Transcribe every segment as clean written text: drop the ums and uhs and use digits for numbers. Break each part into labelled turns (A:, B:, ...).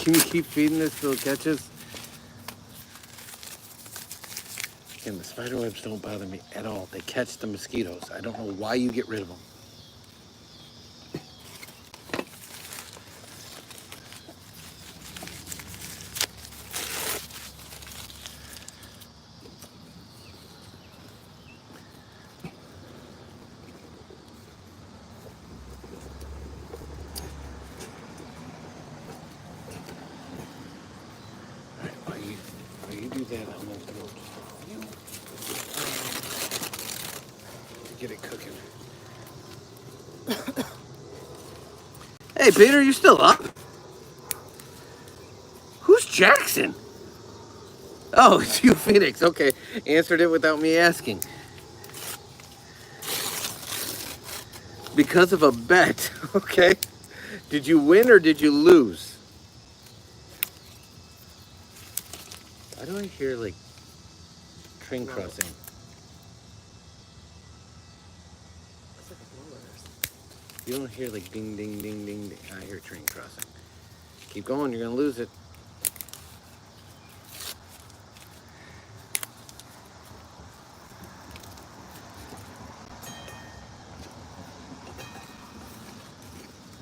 A: Can you keep feeding this till it catches? And the spider webs don't bother me at all. They catch the mosquitoes. I don't know why you get rid of them. You do that, I'm gonna throw you. Get it cooking. Hey, Peter, you still up? Who's Jackson? Oh, it's you, Phoenix. Okay, answered it without me asking. Because of a bet. Okay. Did you win or did you lose? Why do I hear like train crossing?
B: It's like a blower.
A: You don't hear like ding, ding, ding, ding, ding. I hear train crossing. Keep going, you're gonna lose it.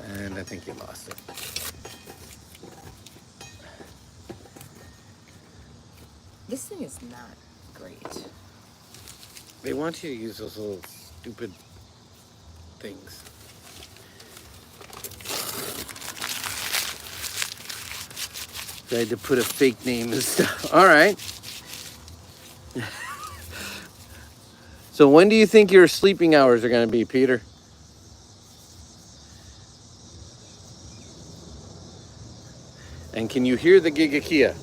A: And I think you lost it.
B: This thing is not great.
A: They want you to use those little stupid things. So I had to put a fake name and stuff. All right. So when do you think your sleeping hours are going to be, Peter? And can you hear the gigakia?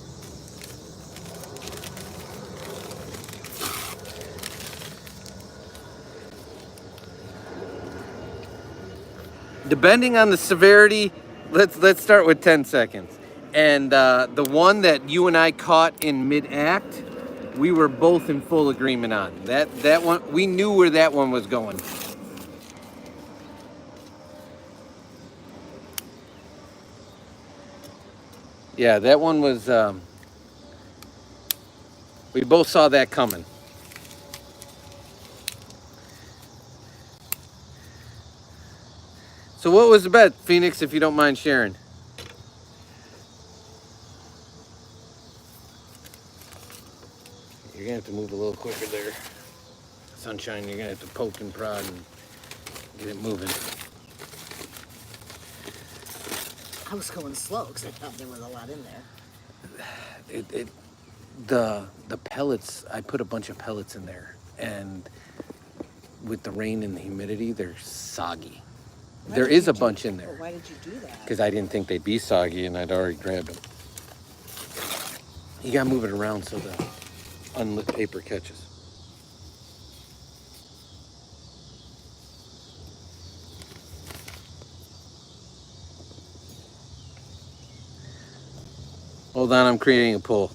A: Depending on the severity, let's start with 10 seconds. And the one that you and I caught in mid-act, we were both in full agreement on. That one, we knew where that one was going. Yeah, that one was, we both saw that coming. So what was the bet, Phoenix, if you don't mind sharing? You're gonna have to move a little quicker there. Sunshine, you're gonna have to poke and prod and get it moving.
B: I was going slow because I thought there was a lot in there.
A: The pellets, I put a bunch of pellets in there, and with the rain and the humidity, they're soggy. There is a bunch in there.
B: Why did you do that?
A: Because I didn't think they'd be soggy, and I'd already grabbed them. You gotta move it around so the unlit paper catches. Hold on, I'm creating a poll.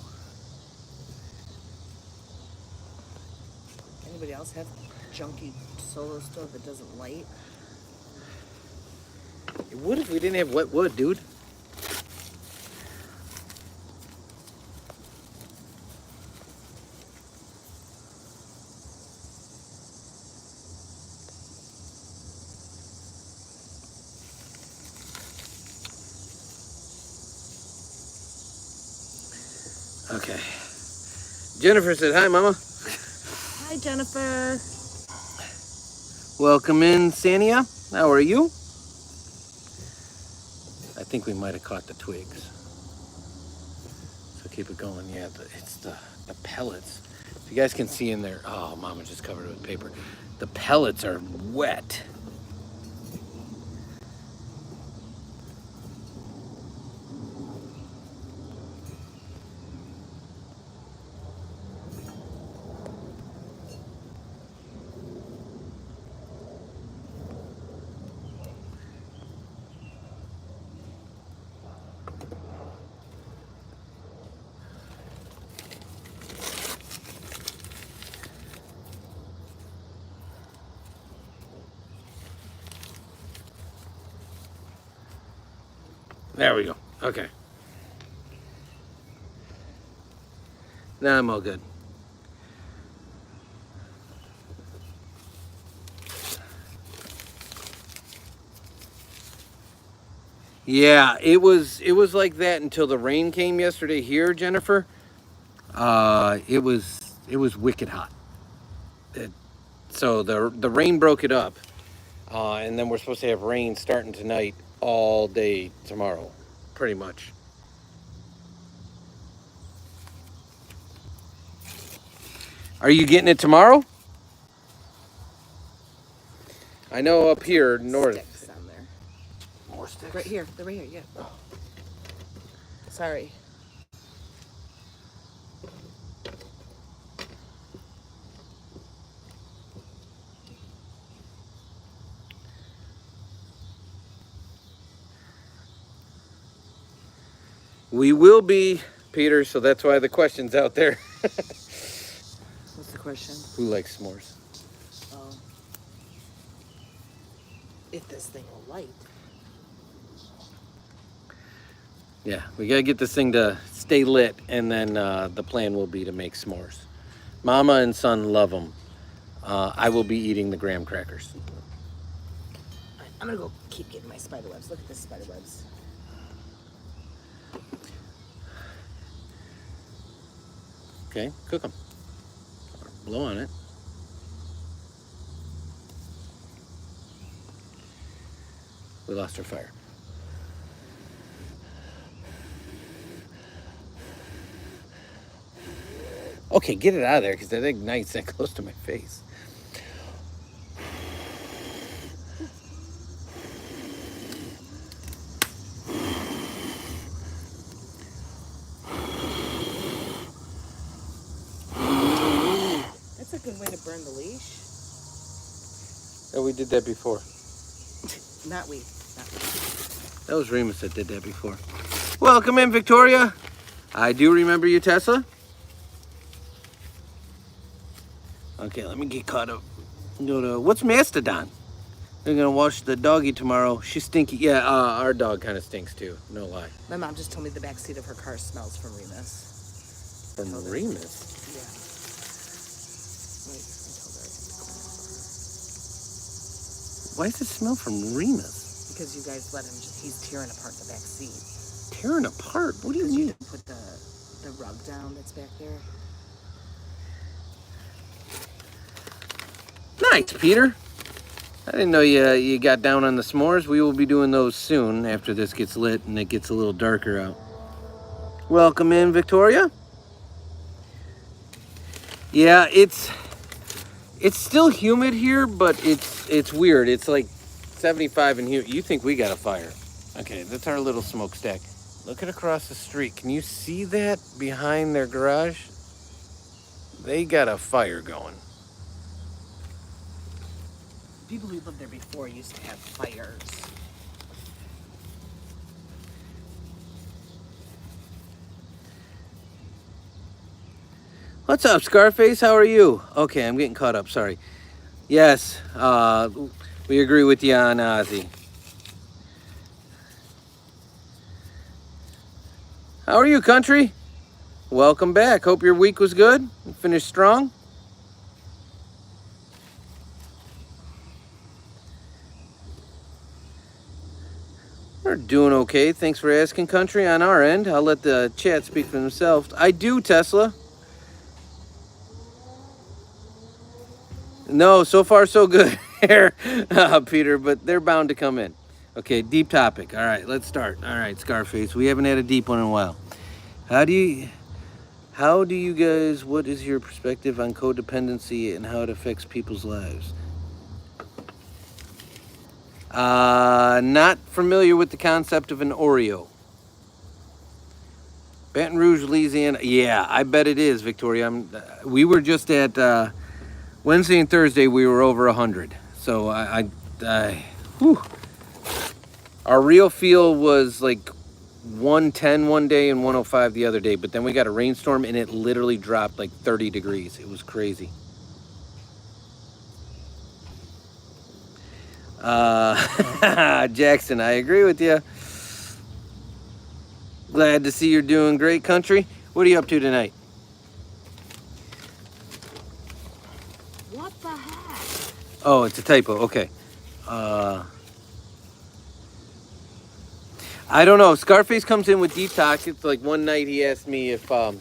B: Anybody else have junky solo stove that doesn't light?
A: It would if we didn't have wet wood, dude. Okay. Jennifer said, hi, Mama.
B: Hi, Jennifer.
A: Welcome in, Sania. How are you? I think we might have caught the twigs. So keep it going. Yeah, it's the pellets. If you guys can see in there, oh, Mama just covered it with paper. The pellets are wet. There we go. Okay. Nah, I'm all good. Yeah, it was like that until the rain came yesterday here, Jennifer. It was wicked hot. So the rain broke it up, and then we're supposed to have rain starting tonight all day tomorrow, pretty much. Are you getting it tomorrow? I know up here north.
B: Sticks on there.
A: More sticks.
B: Right here. They're right here. Yeah.
A: Oh.
B: Sorry.
A: We will be, Peter. So that's why the question's out there.
B: What's the question?
A: Who likes s'mores?
B: Oh. If this thing will light.
A: Yeah, we gotta get this thing to stay lit, and then the plan will be to make s'mores. Mama and son love them. I will be eating the graham crackers.
B: Alright, I'm gonna go keep getting my spider webs. Look at this spider webs.
A: Okay, cook them. Blow on it. We lost our fire. Okay, get it out of there because that ignites that close to my face.
B: That's a good way to burn the leash.
A: Oh, we did that before.
B: Not we.
A: That was Remus that did that before. Welcome in, Victoria. I do remember you, Tesla. Okay, let me get caught up. Go to what's Mastodon? They're gonna wash the doggy tomorrow. She's stinky. Yeah, our dog kind of stinks too. No lie.
B: My mom just told me the back seat of her car smells from Remus.
A: From
B: Told her.
A: Remus.
B: Yeah. Wait, I told her I had to clean the car.
A: Why does it smell from Remus?
B: Because you guys let him. He's tearing apart the back seat.
A: Tearing apart? What do you
B: Because
A: mean?
B: you didn't put the rug down that's back there.
A: Nice, Peter. I didn't know you got down on the s'mores. We will be doing those soon after this gets lit and it gets a little darker out. Welcome in, Victoria. Yeah, it's still humid here, but it's weird. It's like 75 and humid. You think we got a fire? Okay, that's our little smokestack. Look at across the street. Can you see that behind their garage? They got a fire going.
B: People who lived there before used to have fires.
A: What's up, Scarface? How are you? Okay, I'm getting caught up. Sorry. Yes, we agree with you on Ozzy. How are you, country? Welcome back. Hope your week was good. You finished strong. We're doing okay. Thanks for asking, country. On our end, I'll let the chat speak for themselves. I do, Tesla. No, so far so good here, Peter, but they're bound to come in. Okay, deep topic. All right, let's start. All right, Scarface, we haven't had a deep one in a while. How do you guys, what is your perspective on codependency and how it affects people's lives? Not familiar with the concept of an Oreo. Baton Rouge, Louisiana. Yeah, I bet it is, Victoria. We were just at Wednesday and Thursday. We were over 100. So whew. Our real feel was like 110 one day and 105 the other day. But then we got a rainstorm and it literally dropped like 30 degrees. It was crazy. Jackson, I agree with you. Glad to see you're doing great, country. What are you up to tonight?
B: What the heck?
A: Oh, it's a typo. Okay. I don't know. Scarface comes in with deep talk. It's like one night he asked me if like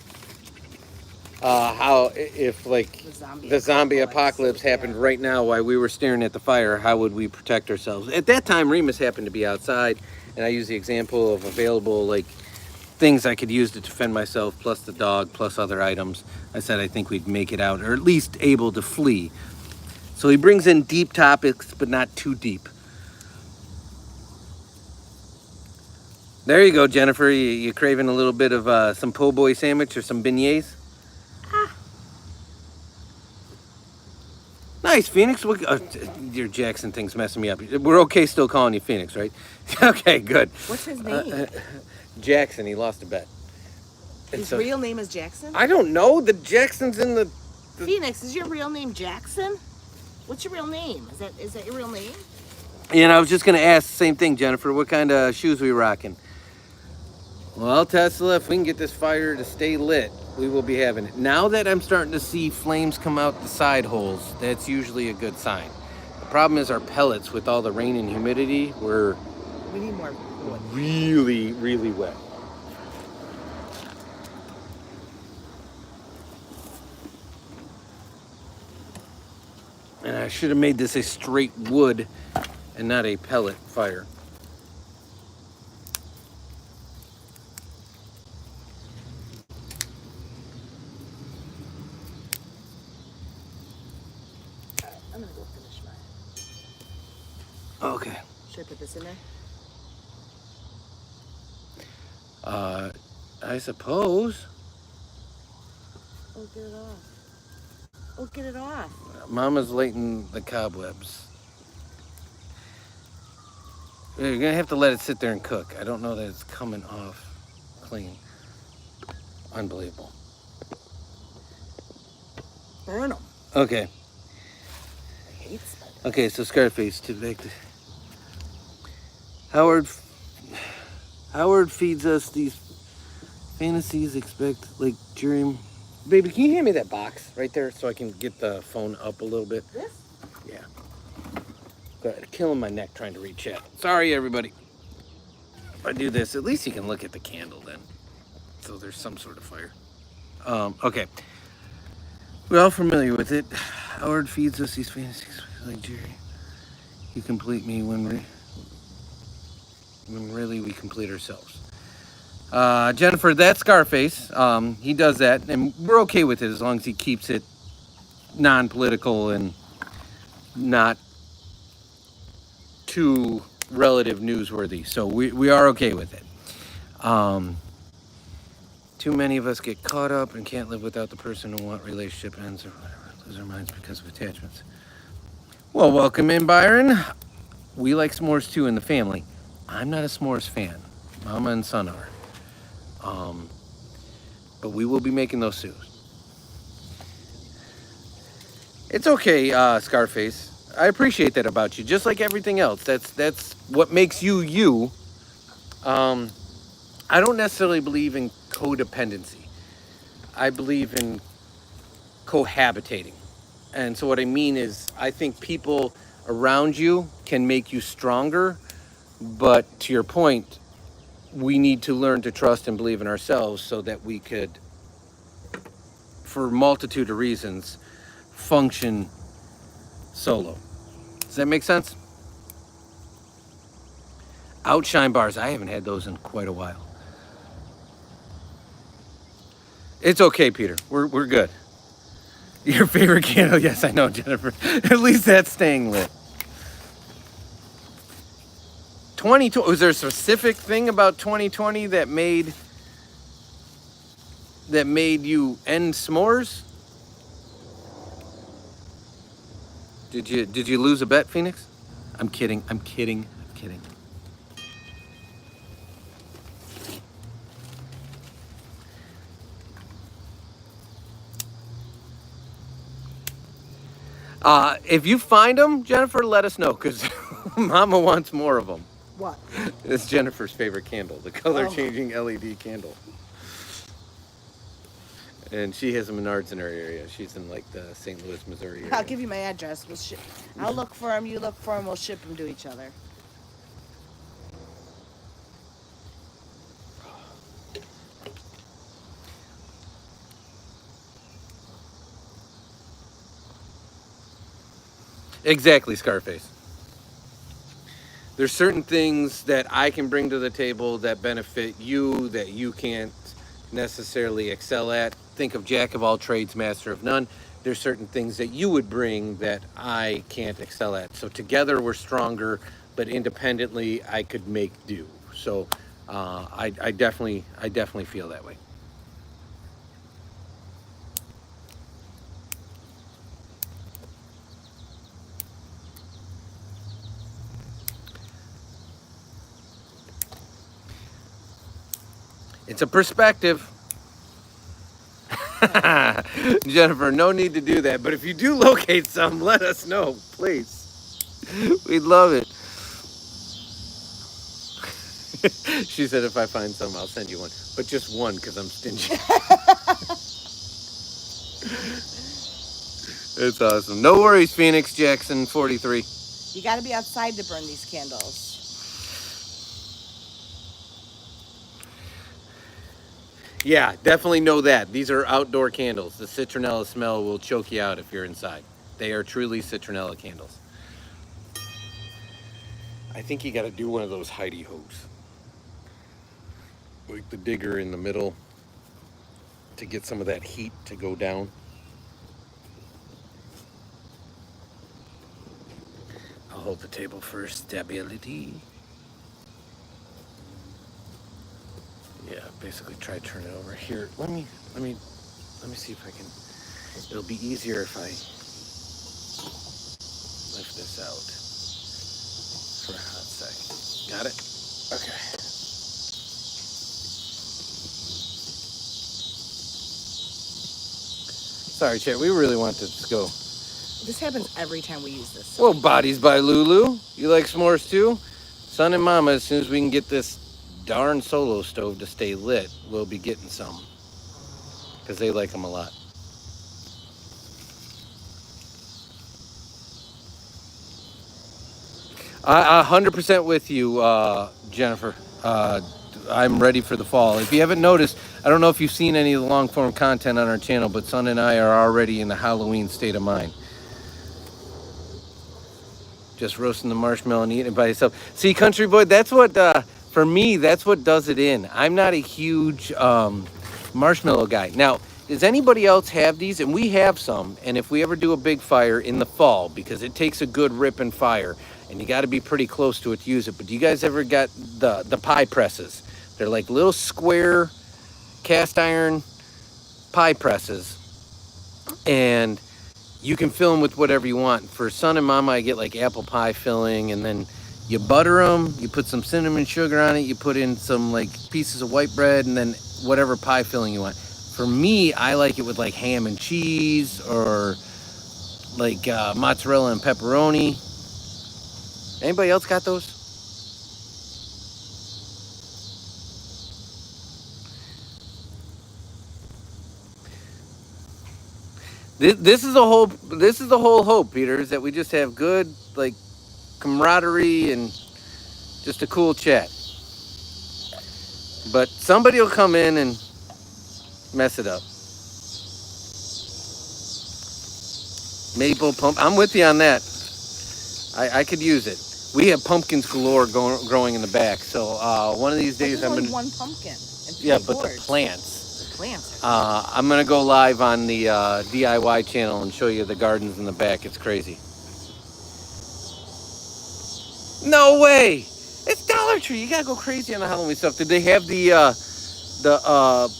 A: the zombie apocalypse happened right now while we were staring at the fire, how would we protect ourselves? At that time, Remus happened to be outside, and I used the example of available like things I could use to defend myself, plus the dog, plus other items. I said I think we'd make it out, or at least able to flee. So he brings in deep topics, but not too deep. There you go, Jennifer. You craving a little bit of some po' boy sandwich or some beignets? Nice, Phoenix. Your Jackson thing's messing me up. We're okay still calling you Phoenix, right? Okay, good.
B: What's his name?
A: Jackson. He lost a bet.
B: His real name is Jackson?
A: I don't know. The Jackson's in the...
B: Phoenix, is your real name Jackson? What's your real name? Is that your real name?
A: And I was just going to ask the same thing, Jennifer. What kind of shoes we rocking? Well, Tesla, if we can get this fire to stay lit, we will be having it. Now that I'm starting to see flames come out the side holes, that's usually a good sign. The problem is our pellets, with all the rain and humidity,
B: We need more wood.
A: really, really wet. And I should have made this a straight wood and not a pellet fire.
B: I'm gonna go finish mine.
A: Okay.
B: Should I put this in there?
A: I suppose.
B: Oh, get it off. Oh, get it off.
A: Mama's lighting the cobwebs. You're gonna have to let it sit there and cook. I don't know that it's coming off clean. Unbelievable.
B: Burn them.
A: Okay.
B: I hate spiders.
A: Okay, so Scarface, to back to... Howard feeds us these fantasies, expect, like, dream. Baby, can you hand me that box right there so I can get the phone up a little bit?
B: This?
A: Yeah. Good. Killing my neck trying to read chat. Sorry, everybody. If I do this, at least you can look at the candle then. So there's some sort of fire. Okay. We're all familiar with it. Howard feeds us these fantasies like Jerry. You complete me when really we complete ourselves. Jennifer, that's Scarface. He does that, and we're okay with it as long as he keeps it non-political and not too relative newsworthy. So we are okay with it. Too many of us get caught up and can't live without the person who want relationship ends or whatever. Lose our minds because of attachments. Well, welcome in, Byron. We like s'mores too in the family. I'm not a s'mores fan. Mama and son are. But we will be making those soon. It's okay, Scarface. I appreciate that about you, just like everything else. That's what makes you you. I don't necessarily believe in codependency. I believe in cohabitating. And so what I mean is, I think people around you can make you stronger, but to your point, we need to learn to trust and believe in ourselves so that we could, for a multitude of reasons, function solo. Does that make sense? Outshine bars. I haven't had those in quite a while. It's okay, Peter. We're good. Your favorite candle? Yes, I know, Jennifer. At least that's staying lit. 2020. Was there a specific thing about 2020 that made you end s'mores? Did you lose a bet, Phoenix? I'm kidding. I'm kidding. I'm kidding. If you find them, Jennifer, let us know, because Mama wants more of them.
B: What?
A: It's Jennifer's favorite candle, the color-changing LED candle. And she has a Menards in her area. She's in like the St. Louis, Missouri area.
B: I'll give you my address. I'll look for them. You look for them. We'll ship them to each other.
A: Exactly, Scarface. There's certain things that I can bring to the table that benefit you that you can't necessarily excel at. Think of jack of all trades, master of none. There's certain things that you would bring that I can't excel at. So together we're stronger, but independently I could make do. So I definitely feel that way. It's a perspective. Jennifer, no need to do that. But if you do locate some, let us know, please. We'd love it. She said if I find some, I'll send you one. But just one, because I'm stingy. It's awesome. No worries, Phoenix Jackson 43.
B: You got to be outside to burn these candles.
A: Yeah, definitely know that. These are outdoor candles. The citronella smell will choke you out if you're inside. They are truly citronella candles. I think you got to do one of those Heidi hooks. Like the digger in the middle to get some of that heat to go down. I'll hold the table for stability. Yeah, basically try to turn it over here. Let me see if I can. It'll be easier if I lift this out for a hot sec. Got it? Okay. Sorry, Chet. We really want this to go.
B: This happens every time we use this.
A: Well, Bodies by Lulu. You like s'mores too? Son and Mama, as soon as we can get this darn solo stove to stay lit, we'll be getting some. Because they like them a lot. I 100% with you, Jennifer. I'm ready for the fall. If you haven't noticed, I don't know if you've seen any of the long form content on our channel, but Son and I are already in the Halloween state of mind. Just roasting the marshmallow and eating it by yourself. See, Country Boy, that's what, for me, that's what does it in. I'm not a huge marshmallow guy. Now, does anybody else have these? And we have some. And if we ever do a big fire in the fall, because it takes a good ripping fire, and you got to be pretty close to it to use it. But do you guys ever got the pie presses? They're like little square cast iron pie presses. And you can fill them with whatever you want. For Son and Mama, I get like apple pie filling, and then you butter them, you put some cinnamon sugar on it, you put in some like pieces of white bread, and then whatever pie filling you want. For me, I like it with like ham and cheese, or like mozzarella and pepperoni. Anybody else got those? This is the whole hope, Peter, is that we just have good like camaraderie and just a cool chat. But somebody will come in and mess it up. Maple pump. I'm with you on that. I could use it. We have pumpkins galore growing in the back. So one of these days
B: I'm
A: gonna.
B: one pumpkin.
A: Yeah, but the plants.
B: The plants.
A: I'm gonna go live on the DIY channel and show you the gardens in the back. It's crazy. No way! It's Dollar Tree. You gotta go crazy on the Halloween stuff. Did they have the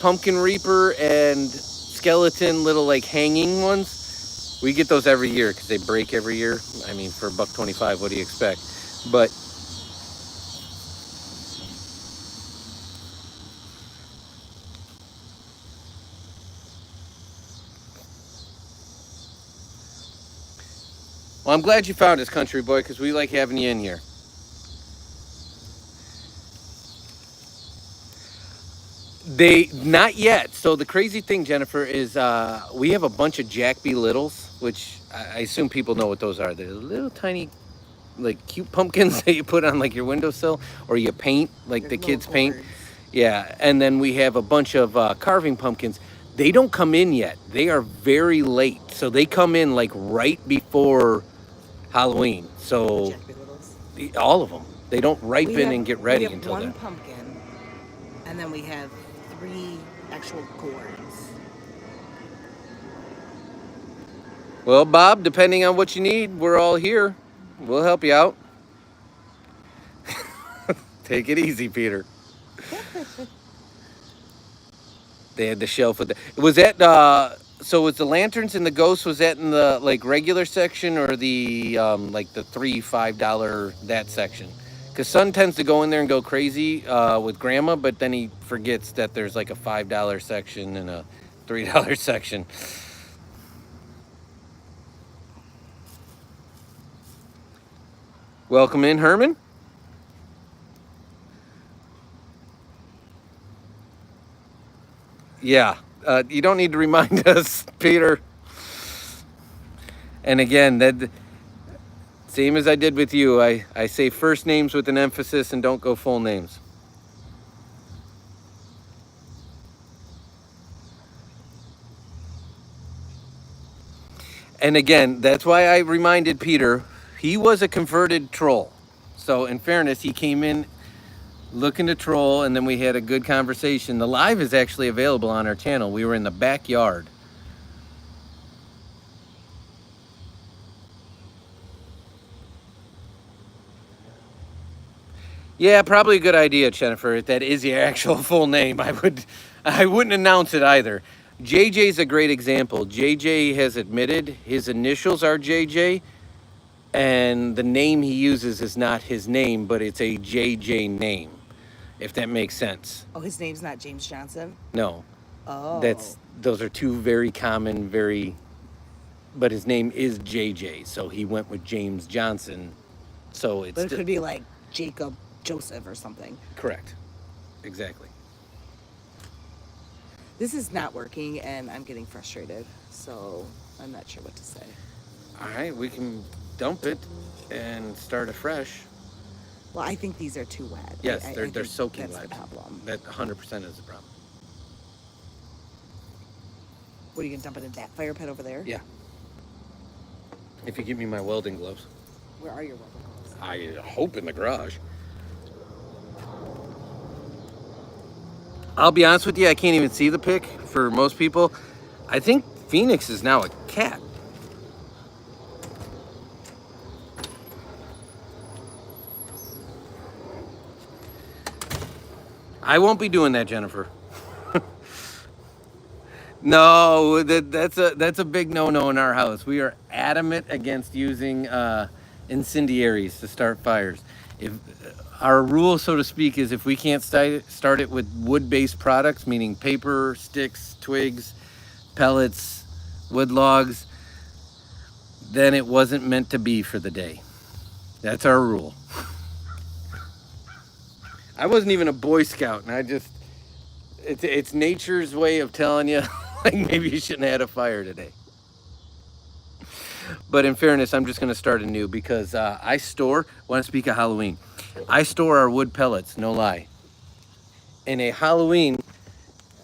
A: pumpkin reaper and skeleton little like hanging ones? We get those every year because they break every year. I mean, for $1.25, what do you expect? But well, I'm glad you found us, Country Boy, because we like having you in here. They not yet. So the crazy thing, Jennifer, is we have a bunch of Jack B. Littles, which I assume people know what those are. They're little tiny, like cute pumpkins that you put on like your windowsill, or you paint like
B: They're
A: the
B: little
A: kids paint.
B: gourds.
A: Yeah, and then we have a bunch of carving pumpkins. They don't come in yet. They are very late, so they come in like right before Halloween. So
B: Jack B. Littles.
A: all of them. They don't ripen and get ready
B: we have
A: until
B: one
A: then.
B: pumpkin, and then we have 3 actual gourds.
A: Well, Bob, depending on what you need, we're all here. We'll help you out. Take it easy, Peter. They had the shelf with the. Was that so? Was the lanterns and the ghosts? Was that in the like regular section or the like the $3-5 that section? Because Son tends to go in there and go crazy with Grandma, but then he forgets that there's like a $5 section and a $3 section. Welcome in, Herman. Yeah, you don't need to remind us, Peter. And again, that same as I did with you, I say first names with an emphasis and don't go full names. And again, that's why I reminded Peter, he was a converted troll. So in fairness, he came in looking to troll, and then we had a good conversation. The live is actually available on our channel. We were in the backyard. Yeah, probably a good idea, Jennifer. If that is your actual full name, I wouldn't announce it either. JJ's a great example. JJ has admitted his initials are JJ, and the name he uses is not his name, but it's a JJ name, if that makes sense.
B: Oh, his name's not James Johnson?
A: No,
B: Oh.
A: those are two very common, but his name is JJ, so he went with James Johnson. So it's
B: But it could be like Jacob Joseph or something.
A: correct. Exactly.
B: This is not working, and I'm getting frustrated, so I'm not sure what to say.
A: All right, we can dump it and start afresh.
B: Well, I think these are too wet.
A: Yes,
B: I
A: they're
B: think
A: soaking
B: that's
A: wet.
B: the problem.
A: That 100% is the problem.
B: What, are you going to dump it in that fire pit over there?
A: Yeah. If you give me my welding gloves.
B: Where are your rubber gloves?
A: I hope in the garage. I'll be honest with you, I can't even see the pic for most people. I think Phoenix is now a cat. I won't be doing that, Jennifer. No, that's a big no-no in our house. We are adamant against using incendiaries to start fires. If our rule, so to speak, is if we can't start it with wood-based products, meaning paper, sticks, twigs, pellets, wood logs, then it wasn't meant to be for the day. That's our rule. I wasn't even a Boy Scout, and it's nature's way of telling you, like, maybe you shouldn't have had a fire today. But in fairness, I'm just going to start anew because I want to speak of Halloween, I store our wood pellets, no lie, in a Halloween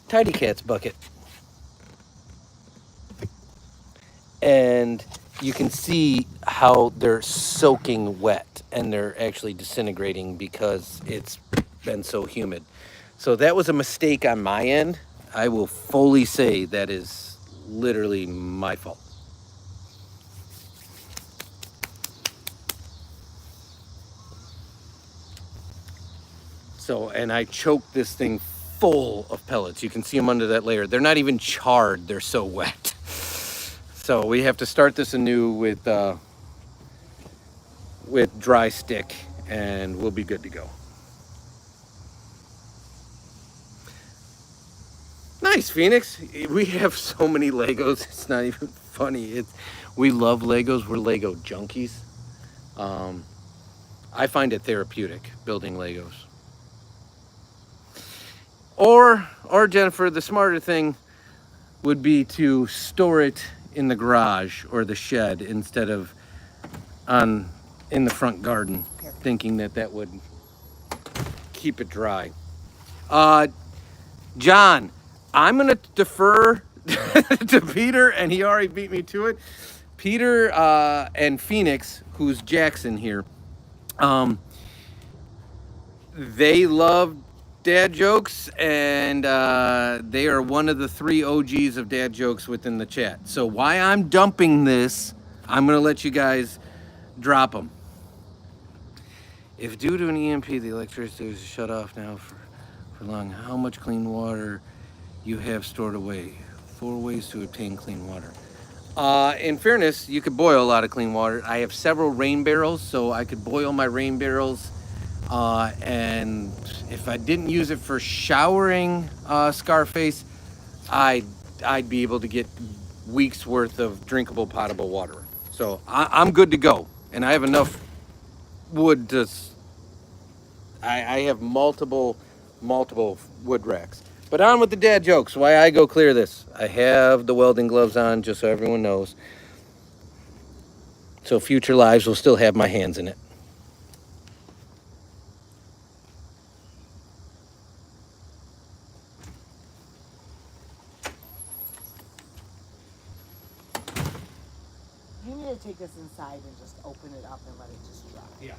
A: Tidy Cats bucket. And you can see how they're soaking wet and they're actually disintegrating because it's been so humid. So that was a mistake on my end. I will fully say that is literally my fault. So, and I choked this thing full of pellets. You can see them under that layer. They're not even charred, they're so wet. So we have to start this anew with dry stick, and we'll be good to go. Nice, Phoenix. We have so many Legos, it's not even funny. We love Legos. We're Lego junkies. I find it therapeutic building Legos. Or Jennifer, the smarter thing would be to store it in the garage or the shed instead of in the front garden, thinking that would keep it dry. John, I'm gonna defer to Peter, and he already beat me to it. Peter and Phoenix, who's Jackson here, they love dad jokes, and they are one of the 3 OGs of dad jokes within the chat. So why I'm dumping this, I'm gonna let you guys drop them. If due to an EMP the electricity is shut off now for long, how much clean water you have stored away? 4 ways to obtain clean water. In fairness, you could boil a lot of clean water. I have several rain barrels, so I could boil my rain barrels. And if I didn't use it for showering, Scarface, I'd be able to get weeks worth of drinkable potable water. So I'm good to go, and I have enough wood to. I have multiple wood racks. But on with the dad jokes. Why I go clear this. I have the welding gloves on, just so everyone knows. So future lives will still have my hands in it.
B: You need to take this inside and just open it up and let it just dry.
A: Yeah,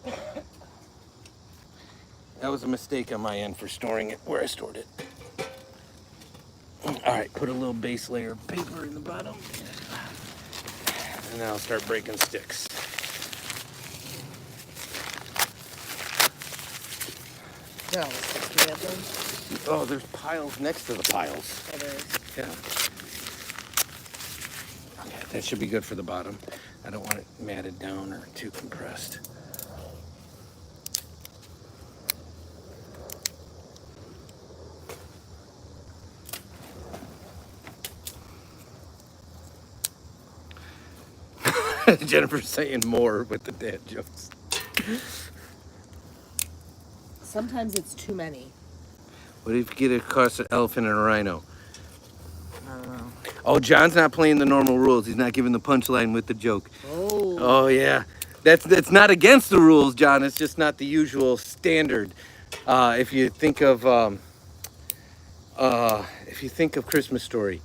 A: I know. That was a mistake on my end for storing it where I stored it. All right, put a little base layer of paper in the bottom. And then I'll start breaking sticks.
B: No, it's together.
A: Oh, there's piles next to the piles.
B: Oh, there is.
A: Yeah. Okay, that should be good for the bottom. I don't want it matted down or too compressed. Jennifer's saying more with the dad jokes.
B: Sometimes it's too many.
A: What if you get across an elephant and a rhino?
B: I don't know.
A: Oh, John's not playing the normal rules. He's not giving the punchline with the joke. Oh yeah. That's not against the rules, John. It's just not the usual standard. If you think of Christmas Story,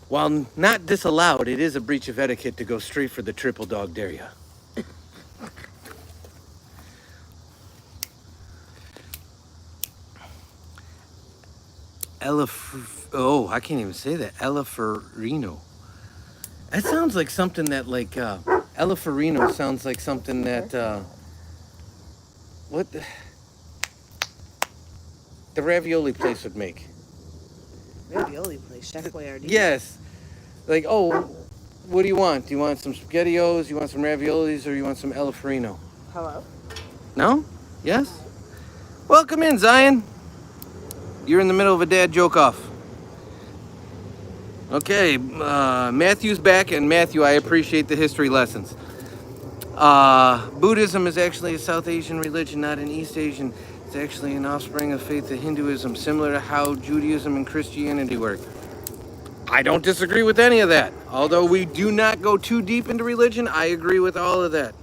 A: while not disallowed, it is a breach of etiquette to go straight for the triple dog dare ya. I can't even say that. Elaferino. That sounds like something that Elaferino sounds like something that what the ravioli place would make.
B: Ravioli place, Chef Boyardee.
A: Yes. Like, oh, what do you want? Do you want some SpaghettiOs? You want some raviolis, or you want some Elaferino?
B: Hello?
A: No? Yes? Welcome in, Zion. You're in the middle of a dad joke off. Okay, Matthew's back, and Matthew, I appreciate the history lessons. Buddhism is actually a South Asian religion, not an East Asian. It's actually an offspring of faith of Hinduism, similar to how Judaism and Christianity work. I don't disagree with any of that. Although we do not go too deep into religion, I agree with all of that.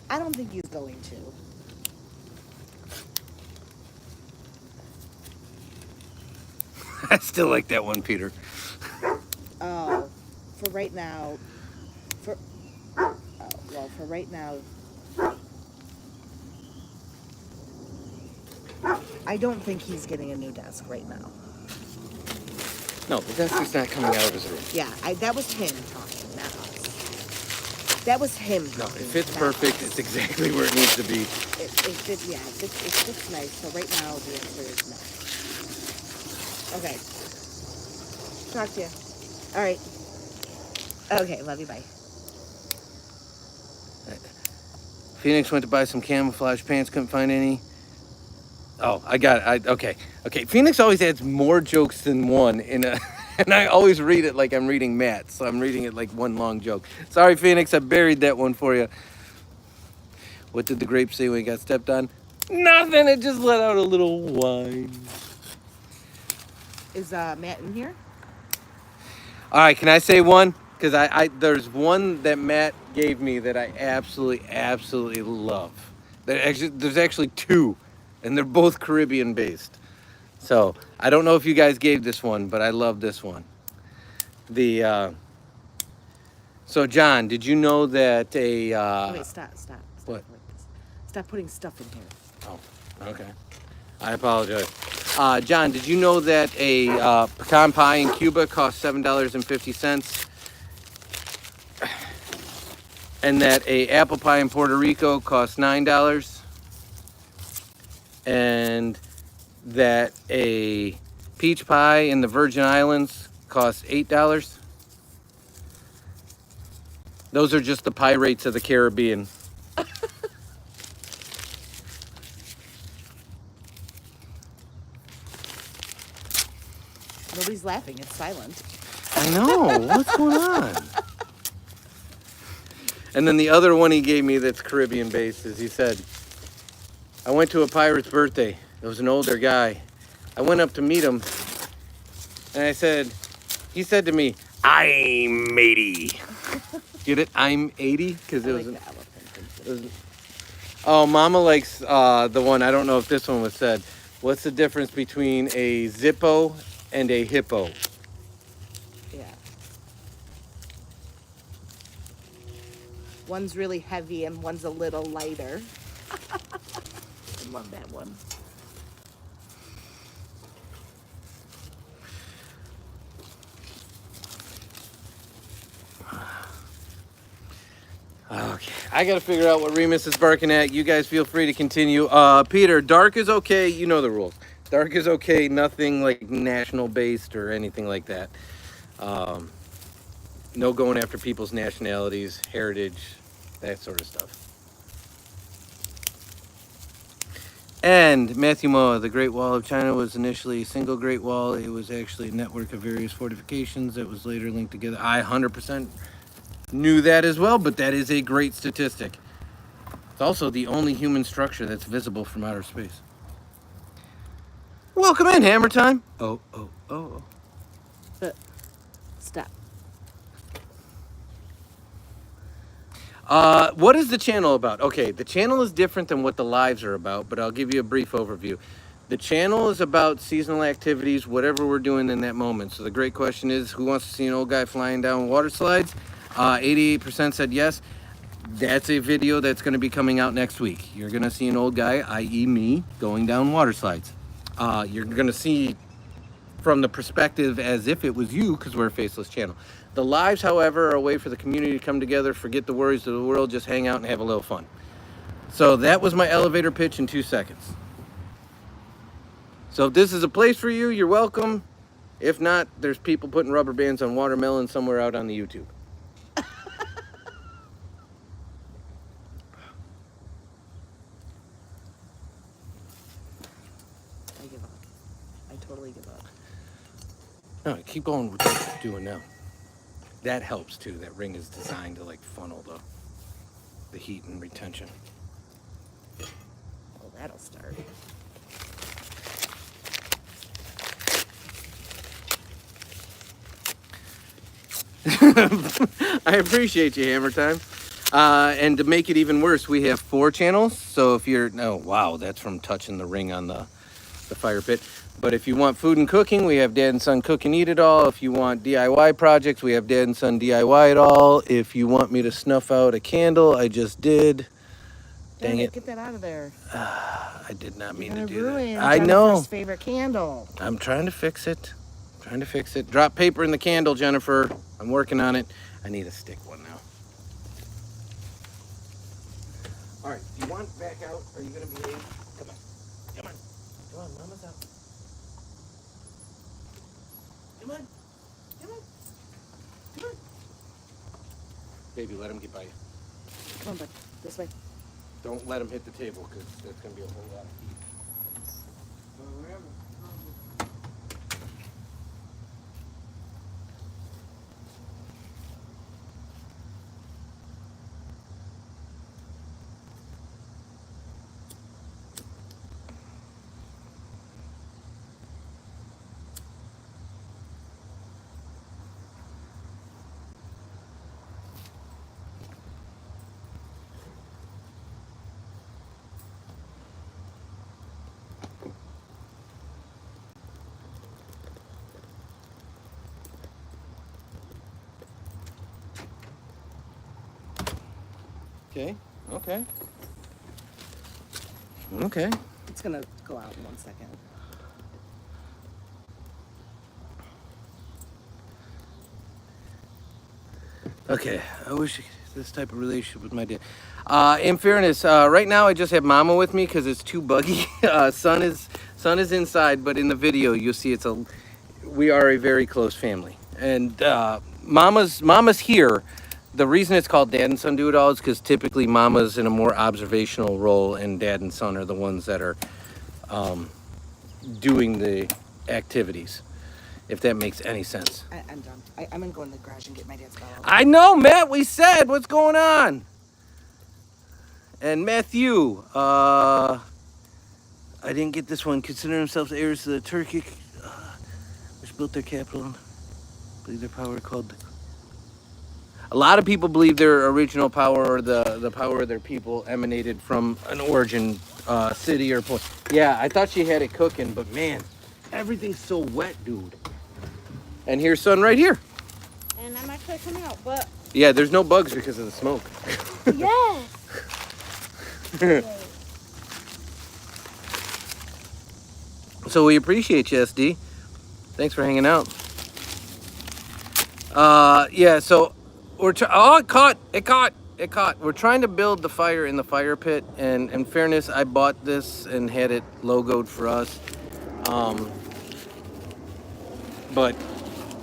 B: I don't think he's going to.
A: I still like that one, Peter.
B: For right now, for right now, I don't think he's getting a new desk right now.
A: No, the desk is not coming out of his room.
B: Yeah, that was him talking, not us. That was him
A: No,
B: talking.
A: it fits perfect. It's exactly where it needs to be.
B: It fits nice. So right now the answer is no. Okay. Talk to you. All right. Okay, love you, bye.
A: Phoenix went to buy some camouflage pants, couldn't find any. Oh, I got it. Okay. Phoenix always adds more jokes than one in a And I always read it like I'm reading Matt, so I'm reading it like one long joke. Sorry, Phoenix, I buried that one for you. What did the grape say when it got stepped on? Nothing, it just let out a little whine.
B: Is Matt in here?
A: All right, can I say one? Because there's one that Matt gave me that I absolutely love. There's actually two, and they're both Caribbean based. So I don't know if you guys gave this one, but I love this one. So John, did you know that a
B: Wait, stop.
A: What?
B: Stop putting stuff in here.
A: Oh, okay. I apologize. John, did you know that a pecan pie in Cuba costs $7.50, and that a apple pie in Puerto Rico costs $9, and that a peach pie in the Virgin Islands costs $8? Those are just the pie rates of the Caribbean.
B: Nobody's laughing. It's silent.
A: I know. What's going on? And then the other one he gave me that's Caribbean based is he said, I went to a pirate's birthday. It was an older guy. I went up to meet him, and he said to me, I'm 80. Get it? I'm 80? Because it
B: I
A: was...
B: like the elephant.
A: Oh, Mama likes the one, I don't know if this one was said. What's the difference between a Zippo and a hippo?
B: Yeah. One's really heavy and one's a little lighter. I love that one.
A: Okay, I gotta figure out what Remus is barking at. You guys feel free to continue. Peter, dark is okay. You know the rules. Dark is okay. Nothing like national based or anything like that. No going after people's nationalities, heritage, that sort of stuff. And Matthew Moa, the Great Wall of China was initially a single Great Wall. It was actually a network of various fortifications that was later linked together. I 100% knew that as well, but that is a great statistic. It's also the only human structure that's visible from outer space. Welcome in, Hammer Time. Oh.
B: Stop.
A: What is the channel about? Okay, the channel is different than what the lives are about, but I'll give you a brief overview. The channel is about seasonal activities, whatever we're doing in that moment. So the great question is, who wants to see an old guy flying down water slides? 88% said yes. That's a video that's going to be coming out next week. You're going to see an old guy, i.e. me, going down water slides. You're going to see from the perspective as if it was you, because we're a faceless channel. The lives, however, are a way for the community to come together, forget the worries of the world, just hang out and have a little fun. So that was my elevator pitch in 2 seconds. So if this is a place for you, you're welcome. If not, there's people putting rubber bands on watermelon somewhere out on the YouTube.
B: I give up. I totally give up.
A: No, keep going with what you're doing now. That helps too. That ring is designed to like funnel the heat and retention.
B: Oh, that'll start.
A: I appreciate you, Hammer Time. And to make it even worse, we have 4 channels. So if you're, wow, that's from touching the ring on the fire pit. But if you want food and cooking, we have Dad and Son Cook and Eat It All. If you want DIY projects, we have Dad and Son DIY It All. If you want me to snuff out a candle, I just did. Dang it.
B: Get that out of there.
A: I did not mean to do
B: ruin
A: that. I know.
B: Jennifer's favorite candle.
A: I'm trying to fix it. Drop paper in the candle, Jennifer. I'm working on it. I need a stick one now. All right, do you want back out? Are you going to behave? Come on, Mama's out. Come on. Baby, let him get by you.
B: Come on, bud. This way.
A: Don't let him hit the table, because that's going to be a whole lot of heat. Okay. Okay. Okay.
B: It's gonna go out in 1 second.
A: Okay. I wish I could have this type of relationship with my dad. In fairness, right now I just have Mama with me because it's too buggy. Son is inside, but in the video you'll see we are a very close family, and Mama's here. The reason it's called Dad and Son Do It All is because typically Mama's in a more observational role, and Dad and Son are the ones that are doing the activities. If that makes any sense.
B: I'm done. I'm gonna go in the garage and get my dad's bottle.
A: I know, Matt. We said what's going on. And Matthew, I didn't get this one. Consider themselves heirs to the Turkic, which built their capital. I believe their power called. A lot of people believe their original power, or the power of their people, emanated from an origin city or point. Yeah, I thought she had it cooking, but man, everything's so wet, dude. And here's Son right here.
C: And I'm actually coming out, but
A: Yeah, there's no bugs because of the smoke.
C: yes.
A: So we appreciate you, SD. Thanks for hanging out. Yeah, so it caught. We're trying to build the fire in the fire pit, and in fairness, I bought this and had it logoed for us. But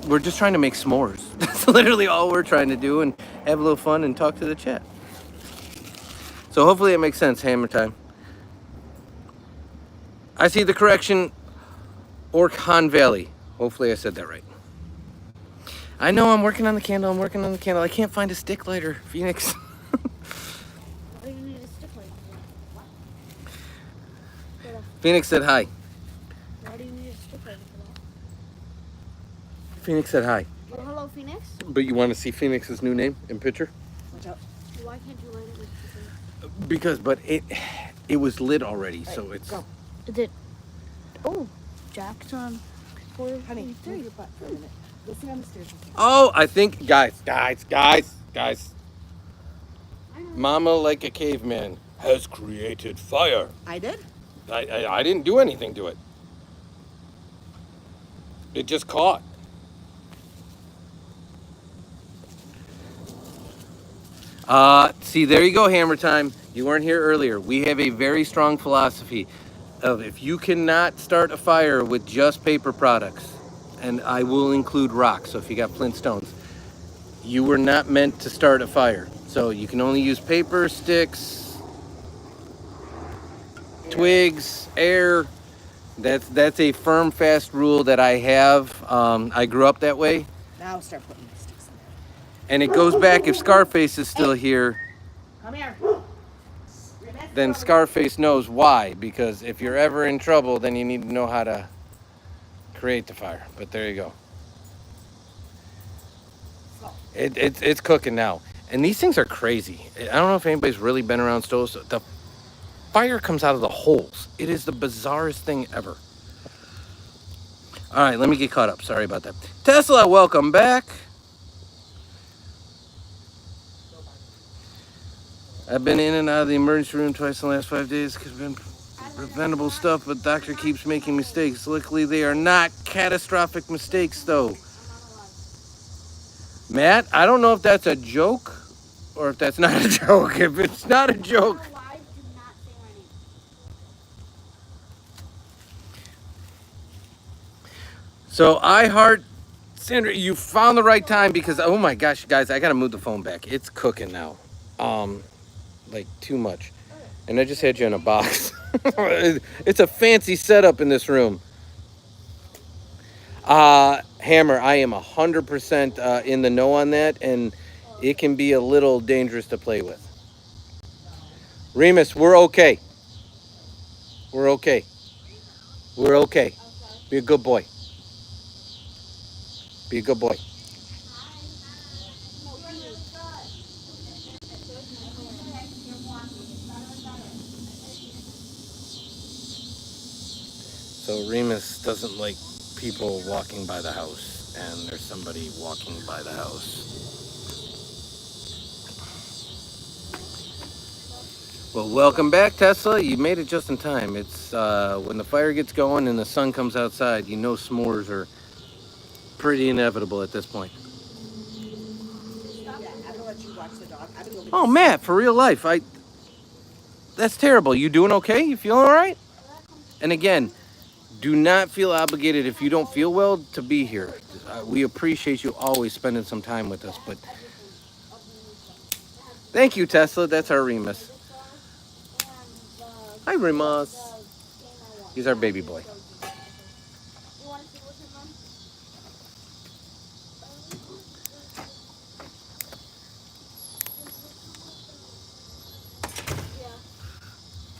A: we're just trying to make s'mores. That's literally all we're trying to do, and have a little fun and talk to the chat. So hopefully it makes sense. Hammer time. I see the correction. Orkhan Valley. Hopefully I said that right. I know, I'm working on the candle. I can't find a stick lighter, Phoenix.
C: What do you need a stick lighter for? What?
A: Phoenix said hi.
C: Why do you need a stick lighter for that?
A: Phoenix said hi.
C: Oh, hello, Phoenix.
A: But you want to see Phoenix's new name and picture?
B: Watch out.
C: Why can't you light it with the
A: Because, but it was lit already, so it's.
B: Go.
C: Is it? Oh, Jack's on
B: Honey,
C: 4:33.
B: move your butt for a minute. Listen on the stairs.
A: Oh, I think, guys.
C: I know.
A: Mama, like a caveman, has created fire.
B: I did?
A: I didn't do anything to it. It just caught. See, there you go, Hammer Time. You weren't here earlier. We have a very strong philosophy of if you cannot start a fire with just paper products, and I will include rocks, so if you got Flintstones, you were not meant to start a fire. So you can only use paper, sticks, twigs, air. That's a firm, fast rule that I have. I grew up that way.
B: Now start putting the sticks in there.
A: And it goes back, if Scarface is still here,
B: Come here.
A: then Scarface knows why. Because if you're ever in trouble, then you need to know how to create the fire. But there you go. It's cooking now. And these things are crazy. I don't know if anybody's really been around stoves. The fire comes out of the holes. It is the bizarrest thing ever. All right, let me get caught up. Sorry about that. Tesla, welcome back. I've been in and out of the emergency room twice in the last 5 days because I've been preventable stuff, but doctor keeps making mistakes. Luckily, they are not catastrophic mistakes, though. Matt, I don't know if that's a joke or if that's not a joke. If it's not a joke. So I heart, Sandra, you found the right time because, oh my gosh, guys, I gotta move the phone back. It's cooking now. Like too much. And I just had you in a box. It's a fancy setup in this room. Hammer, I am 100% in the know on that, and it can be a little dangerous to play with. Remus, we're okay. We're okay. We're okay. Be a good boy. Be a good boy. So Remus doesn't like people walking by the house, and there's somebody walking by the house. Well, welcome back, Tesla. You made it just in time. It's when the fire gets going and the sun comes outside, you know s'mores are pretty inevitable at this point.
B: Yeah, I'm gonna let you watch the dog. I'm gonna go get
A: Oh,
B: this.
A: Matt, for real life, that's terrible. You doing okay? You feeling all right? And again, do not feel obligated if you don't feel well to be here. We appreciate you always spending some time with us, but thank you, Tesla. That's our Remus. Hi, Remus. He's our baby boy.
C: You want to see what's in them? Yeah.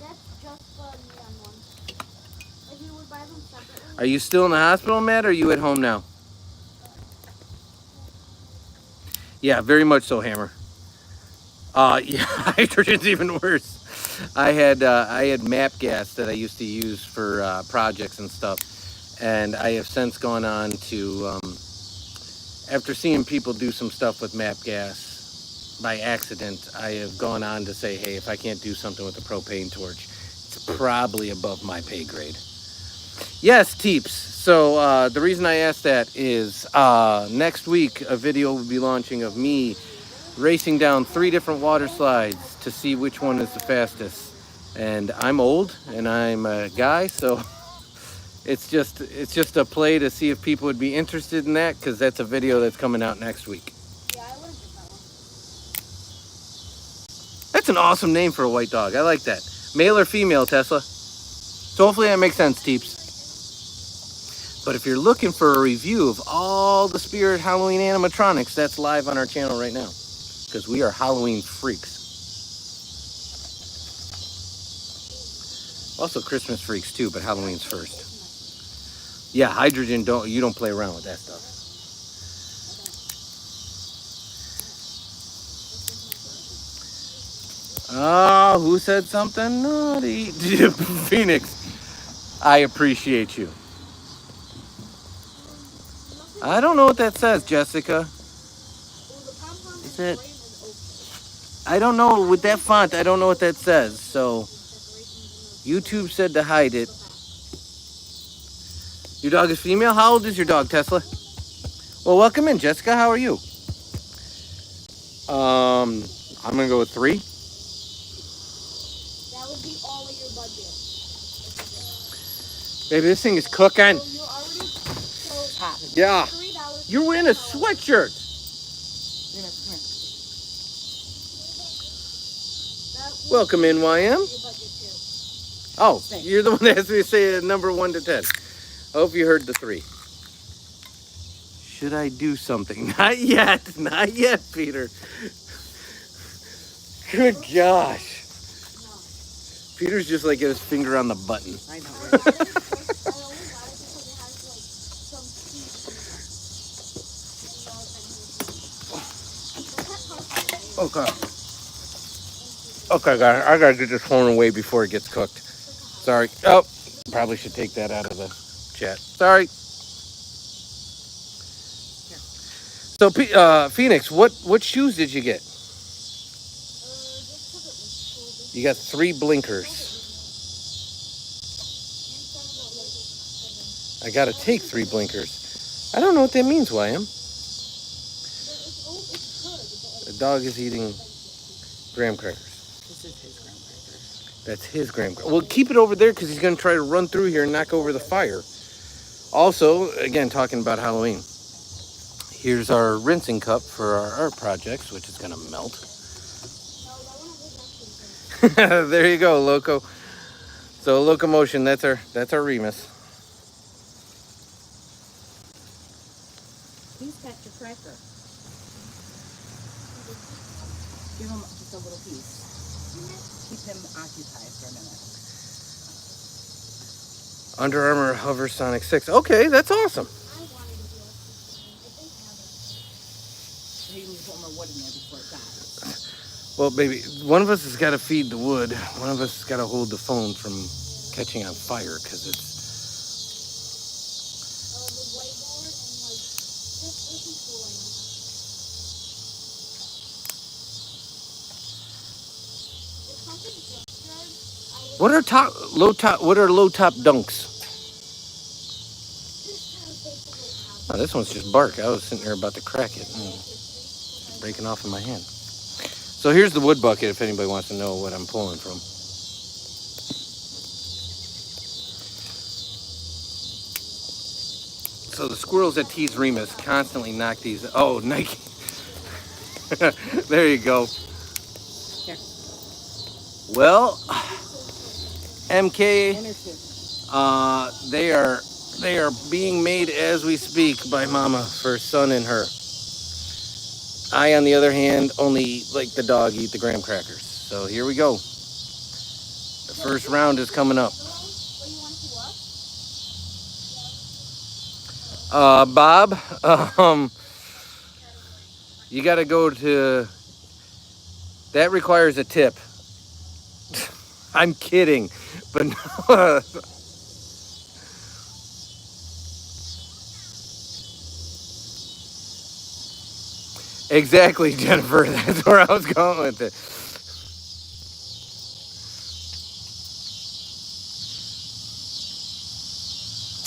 C: That's just the neon one. If you would buy them separately.
A: Are you still in the hospital, Matt, or are you at home now? Yeah, very much so, Hammer. Yeah, hydrogen's even worse. I had MAP gas that I used to use for projects and stuff, and I have since gone on to, after seeing people do some stuff with MAP gas by accident, I have gone on to say, hey, if I can't do something with a propane torch, it's probably above my pay grade. Yes, Teeps. So the reason I asked that is next week a video will be launching of me racing down 3 different water slides to see which one is the fastest. And I'm old and I'm a guy, so it's just a play to see if people would be interested in that, because that's a video that's coming out next week.
C: Yeah, I would have did that one.
A: That's an awesome name for a white dog. I like that. Male or female, Tesla? So hopefully that makes sense, Teeps. But if you're looking for a review of all the Spirit Halloween animatronics, that's live on our channel right now, because we are Halloween freaks. Also Christmas freaks too, but Halloween's first. Yeah, hydrogen, you don't play around with that stuff. Oh, who said something naughty? Phoenix, I appreciate you. I don't know what that says, Jessica.
C: Well, the pom-pom
A: Is
C: is
A: it?
C: brave and open.
A: I don't know. With that font, I don't know what that says. So YouTube said to hide it. Your dog is female? How old is your dog, Tesla? Well, welcome in, Jessica. How are you? I'm gonna go with 3.
C: That would be all of your budget.
A: Baby, this thing is cooking.
C: So you're already so
B: Hot.
A: Yeah.
C: $3.
A: You're wearing a sweatshirt.
B: Remus, come
C: That would
A: Welcome in, YM.
C: be your budget too.
A: Oh, you're the one that has me say a number 1 to 10. I hope you heard the 3. Should I do something? Not yet. Not yet, Peter. Good gosh. Peter's just like got his finger on the button.
B: here. I know.
C: I only got it because it has like some seeds.
A: Okay. Okay, guys. I gotta get this phone away before it gets cooked. Sorry. Oh, probably should take that out of the chat. Sorry. So, Phoenix, what shoes did you get? You got 3 blinkers. I gotta take 3 blinkers. I don't know what that means, YM. The dog is eating graham crackers.
B: This is his graham cracker.
A: That's his graham cracker. Well, keep it over there because he's gonna try to run through here and knock over the fire. Also, again, talking about Halloween. Here's our rinsing cup for our art projects, which is gonna melt. There you go, Loco. So locomotion, that's our Remus.
B: He's got your cracker. Give him just a little piece. Keep him occupied for a minute.
A: Under Armour Hover Sonic 6. Okay, that's awesome.
B: He needs one more wood in there before it dies.
A: Well, baby, one of us has got to feed the wood. One of us has got to hold the phone from catching on fire because it's...
C: It's something
A: What are low top dunks? Oh, this one's just bark. I was sitting there about to crack it and it's breaking off in my hand. So here's the wood bucket if anybody wants to know what I'm pulling from. So the squirrels at T's Remus constantly knock these. Oh, Nike. There you go.
B: Here.
A: Well, MK,
B: One or two.
A: they are being made as we speak by Mama for son and her. I, on the other hand, only like the dog eat the graham crackers. So here we go. The first round is coming up. Bob, you got to go to. That requires a tip. I'm kidding, but no. Exactly, Jennifer. That's where I was going with it.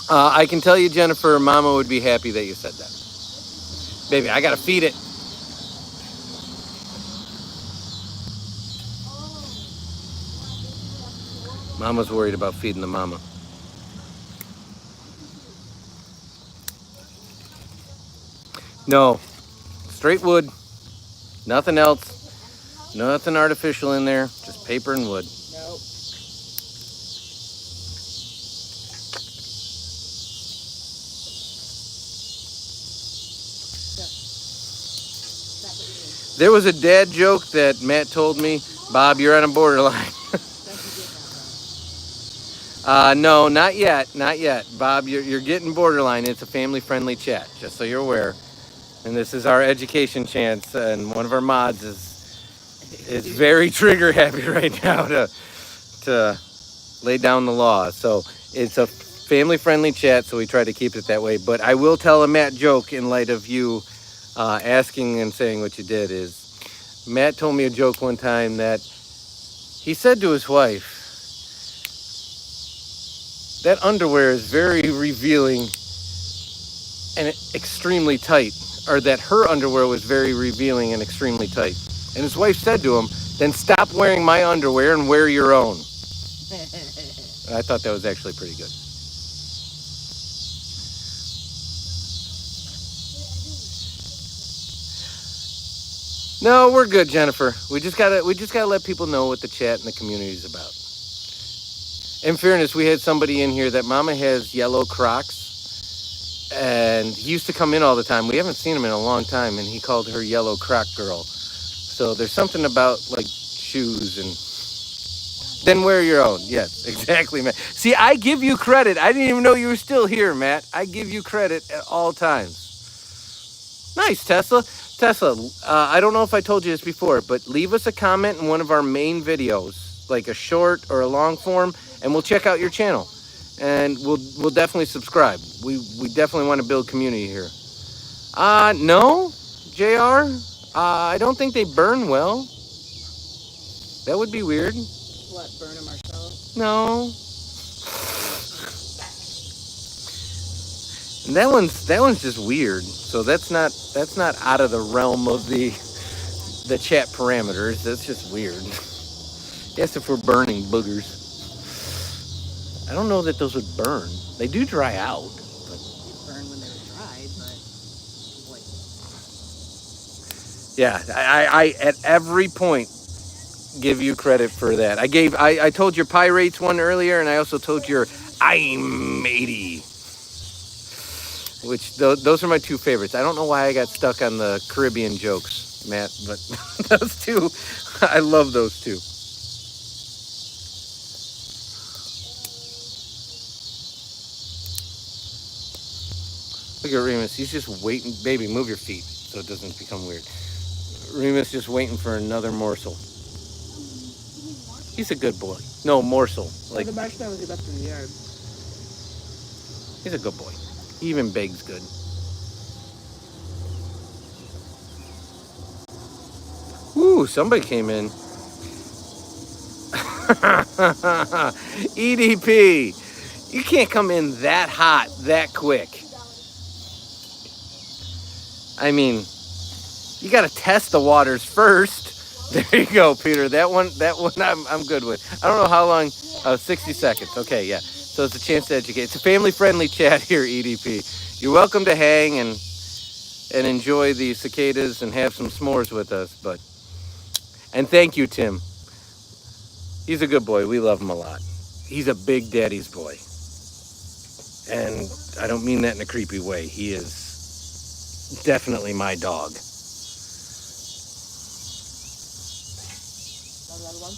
A: I can tell you, Jennifer, Mama would be happy that you said that. Baby, I gotta feed it. Mama's worried about feeding the mama. No, straight wood, nothing else, nothing artificial in there, just paper and wood.
B: Nope.
A: There was a dad joke that Matt told me, Bob, you're on a borderline. No, not yet, not yet. Bob, you're getting borderline. It's a family-friendly chat, just so you're aware. And this is our education chance, and one of our mods is very trigger happy right now to lay down the law. So it's a family-friendly chat, so we try to keep it that way. But I will tell a Matt joke in light of you asking and saying what you did. Is Matt told me a joke one time that he said to his wife, that underwear is very revealing and extremely tight, or that her underwear was very revealing and extremely tight. And his wife said to him, then stop wearing my underwear and wear your own. I thought that was actually pretty good. No, we're good, Jennifer. We just gotta let people know what the chat and the community is about. In fairness, we had somebody in here that Mama has yellow Crocs, and he used to come in all the time. We haven't seen him in a long time, and he called her Yellow Croc Girl. So there's something about like shoes and. Then wear your own. Yes, exactly, Matt. See, I give you credit. I didn't even know you were still here, Matt. I give you credit at all times. Nice, Tesla. Tesla, I don't know if I told you this before, but leave us a comment in one of our main videos, like a short or a long form, and we'll check out your channel. And we'll definitely subscribe. We definitely want to build community here. No, JR. I don't think they burn well. That would be weird.
B: What, burn a marshmallow?
A: No. And that one's just weird. So that's not out of the realm of the chat parameters. That's just weird. Yes, if we're burning boogers. I don't know that those would burn. They do dry out.
B: They burn when they're dry, but boy.
A: Yeah, I at every point give you credit for that. I told your Pirates one earlier, and I also told your I'm 80. Which those are my two favorites. I don't know why I got stuck on the Caribbean jokes, Matt, but those two, I love those two. Look at Remus. He's just waiting. Baby, move your feet so it doesn't become weird. Remus just waiting for another morsel. He's a good boy. No, morsel. Like
B: the marshmallows you left in the yard.
A: He's a good boy. He even begs good. Ooh, somebody came in. EDP, you can't come in that hot that quick. I mean, you got to test the waters first. There you go, Peter. That one I'm good with. I don't know how long. 60 seconds. Okay, yeah. So it's a chance to educate. It's a family-friendly chat here, EDP. You're welcome to hang and enjoy the cicadas and have some s'mores with us. And thank you, Tim. He's a good boy. We love him a lot. He's a big daddy's boy. And I don't mean that in a creepy way. He is definitely my dog.
B: Another one.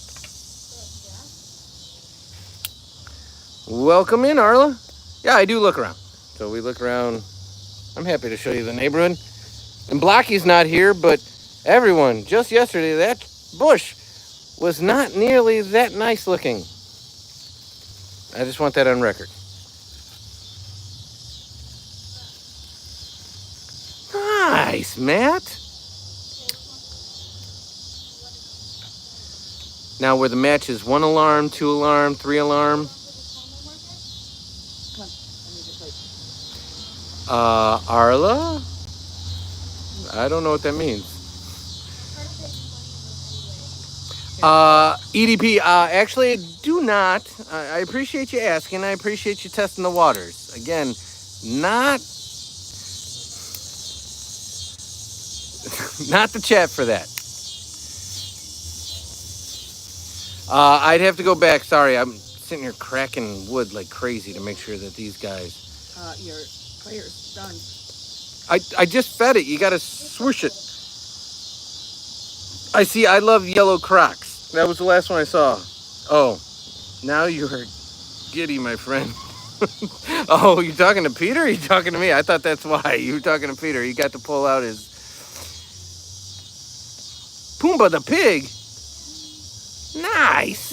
A: Welcome in, Arla. Yeah, I do look around. So we look around. I'm happy to show you the neighborhood. And Blocky's not here, but everyone, just yesterday, that bush was not nearly that nice looking. I just want that on record. Nice, Matt. Now where the match is 1 alarm, 2 alarm, 3 alarm.
B: Come on. Let me just wait.
A: Arla? I don't know what that means. EDP, actually, do not. I appreciate you asking. I appreciate you testing the waters. Again, not the chat for that. I'd have to go back. Sorry, I'm sitting here cracking wood like crazy to make sure that these guys...
B: Your player's done.
A: I just fed it. You got to swoosh it. I see. I love yellow Crocs. That was the last one I saw. Oh, now you're giddy, my friend. Oh, you talking to Peter or you talking to me? I thought that's why. You were talking to Peter. He got to pull out his... Pumbaa the pig. Nice.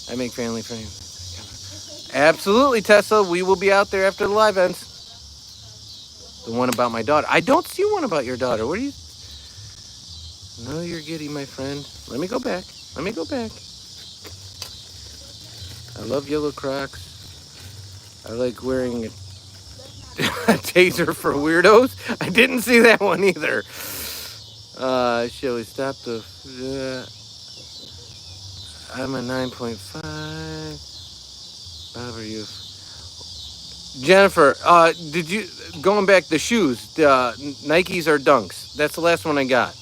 A: I make family friends. Absolutely, Tessa. We will be out there after the live ends. The one about my daughter. I don't see one about your daughter. What are you... No, you're giddy, my friend. Let me go back. I love yellow Crocs. I like wearing a taser for weirdos. I didn't see that one either. Shall we stop the... I'm a 9.5. How are you? Jennifer, did you... Going back, the shoes. Nikes or Dunks? That's the last one I got.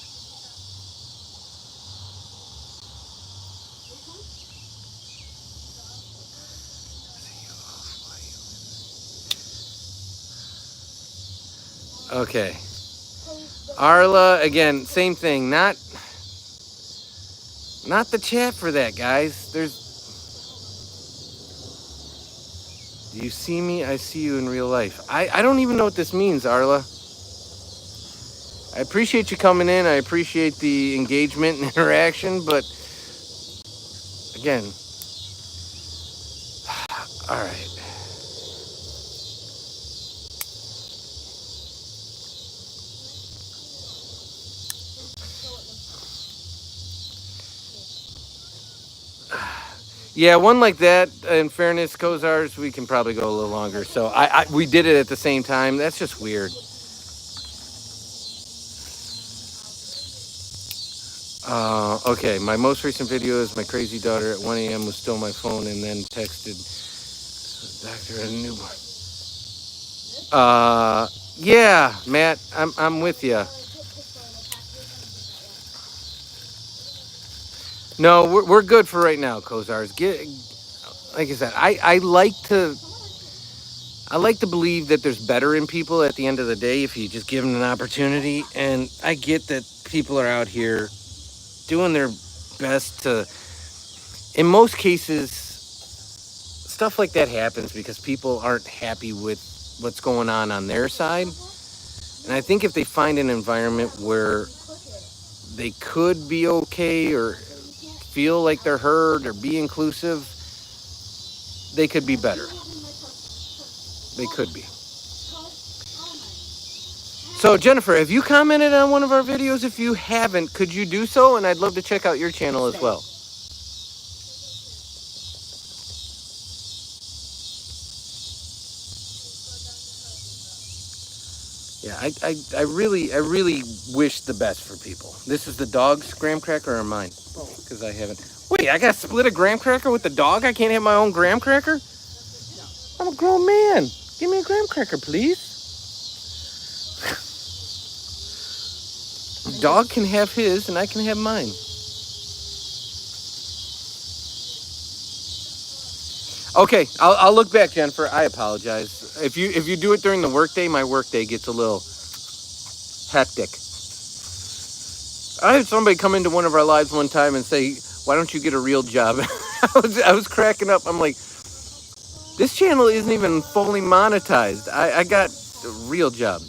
A: Okay. Arla, again, same thing. Not the chat for that, guys. Do you see me? I see you in real life. I don't even know what this means, Arla. I appreciate you coming in. I appreciate the engagement and interaction, but again, all right. Yeah, one like that, in fairness, Kozars, we can probably go a little longer. So we did it at the same time. That's just weird. Okay, my most recent video is my crazy daughter at 1 a.m. was still my phone and then texted doctor had a newborn. Yeah, Matt, I'm with you. No, we're good for right now, Kozars. Like I said, I like to believe that there's better in people at the end of the day if you just give them an opportunity. And I get that people are out here doing their best to, in most cases, stuff like that happens because people aren't happy with what's going on their side. And I think if they find an environment where they could be okay or feel like they're heard or be inclusive, they could be better. They could be. So, Jennifer, have you commented on one of our videos? If you haven't, could you do so? And I'd love to check out your channel as well. Yeah, I really wish the best for people. This is the dog's graham cracker or mine?
B: Both.
A: Because I haven't. Wait, I got to split a graham cracker with the dog? I can't have my own graham cracker?
B: No.
A: I'm a grown man. Give me a graham cracker, please. Dog can have his and I can have mine. Okay, I'll look back, Jennifer. I apologize. If you do it during the workday, my workday gets a little hectic. I had somebody come into one of our lives one time and say, "Why don't you get a real job?" I was cracking up. I'm like, this channel isn't even fully monetized. I got a real job.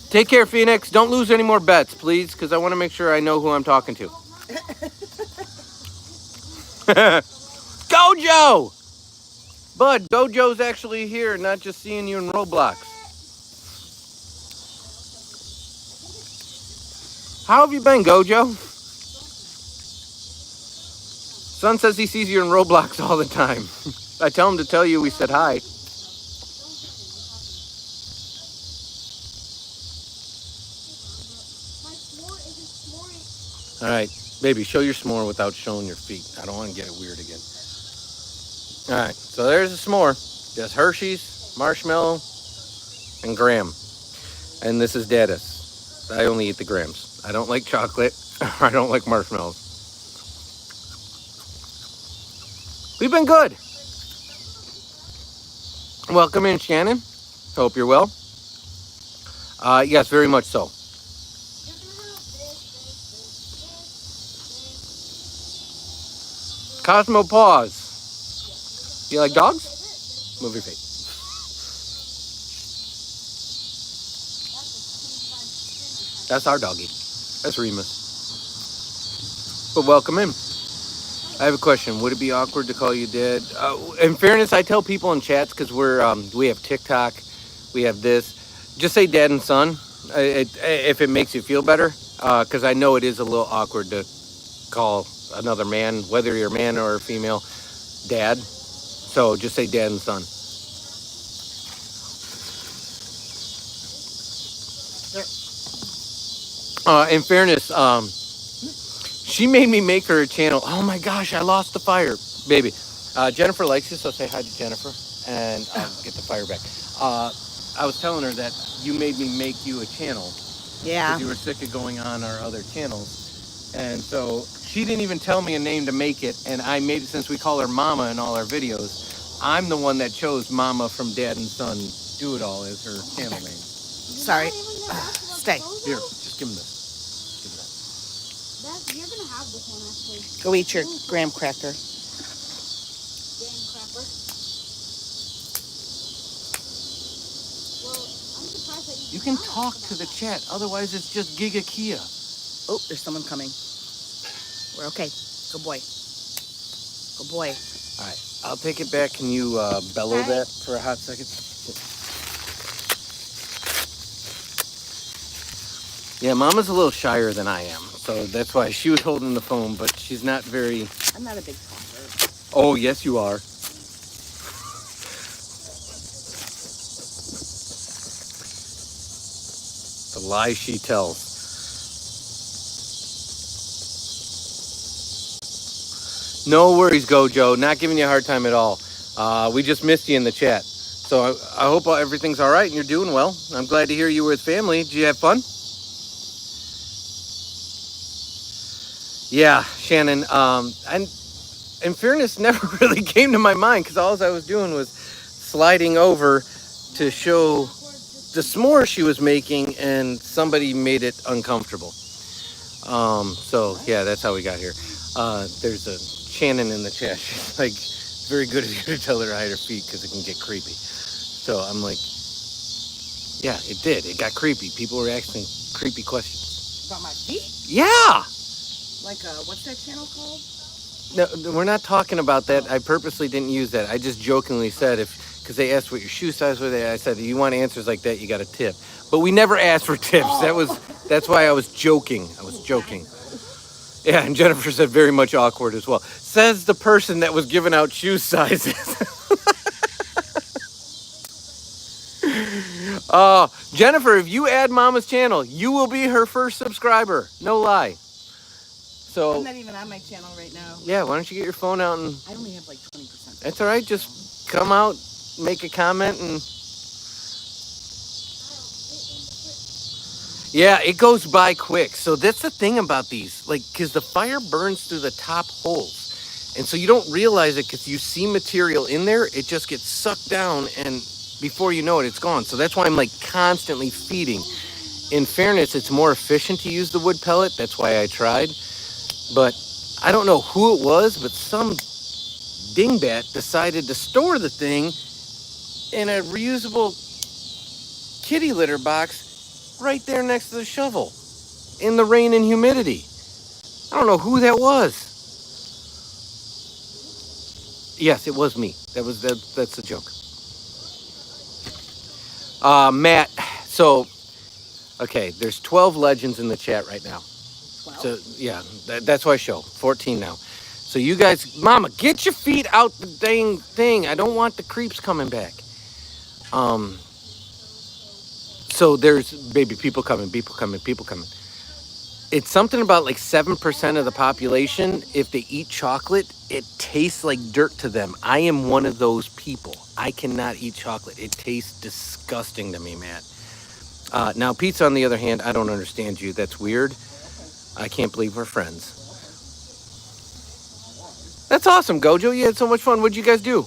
A: Take care, Phoenix. Don't lose any more bets, please, because I want to make sure I know who I'm talking to. Gojo! Bud, Gojo's actually here, not just seeing you in Roblox. How have you been, Gojo? Son says he sees you in Roblox all the time. I tell him to tell you we said hi.
C: My s'more isn't s'more.
A: All right, baby, show your s'more without showing your feet. I don't want to get it weird again. All right, so there's a s'more. Just Hershey's, marshmallow, and graham. And this is Dadda's. I only eat the grahams. I don't like chocolate. I don't like marshmallows. We've been good. Welcome in, Shannon. Hope you're well. Yes, very much so. Cosmo Paws. You like dogs? Move your feet. That's our doggy. That's Remus. But welcome in. I have a question. Would it be awkward to call you Dad? In fairness, I tell people in chats because we have TikTok, we have this. Just say Dad and Son, if it makes you feel better. Because I know it is a little awkward to call another man, whether you're a man or a female, Dad. So just say Dad and Son. In fairness, she made me make her a channel. Oh my gosh, I lost the fire, baby. Jennifer likes you, so say hi to Jennifer, and I'll get the fire back. I was telling her that you made me make you a channel.
B: Yeah.
A: Because you were sick of going on our other channels, and so she didn't even tell me a name to make it, and I made it since we call her Mama in all our videos. I'm the one that chose Mama from Dad and Son Do It All as her channel name.
B: Sorry. Stay.
A: Here, just give him this.
C: You're gonna have this one actually.
B: Go eat your graham cracker.
C: Graham cracker. Well, I'm surprised that
A: You can talk to the chat, otherwise it's just Giga Kia.
B: Oh, there's someone coming. We're okay. Good boy. Good boy.
A: All right, I'll take it back. Can you bellow that for a hot second? Yeah, Mama's a little shyer than I am, so that's why she was holding the phone, but she's not very...
B: I'm not a big talker.
A: Oh, yes, you are. The lie she tells. No worries, Gojo. Not giving you a hard time at all. We just missed you in the chat. So I hope everything's all right and you're doing well. I'm glad to hear you were with family. Did you have fun? Yeah, Shannon. And in fairness, never really came to my mind because all I was doing was sliding over to show the s'more she was making, and somebody made it uncomfortable. So yeah, that's how we got here. There's a Shannon in the chat. She's like, it's very good of you to tell her to hide her feet because it can get creepy. So I'm like, yeah, it did. It got creepy. People were asking creepy questions.
B: About my feet?
A: Yeah.
B: Like, what's that channel called?
A: No, we're not talking about that. I purposely didn't use that. I just jokingly said because they asked what your shoe size was. I said, if you want answers like that, you got to tip. But we never asked for tips.
B: Oh.
A: That's why I was joking. Yeah, and Jennifer said very much awkward as well. Says the person that was giving out shoe sizes. Oh, Jennifer, if you add Mama's channel, you will be her first subscriber. No lie. So
B: I'm not even on my channel right now.
A: yeah, why don't you get your phone out and
B: I only have like 20%.
A: that's all right. Just come out, make a comment, and yeah, it goes by quick. So that's the thing about these, like, because the fire burns through the top holes, and so you don't realize it because you see material in there. It just gets sucked down, and before you know it, it's gone. So that's why I'm like constantly feeding. In fairness, it's more efficient to use the wood pellet. That's why I tried. But I don't know who it was, but some dingbat decided to store the thing in a reusable kitty litter box right there next to the shovel in the rain and humidity. I don't know who that was. Yes, it was me. That's a joke. Matt, so, okay, there's 12 legends in the chat right now.
B: 12?
A: So, yeah, that's why I show. 14 now. So you guys, Mama, get your feet out the dang thing. I don't want the creeps coming back. So there's, baby, people coming. It's something about like 7% of the population, if they eat chocolate, it tastes like dirt to them. I am one of those people. I cannot eat chocolate. It tastes disgusting to me, Matt. Now, pizza, on the other hand, I don't understand you. That's weird. I can't believe we're friends. That's awesome, Gojo. You had so much fun. What'd you guys do?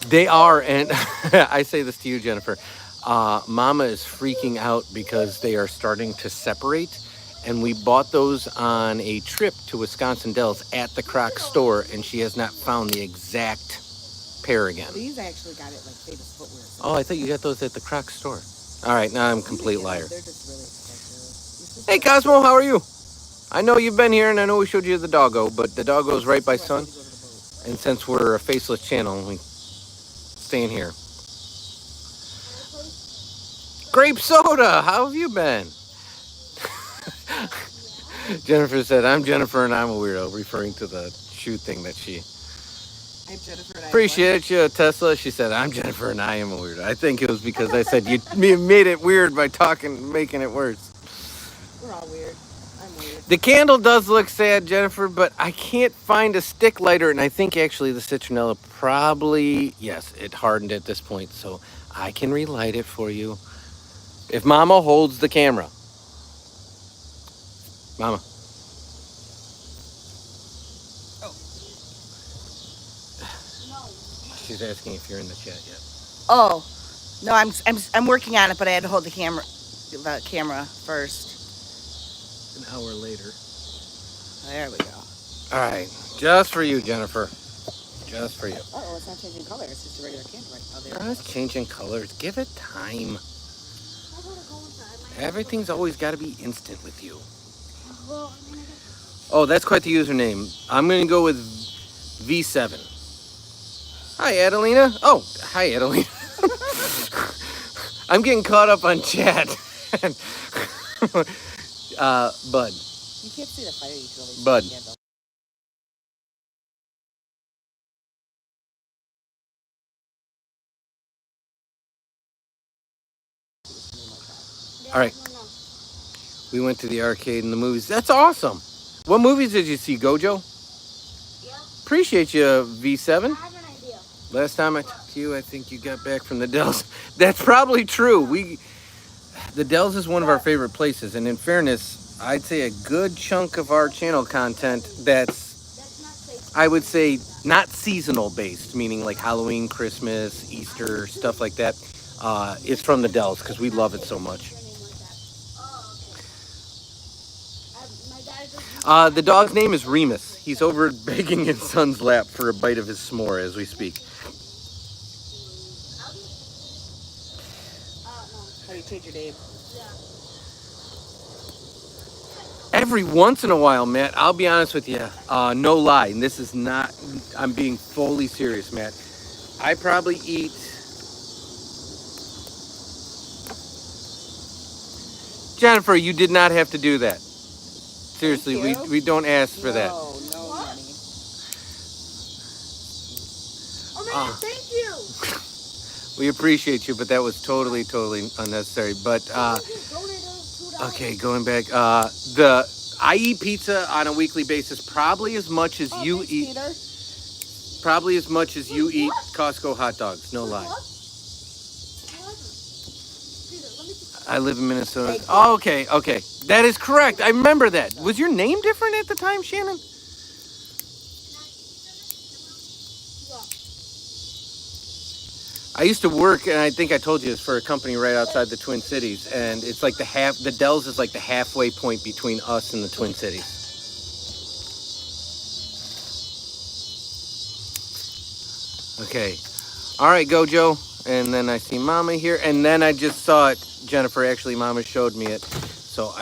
A: They are, and I say this to you, Jennifer. Mama is freaking out because they are starting to separate. And we bought those on a trip to Wisconsin Dells at the Croc store, and she has not found the exact pair again.
B: These I actually got it like Famous Footwear.
A: Oh, I thought you got those at the Croc store. All right, now I'm a complete liar.
B: They're just really expensive.
A: Hey, Cosmo, how are you? I know you've been here, and I know we showed you the doggo, but the doggo's right by Sun. And since we're a faceless channel, we staying here. Grape soda, how have you been? Jennifer said, I'm Jennifer and I'm a weirdo, referring to the shoe thing that she...
B: I'm Jennifer and
A: Appreciate you, Tesla. She said, I'm Jennifer and I am a weirdo. I think it was because I said you made it weird by making it worse.
B: We're all weird. I'm weird.
A: The candle does look sad, Jennifer, but I can't find a stick lighter, and I think actually the citronella probably, yes, it hardened at this point, so I can relight it for you. If Mama holds the camera. Mama.
B: Oh.
A: She's asking if you're in the chat yet.
B: Oh. No, I'm working on it, but I had to hold the camera first.
A: An hour later.
B: There we go.
A: All right. Just for you, Jennifer. Just for you.
B: Oh, it's not changing color. It's just a regular candle right now. There.
A: It's changing colors. Give it time. Everything's always got to be instant with you. Oh, that's quite the username. I'm going to go with V7. Hi, Adelina. Oh, hi, Adelina. I'm getting caught up on chat. Bud.
B: You can't see the fire usually.
A: Bud. All right. We went to the arcade and the movies. That's awesome. What movies did you see, Gojo?
C: Yeah.
A: Appreciate you, V7.
C: I have an idea.
A: Last time I talked to you, I think you got back from the Dells. That's probably true. The Dells is one of our favorite places, and in fairness, I'd say a good chunk of our channel content that's I would say not seasonal based, meaning like Halloween, Christmas, Easter, stuff like that. It's from the Dells because we love it so much. The dog's name is Remus. He's over begging his son's lap for a bite of his s'more as we speak.
B: How do you change your name?
A: Every once in a while, Matt, I'll be honest with you, no lie, and this is not, I'm being fully serious, Matt. I probably eat... Jennifer, you did not have to do that. Seriously, we don't ask for that.
B: No, honey.
C: Oh man, thank you.
A: We appreciate you, but that was totally, totally unnecessary. But
C: Just donate us $2.
A: okay, going back. I eat pizza on a weekly basis, probably as much as
B: Oh,
A: you
B: thanks,
A: eat.
B: Peter.
A: Probably as much as you eat Costco hot dogs. No lie.
C: What? Peter, let me see.
A: I live in Minnesota.
B: Thank you.
A: Oh, okay, okay. That is correct. I remember that. Was your name different at the time, Shannon? I used to work, and I think I told you this, for a company right outside the Twin Cities, and it's like the Dells is like the halfway point between us and the Twin Cities. Okay. All right, Gojo. And then I see Mama here, and then I just saw it. Jennifer, actually, Mama showed me it. So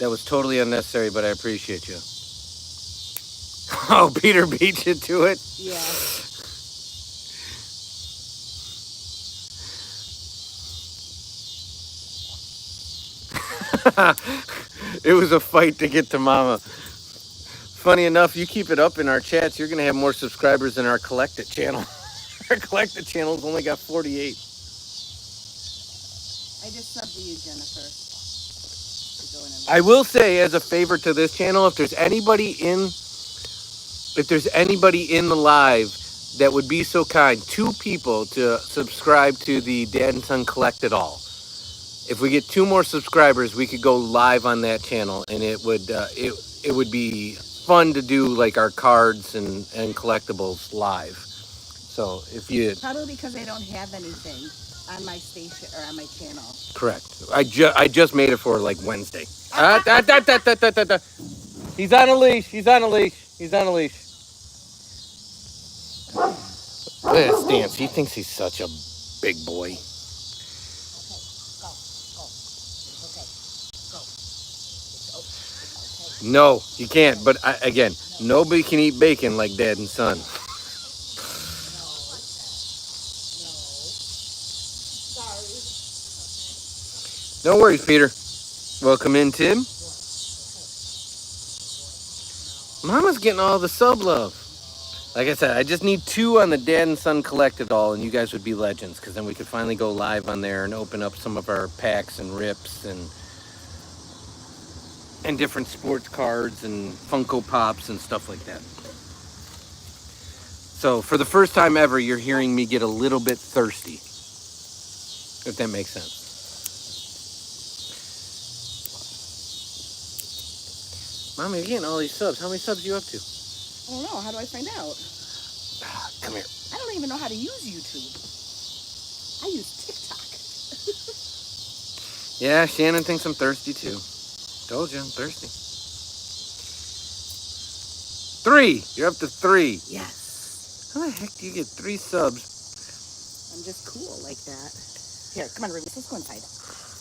A: that was totally unnecessary, but I appreciate you. Oh, Peter beat you to it?
B: Yeah.
A: It was a fight to get to Mama. Funny enough, you keep it up in our chats, you're going to have more subscribers than our Collect It channel. Our Collect It channel's only got 48.
B: I just subbed to you, Jennifer. To go in and
A: I will say, as a favor to this channel, if there's anybody in the live that would be so kind, 2 people to subscribe to the Dad and Son Collect It All. If we get 2 more subscribers, we could go live on that channel, and it would be fun to do like our cards and collectibles live. So if you
B: Probably because I don't have anything on my station or on my channel.
A: correct, I just made it for like Wednesday. He's on a leash. He's on a leash. He's on a leash. Look at that stance. He thinks he's such a big boy. No, you can't. But again, nobody can eat bacon like Dad and Son. No worries, Peter. Welcome in, Tim. Mama's getting all the sub love. Like I said, I just need 2 on the Dad and Son Collect It All, and you guys would be legends, because then we could finally go live on there and open up some of our packs and rips and different sports cards and Funko Pops and stuff like that. So for the first time ever, you're hearing me get a little bit thirsty, if that makes sense. Mama, you're getting all these subs. How many subs are you up to?
B: I don't know. How do I find out?
A: Come here.
B: I don't even know how to use YouTube. I use TikTok.
A: Yeah, Shannon thinks I'm thirsty too. Told you, I'm thirsty. 3. You're up to 3.
B: Yes.
A: How the heck do you get 3 subs?
B: I'm just cool like that. Here, come on, Ruby. Let's go inside.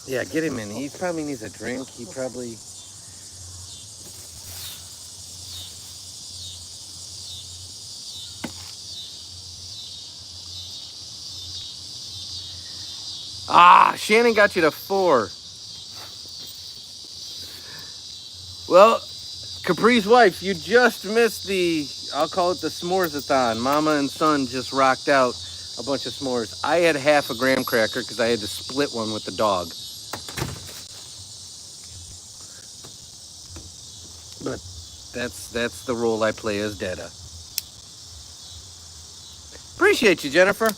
A: Yeah, get him in. He probably needs a drink. He probably... Ah, Shannon got you to 4. Well, Capri's wife, you just missed the, I'll call it the s'mores-a-thon. Mama and son just rocked out a bunch of s'mores. I had half a graham cracker because I had to split one with the dog. But that's the role I play as Dada. Appreciate you, Jennifer.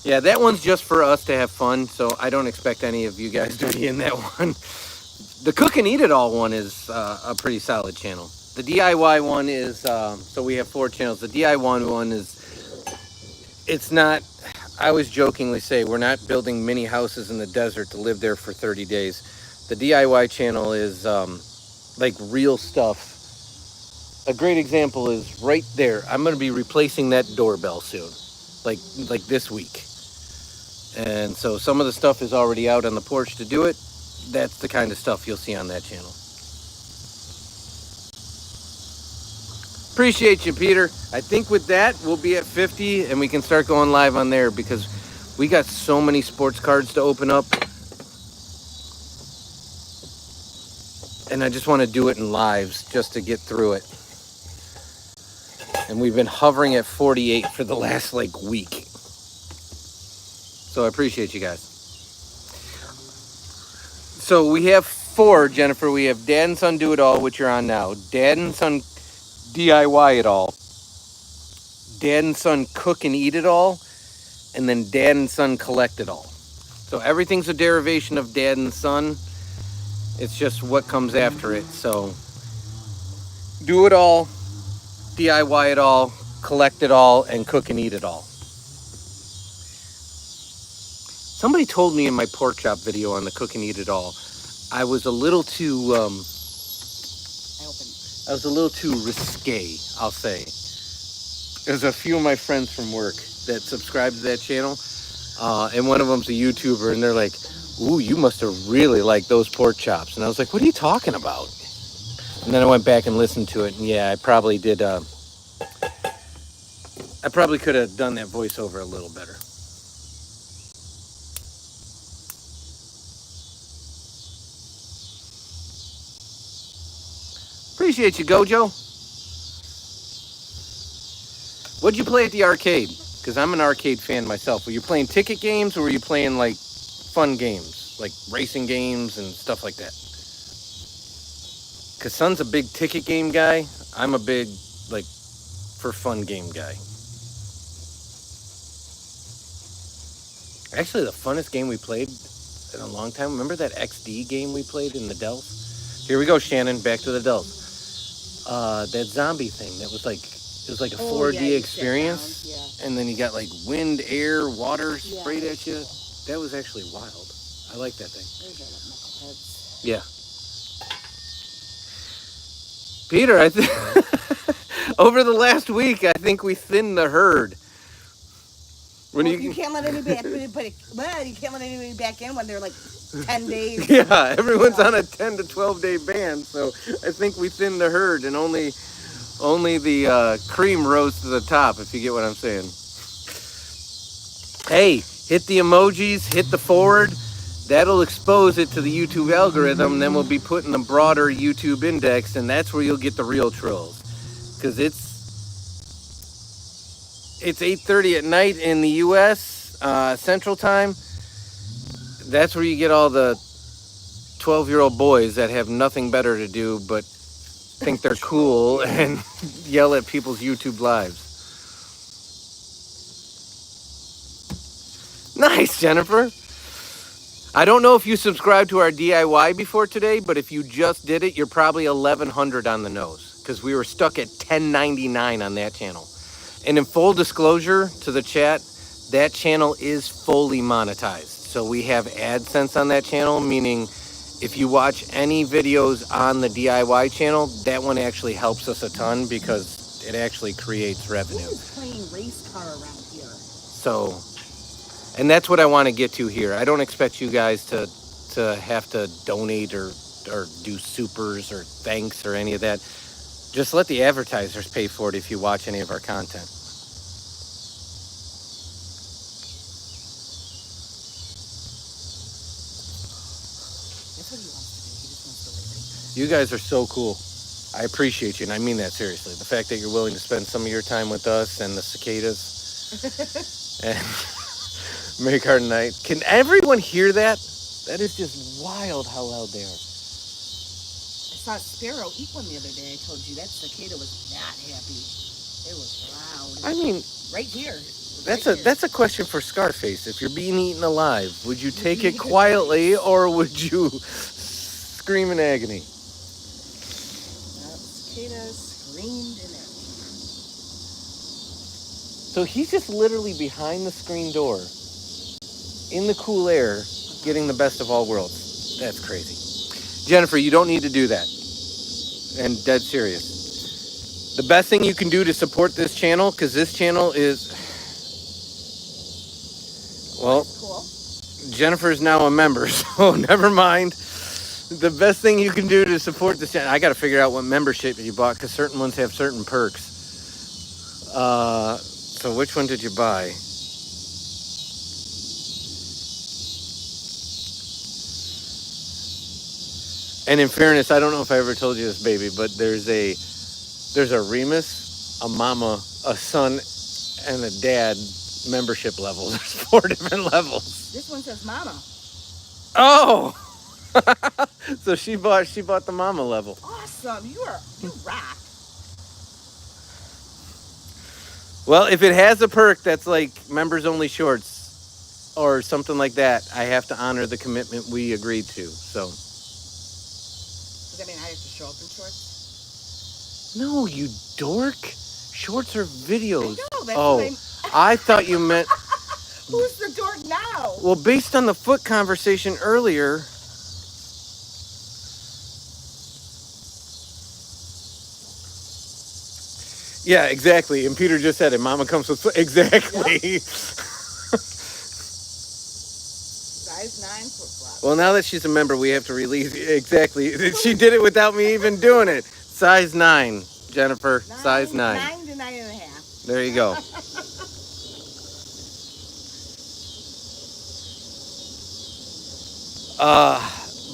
A: Yeah, that one's just for us to have fun, so I don't expect any of you guys to be in that one. The Cook and Eat It All one is a pretty solid channel. The DIY one is, so we have 4 channels. The DIY one is, it's not, I always jokingly say, we're not building mini houses in the desert to live there for 30 days. The DIY channel is like real stuff. A great example is right there. I'm going to be replacing that doorbell soon, like this week. And so some of the stuff is already out on the porch to do it. That's the kind of stuff you'll see on that channel. Appreciate you, Peter. I think with that, we'll be at 50 and we can start going live on there because we got so many sports cards to open up. And I just want to do it in lives just to get through it. And we've been hovering at 48 for the last week. So I appreciate you guys. So we have 4, Jennifer. We have Dad and Son Do It All, which you're on now. Dad and Son DIY It All. Dad and Son Cook and Eat It All. And then Dad and Son Collect It All. So everything's a derivation of Dad and Son. It's just what comes after it. So do it all, DIY it all, collect it all, and cook and eat it all. Somebody told me in my pork chop video on the cook and eat it all, I was a little too risque, I'll say. There's a few of my friends from work that subscribe to that channel, and one of them's a YouTuber, and they're like, "Ooh, you must have really liked those pork chops." And I was like, "What are you talking about?" And then I went back and listened to it, and yeah, I probably did. I probably could have done that voiceover a little better. Appreciate you, Gojo. What'd you play at the arcade? Because I'm an arcade fan myself. Were you playing ticket games, or were you playing like fun games, like racing games and stuff like that? Because Son's a big ticket game guy. I'm a big, like, for fun game guy. Actually, the funnest game we played in a long time. Remember that XD game we played in the Dells? Here we go, Shannon. Back to the Dells. That zombie thing. That was like, it was like a 4D experience.
B: Yeah.
A: And then you got like wind, air, water sprayed at you. That was actually wild. I like that thing.
B: Those are like knuckleheads.
A: Yeah. Peter, I think over the last week, I think we thinned the herd. When
B: You can't let anybody back in when they're like 10 days.
A: Yeah, everyone's on a 10 to 12 day ban, so I think we thinned the herd, and only the cream rose to the top, if you get what I'm saying. Hey, hit the emojis, hit the forward. That'll expose it to the YouTube algorithm, then we'll be put in the broader YouTube index, and that's where you'll get the real trolls. Because it's 8:30 at night in the U.S. Central Time. That's where you get all the 12-year-old boys that have nothing better to do but think they're cool and yell at people's YouTube lives. Nice, Jennifer. I don't know if you subscribed to our DIY before today, but if you just did it, you're probably 1,100 on the nose, because we were stuck at 1099 on that channel. And in full disclosure to the chat, that channel is fully monetized. So we have AdSense on that channel, meaning if you watch any videos on the DIY channel, that one actually helps us a ton because it actually creates revenue.
B: Who's playing race car around here?
A: So, and that's what I want to get to here. I don't expect you guys to have to donate or do supers or thanks or any of that. Just let the advertisers pay for it if you watch any of our content.
B: That's what he wants to do. He just wants to lay right there.
A: You guys are so cool. I appreciate you, and I mean that seriously. The fact that you're willing to spend some of your time with us and the cicadas and make our night. Can everyone hear that? That is just wild how loud they are.
B: I saw a sparrow eat one the other day. I told you that cicada was not happy. It was loud.
A: I mean,
B: Right here.
A: that's a question for Scarface. If you're being eaten alive, would you take it quietly or would you scream in agony?
B: Cicada screamed in agony.
A: So he's just literally behind the screen door, in the cool air, getting the best of all worlds. That's crazy. Jennifer, you don't need to do that. And dead serious. The best thing you can do to support this channel, because this channel is, well,
B: Cool.
A: Jennifer's now a member, so never mind. The best thing you can do to support this channel, I got to figure out what membership you bought, because certain ones have certain perks. So which one did you buy? And in fairness, I don't know if I ever told you this, baby, but there's a Remus, a mama, a son, and a dad membership levels. There's 4 different levels.
B: This one says Mama.
A: Oh, so she bought the mama level.
B: Awesome. You rock.
A: Well, if it has a perk that's like members only shorts or something like that, I have to honor the commitment we agreed to. So.
B: Does that mean I have to show up in shorts?
A: No, you dork. Shorts are videos.
B: I know, that's what
A: I thought you meant.
B: Who's the dork now?
A: Well, based on the foot conversation earlier. Yeah, exactly. And Peter just said it. Mama comes with foot. Exactly.
B: Yep. Size 9 flip-flops.
A: Well, now that she's a member, we have to release. Exactly. She did it without me even doing it. Size 9, Jennifer. Size 9.
B: 9 to 9.5.
A: There you go.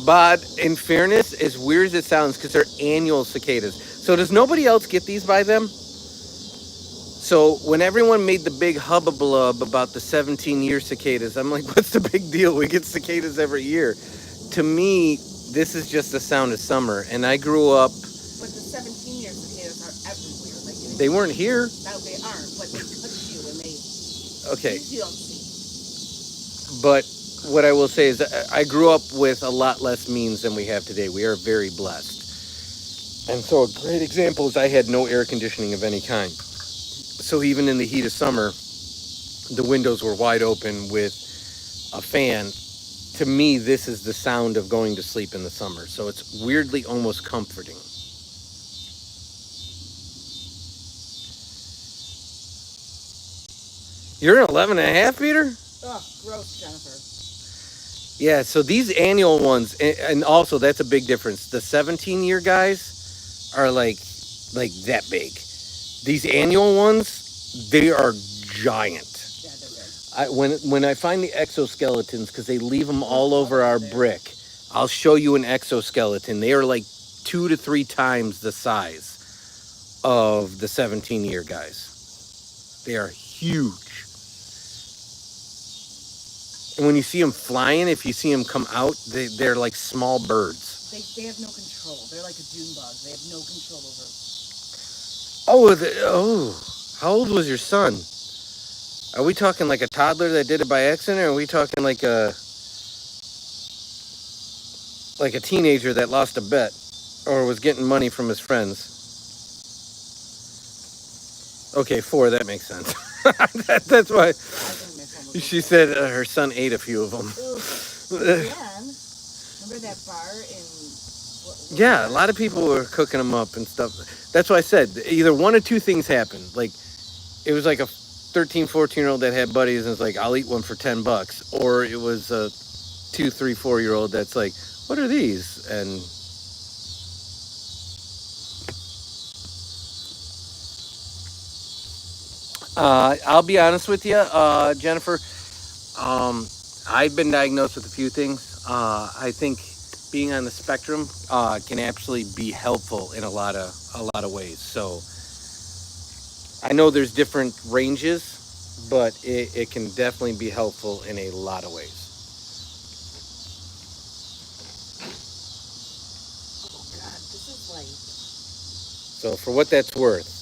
A: But in fairness, as weird as it sounds, because they're annual cicadas. So does nobody else get these by them? So when everyone made the big hubbublub about the 17-year cicadas, I'm like, what's the big deal? We get cicadas every year. To me, this is just the sound of summer. And I grew up...
B: But the 17-year cicadas are everywhere. Like,
A: they weren't here.
B: No, they aren't. But they touch you and they...
A: Okay.
B: You don't see.
A: But what I will say is I grew up with a lot less means than we have today. We are very blessed. And so a great example is I had no air conditioning of any kind. So even in the heat of summer, the windows were wide open with a fan. To me, this is the sound of going to sleep in the summer. So it's weirdly almost comforting. You're an 11.5, Peter?
B: Oh, gross, Jennifer.
A: Yeah, so these annual ones, and also that's a big difference. The 17-year guys are like that big. These annual ones, they are giant.
B: Yeah, they're big.
A: When I find the exoskeletons, because they leave them all over our brick, I'll show you an exoskeleton. They are like 2 to 3 times the size of the 17-year guys. They are huge. And when you see them flying, if you see them come out, they're like small birds.
B: They have no control. They're like a June bug. They have no control over.
A: How old was your son? Are we talking like a toddler that did it by accident, or are we talking like a teenager that lost a bet or was getting money from his friends? Okay, 4, that makes sense. That's why she said her son ate a few of them.
B: Remember that bar in...
A: Yeah, a lot of people were cooking them up and stuff. That's why I said either one of two things happened. Like, it was like a 13, 14-year-old that had buddies and was like, I'll eat one for $10. Or it was a 2, 3, 4-year-old that's like, what are these? And I'll be honest with you, Jennifer. I've been diagnosed with a few things. I think being on the spectrum can actually be helpful in a lot of ways. So I know there's different ranges, but it can definitely be helpful in a lot of ways.
B: Oh God, this is like...
A: So for what that's worth.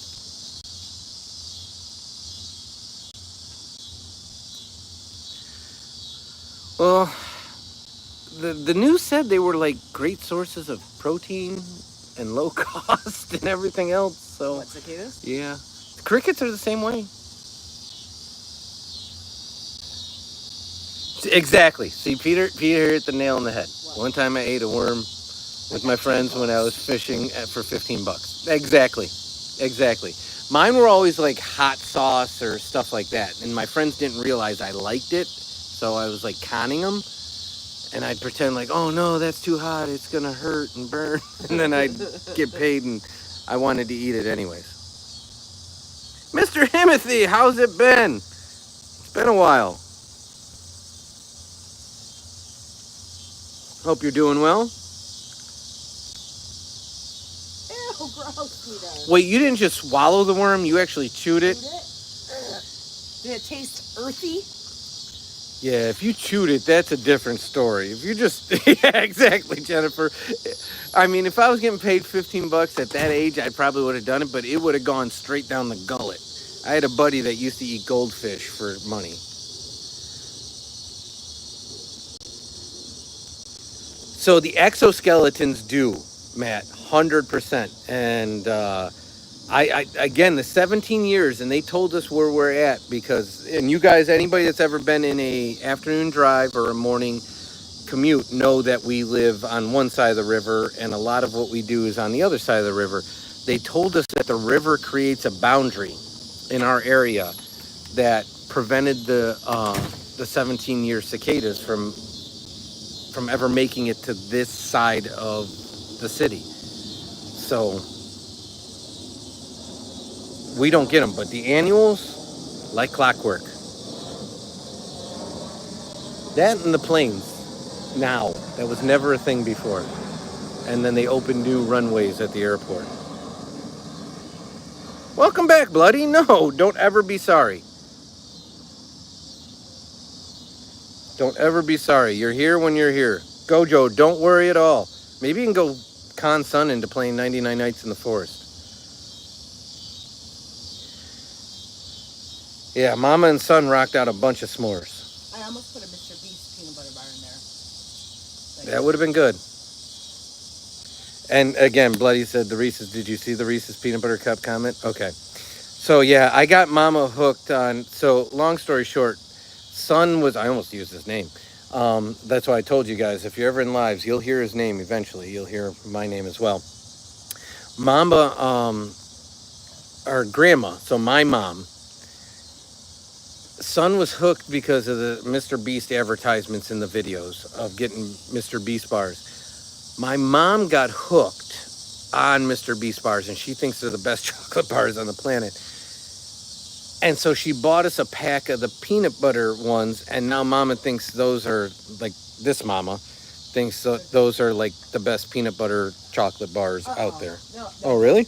A: Well, the news said they were like great sources of protein and low cost and everything else. So
B: What, cicadas?
A: yeah, crickets are the same way. Exactly. See, Peter hit the nail on the head.
B: What?
A: One time I ate a worm with my friends when I was fishing for $15. Exactly. Mine were always like hot sauce or stuff like that, and my friends didn't realize I liked it, so I was like conning them, and I'd pretend like, oh no, that's too hot, it's gonna hurt and burn, and then I'd get paid, and I wanted to eat it anyways. Mr. Himothy, how's it been? It's been a while. Hope you're doing well.
B: Ew, gross, Peter.
A: Wait, you didn't just swallow the worm, you actually chewed it?
B: Eat it? Did it taste earthy?
A: Yeah, if you chewed it, that's a different story. If you just, yeah, exactly, Jennifer. I mean, if I was getting paid $15 at that age, I probably would have done it, but it would have gone straight down the gullet. I had a buddy that used to eat goldfish for money. So the exoskeletons do, Matt, 100%. And I again, the 17 years, and they told us where we're at because, and you guys, anybody that's ever been in a afternoon drive or a morning commute know that we live on one side of the river and a lot of what we do is on the other side of the river. They told us that the river creates a boundary in our area that prevented the 17-year cicadas from ever making it to this side of the city. So we don't get them, but the annuals, like clockwork. That and the planes now, that was never a thing before. And then they opened new runways at the airport. Welcome back, Bloody. No, don't ever be sorry. Don't ever be sorry. You're here when you're here. Gojo, don't worry at all. Maybe you can go con Sun into playing 99 Nights in the Forest. Yeah, Mama and Son rocked out a bunch of s'mores.
B: I almost put a Mr. Beast peanut butter bar in there.
A: That would have been good. And again, Bloody said the Reese's. Did you see the Reese's peanut butter cup comment? Okay. So yeah, I got Mama hooked on. So long story short, Son was. I almost used his name. That's why I told you guys. If you're ever in lives, you'll hear his name eventually. You'll hear my name as well. Mama, or Grandma. So my mom. Son was hooked because of the Mr. Beast advertisements in the videos of getting Mr. Beast bars. My mom got hooked on Mr. Beast bars, and she thinks they're the best chocolate bars on the planet. And so she bought us a pack of the peanut butter ones, and now Mama thinks those are, like, this Mama thinks those are, like, the best peanut butter chocolate bars out there.
B: No,
A: Oh, really?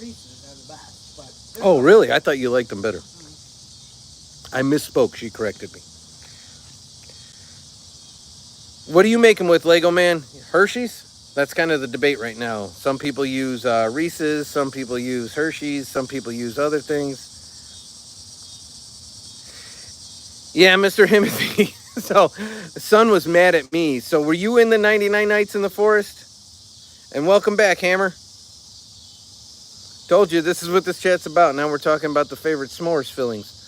B: Reese's are the best. But
A: Oh, really? I thought you liked them better. I misspoke. She corrected me. What are you making with, Lego Man? Hershey's? That's kind of the debate right now. Some people use Reese's. Some people use Hershey's. Some people use other things. Yeah, Mr. Himothy. So, Son was mad at me. So, were you in the 99 Nights in the Forest? And welcome back, Hammer. Told you, this is what this chat's about. Now we're talking about the favorite s'mores fillings.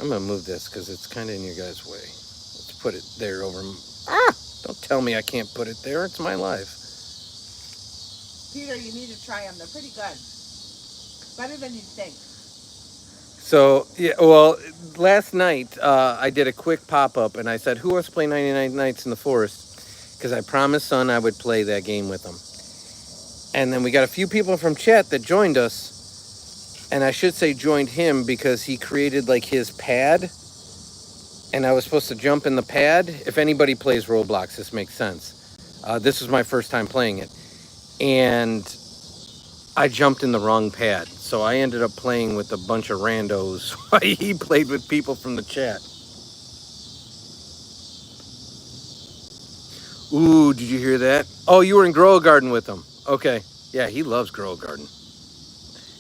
A: I'm going to move this because it's kind of in your guys' way. Let's put it there over. Don't tell me I can't put it there. It's my life.
B: Peter, you need to try them. They're pretty good. Better than you'd think.
A: So, yeah, well, last night I did a quick pop-up and I said, who wants to play 99 Nights in the Forest? Because I promised Son I would play that game with him. And then we got a few people from chat that joined us. And I should say joined him because he created like his pad. And I was supposed to jump in the pad. If anybody plays Roblox, this makes sense. This was my first time playing it. And I jumped in the wrong pad. So I ended up playing with a bunch of randos while he played with people from the chat. Ooh, did you hear that? Oh, you were in Grow a Garden with him. Okay. Yeah, he loves Grow a Garden.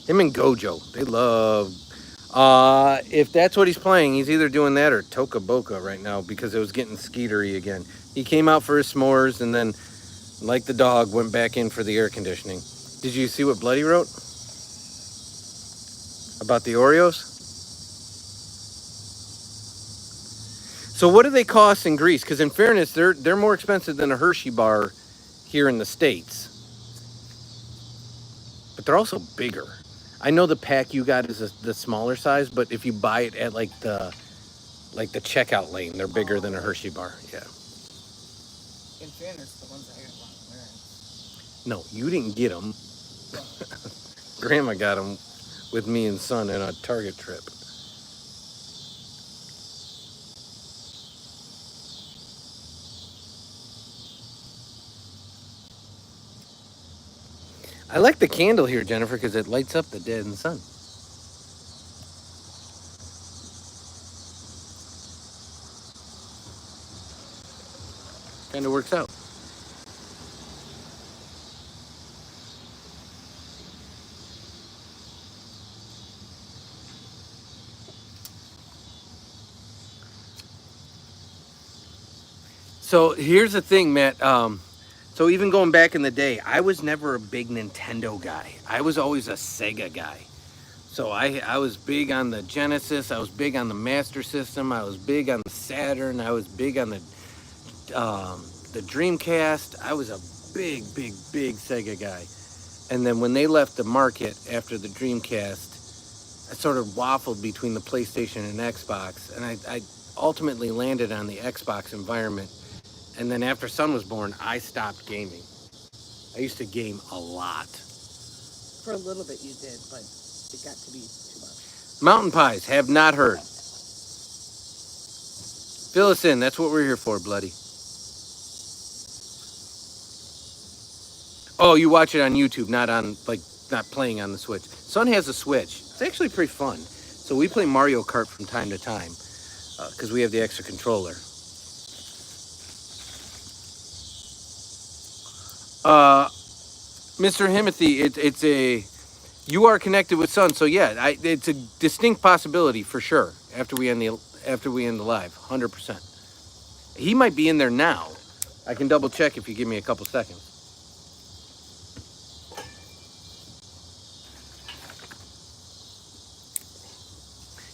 A: Him and Gojo, they love. If that's what he's playing, he's either doing that or Toca Boca right now because it was getting skeetery again. He came out for his s'mores and then, like the dog, went back in for the air conditioning. Did you see what Bloody wrote about the Oreos? So what do they cost in Greece? Because in fairness, they're more expensive than a Hershey bar here in the States. But they're also bigger. I know the pack you got is the smaller size, but if you buy it at like the checkout lane, they're bigger than a Hershey bar. Yeah.
B: In fairness, the ones I got wearing.
A: No, you didn't get them. Grandma got them with me and Son on a Target trip. I like the candle here, Jennifer, because it lights up the dead sun. Kind of works out. So here's the thing, Matt. So even going back in the day, I was never a big Nintendo guy. I was always a Sega guy. So I was big on the Genesis. I was big on the Master System. I was big on the Saturn. I was big on the Dreamcast. I was a big Sega guy. And then when they left the market after the Dreamcast, I sort of waffled between the PlayStation and Xbox. And I ultimately landed on the Xbox environment. And then after Son was born, I stopped gaming. I used to game a lot.
B: For a little bit you did, but it got to be too much.
A: Mountain Pies, have not heard. Fill us in. That's what we're here for, bloody. Oh, you watch it on YouTube, not playing on the Switch. Son has a Switch. It's actually pretty fun. So we play Mario Kart from time to time because we have the extra controller. Mr. Himothy, you are connected with Son, so yeah, it's a distinct possibility for sure. After we end the live, 100%. He might be in there now. I can double check if you give me a couple seconds.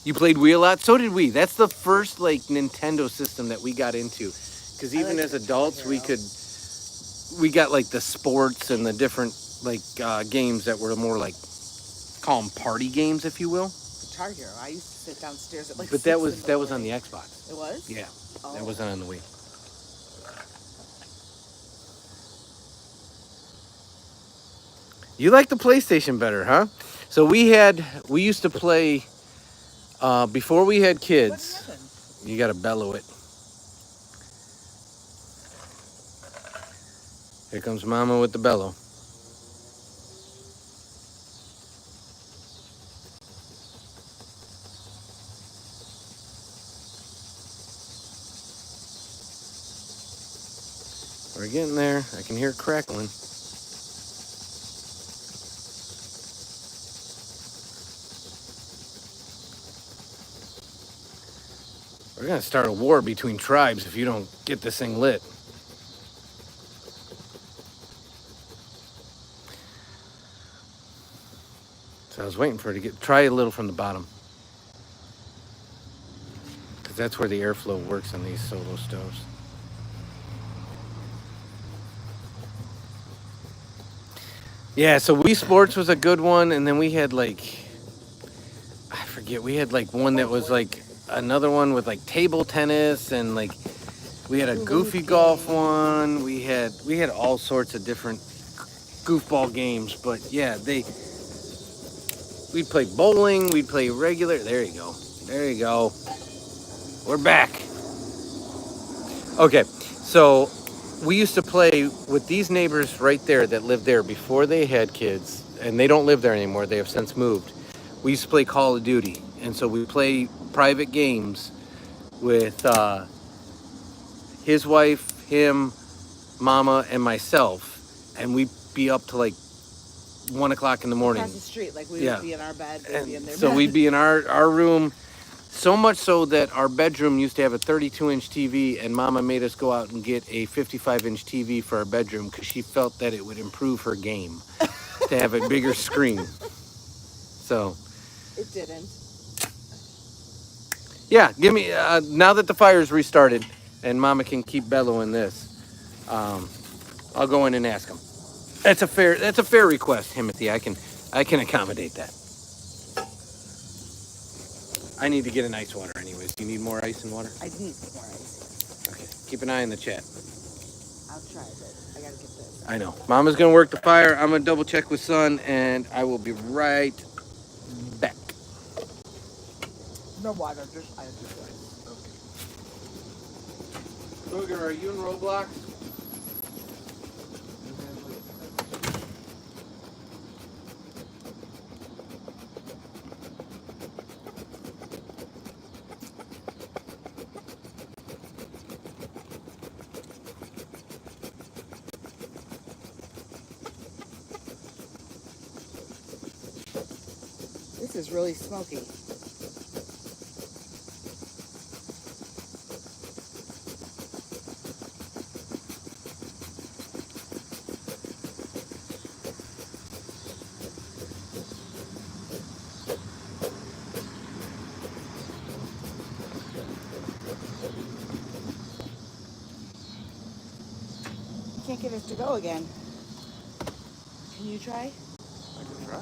A: You played Wii a lot? So did we. That's the first Nintendo system that we got into. Because even as adults, we got the sports and the different games that were more call them party games, if you will.
B: Guitar Hero. I used to sit downstairs at
A: But that was on the Xbox.
B: It was?
A: Yeah.
B: Oh.
A: That wasn't on the Wii. You like the PlayStation better, huh? So we used to play before we had kids.
B: What happened?
A: You gotta bellow it. Here comes Mama with the bellow. We're getting there. I can hear it crackling. We're gonna start a war between tribes if you don't get this thing lit. So I was waiting for it to try a little from the bottom. Because that's where the airflow works on these solo stoves. Yeah, so Wii Sports was a good one, and then we had I forget, we had one that was another one with table tennis, and we had a goofy golf one. We had all sorts of different goofball games, but yeah, we'd play bowling, we'd play regular. There you go. We're back. Okay, so we used to play with these neighbors right there that lived there before they had kids, and they don't live there anymore. They have since moved. We used to play Call of Duty, and so we play private games with his wife, him, Mama, and myself, and we'd be up to 1 o'clock in the morning.
B: Across the street, we would be in our bed, they'd be in their
A: so
B: bed.
A: we'd be in our room. So much so that our bedroom used to have a 32-inch TV, and Mama made us go out and get a 55-inch TV for our bedroom because she felt that it would improve her game to have a bigger screen. So.
B: It didn't.
A: Yeah, give me now that the fire's restarted, and Mama can keep bellowing this. I'll go in and ask him. That's a fair request, Timothy. I can accommodate that. I need to get an ice water anyways. Do you need more ice and water?
B: I need more ice.
A: Okay. Keep an eye on the chat.
B: I'll try, but I gotta get this.
A: I know. Mama's gonna work the fire. I'm gonna double check with Son, and I will be right back.
B: No water, just ice.
A: Okay. Booger, are you in Roblox?
B: is really smoky. Can't get it to go again. Can you try?
D: I can try.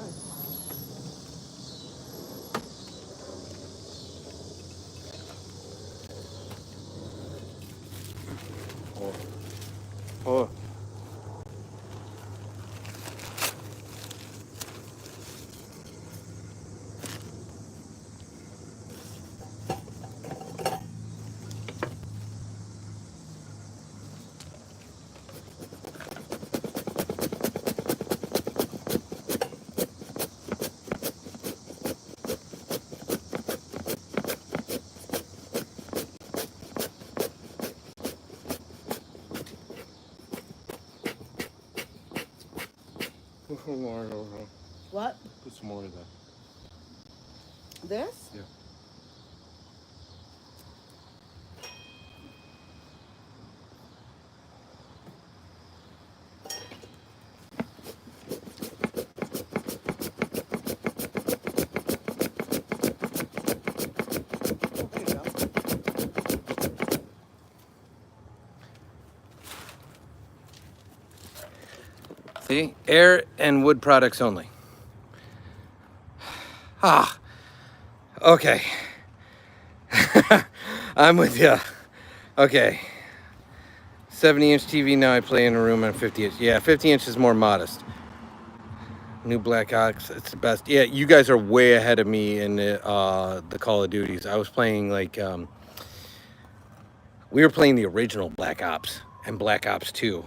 D: Oh. Put some more over.
B: What?
D: Put some more of that.
B: This?
D: Yeah.
B: There you go.
A: See? Air and wood products only. Ah. Okay. I'm with you. Okay. 70-inch TV, now I play in a room on 50-inch. Yeah, 50-inch is more modest. New Black Ops, it's the best. Yeah, you guys are way ahead of me in the Call of Duties. I was playing like, we were playing the original Black Ops and Black Ops 2.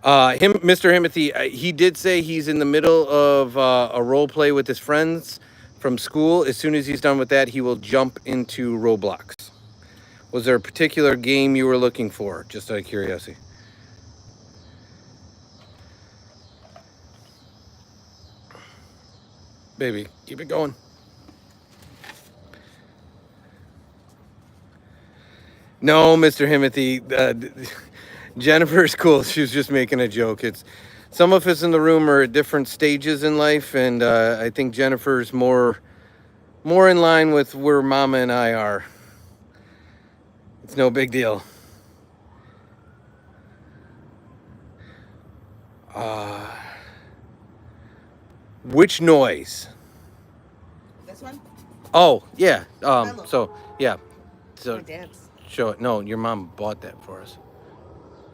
A: Mr. Himothy, he did say he's in the middle of a role play with his friends from school. As soon as he's done with that, he will jump into Roblox. Was there a particular game you were looking for? Just out of curiosity. Baby, keep it going. No, Mr. Himothy. Jennifer's cool. She was just making a joke. It's some of us in the room are at different stages in life, and I think Jennifer's more in line with where Mama and I are. It's no big deal. Which noise?
B: This one?
A: Oh, yeah.
B: Hello.
A: So, yeah. So,
B: My dad's.
A: show it. No, your mom bought that for us.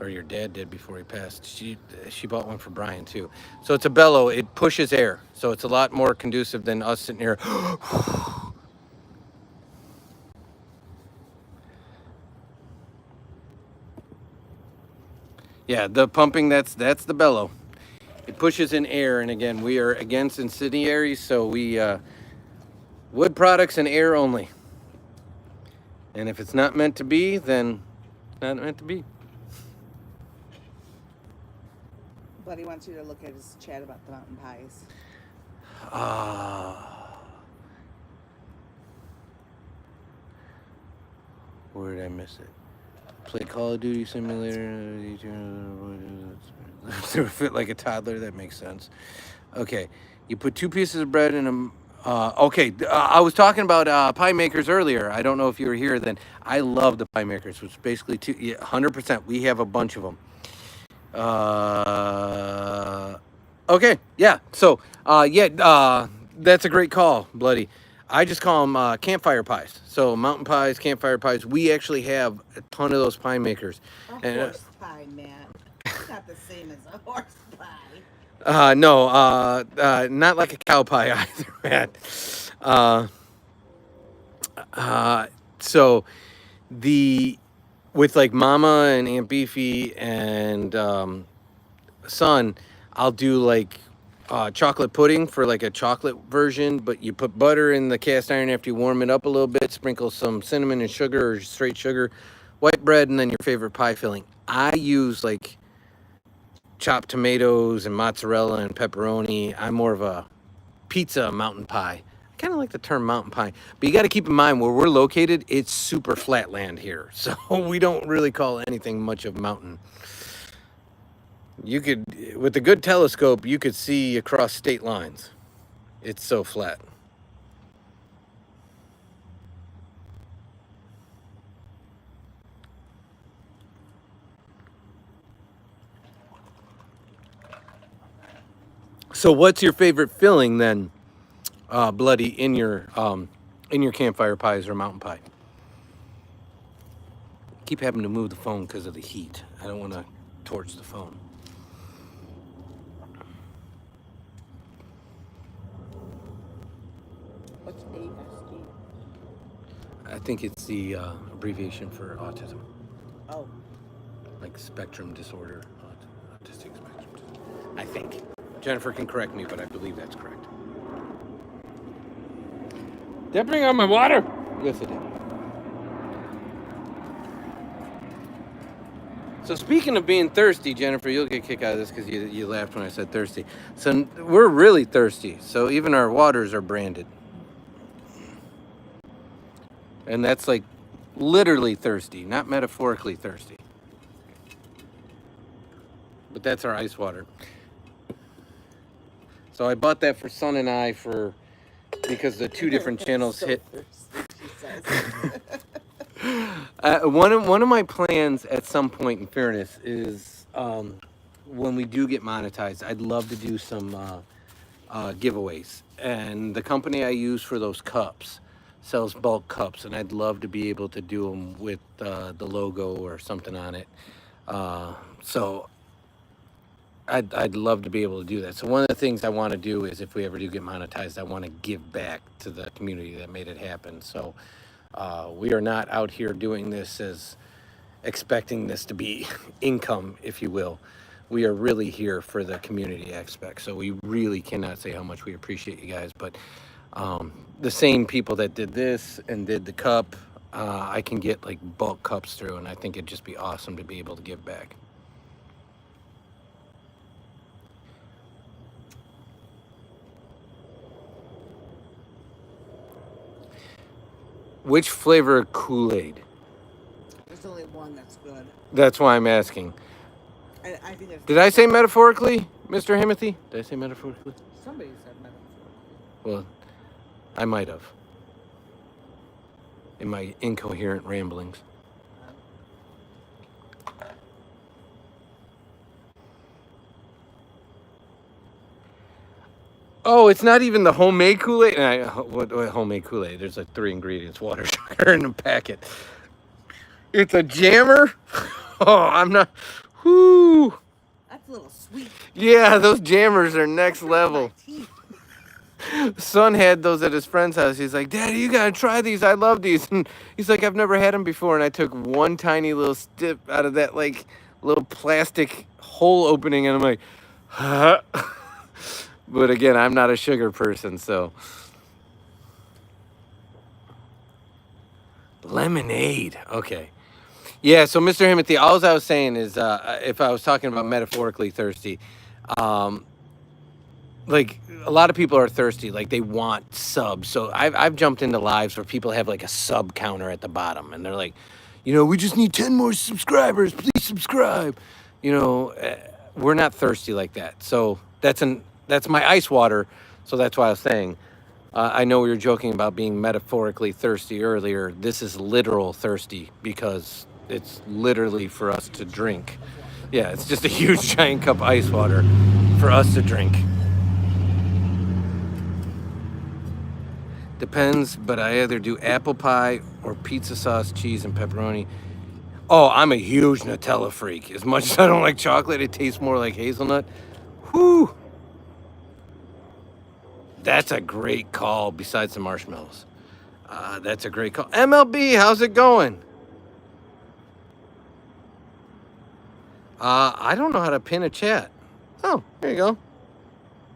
A: Or your dad did before he passed. She bought one for Brian, too. So, it's a bellow. It pushes air. So, it's a lot more conducive than us sitting here. Yeah, the pumping, that's the bellow. It pushes in air, and again, we are against incendiaries, so we wood products and air only. And if it's not meant to be, then it's not meant to be.
B: Buddy wants you to look at his chat about the mountain pies.
A: Where did I miss it? Play Call of Duty Simulator. Fit like a toddler. That makes sense. Okay, you put 2 pieces of bread in a. I was talking about pie makers earlier. I don't know if you were here then. I love the pie makers, which is basically 100%. We have a bunch of them. Okay, yeah. So, that's a great call, Bloody. I just call them campfire pies. So mountain pies, campfire pies. We actually have a ton of those pie makers.
B: A
A: And,
B: horse pie, man. It's not the same as a horse pie.
A: no, not like a cow pie either, man. So with like Mama and Aunt Beefy and Son, I'll do like chocolate pudding for like a chocolate version, but you put butter in the cast iron after you warm it up a little bit, sprinkle some cinnamon and sugar or straight sugar, white bread, and then your favorite pie filling. I use like chopped tomatoes and mozzarella and pepperoni. I'm more of a pizza mountain pie. I kind of like the term mountain pie, but you got to keep in mind where we're located, it's super flat land here. So we don't really call anything much of mountain. You could, with a good telescope, you could see across state lines. It's so flat. So what's your favorite filling then, Bloody, in your campfire pies or mountain pie? Keep having to move the phone because of the heat. I don't want to torch the phone.
B: What's ASD?
A: I think it's the abbreviation for autism,
B: Oh,
A: like spectrum disorder, autistic spectrum disorder. I think. Jennifer can correct me, but I believe that's correct. Did that bring out my water? Yes, it did. So speaking of being thirsty, Jennifer, you'll get a kick out of this because you laughed when I said thirsty. So we're really thirsty. So even our waters are branded. And that's like literally thirsty, not metaphorically thirsty. But that's our ice water. So I bought that for Son and I because the two different channels
B: so
A: hit.
B: thirsty, she says.
A: One of my plans at some point, in fairness, is when we do get monetized, I'd love to do some giveaways. And the company I use for those cups sells bulk cups, and I'd love to be able to do them with the logo or something on it. So I'd love to be able to do that. So one of the things I want to do is, if we ever do get monetized, I want to give back to the community that made it happen. So we are not out here doing this as expecting this to be income, if you will. We are really here for the community aspect. So we really cannot say how much we appreciate you guys. But the same people that did this and did the cup, I can get like bulk cups through, and I think it'd just be awesome to be able to give back. Which flavor of Kool-Aid?
B: There's only one that's good.
A: That's why I'm asking.
B: I think there's.
A: Did I say metaphorically, Mr. Himothy? Did I say metaphorically?
B: Somebody said metaphorically.
A: Well, I might have. In my incoherent ramblings. Oh, it's not even the homemade Kool-Aid? What homemade Kool-Aid? There's like 3 ingredients: water, sugar, and a packet. It's a jammer? Oh, I'm not... Whoo!
B: That's a little sweet.
A: Yeah, those jammers are next level. Son had those at his friend's house. He's like, Daddy, you gotta try these. I love these. And he's like, I've never had them before. And I took one tiny little sip out of that like little plastic hole opening, and I'm like, huh? But again, I'm not a sugar person, so. Lemonade. Okay. Yeah, so Mr. Himothy, all I was saying is, if I was talking about metaphorically thirsty, like a lot of people are thirsty, like they want subs. So I've jumped into lives where people have like a sub counter at the bottom, and they're like, we just need 10 more subscribers. Please subscribe. We're not thirsty like that. So that's my ice water. So that's why I was saying, I know we were joking about being metaphorically thirsty earlier. This is literal thirsty because it's literally for us to drink. Yeah, it's just a huge giant cup of ice water for us to drink. Depends, but I either do apple pie or pizza sauce, cheese, and pepperoni. Oh, I'm a huge Nutella freak. As much as I don't like chocolate, it tastes more like hazelnut. Whew. That's a great call besides the marshmallows. That's a great call. MLB, how's it going? I don't know how to pin a chat. Oh, there you go.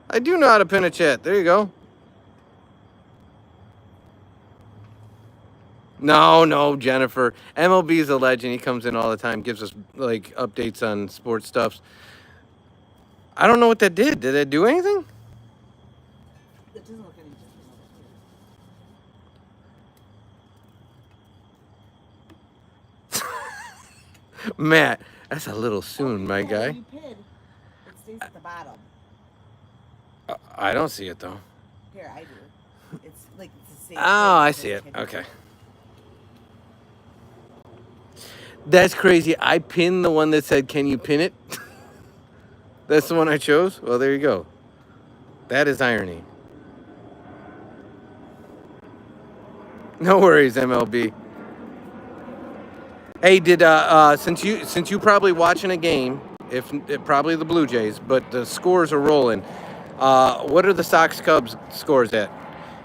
A: I do know how to pin a chat. There you go. No, Jennifer. MLB is a legend. He comes in all the time, gives us like updates on sports stuffs. I don't know what that did. Did it do anything?
B: It doesn't
A: Matt, that's a little soon, my
B: Yeah,
A: guy.
B: when you pin, it stays at the bottom.
A: I don't see it though.
B: Here, I do. It's like it's the same.
A: Oh,
B: thing,
A: I
B: just
A: see it.
B: can you
A: Okay.
B: pin?
A: That's crazy. I pinned the one that said, "Can you pin it?" That's the one I chose. Well, there you go. That is irony. No worries, MLB. Hey, did since you probably watching a game, if probably the Blue Jays, but the scores are rolling. What are the Sox Cubs scores at?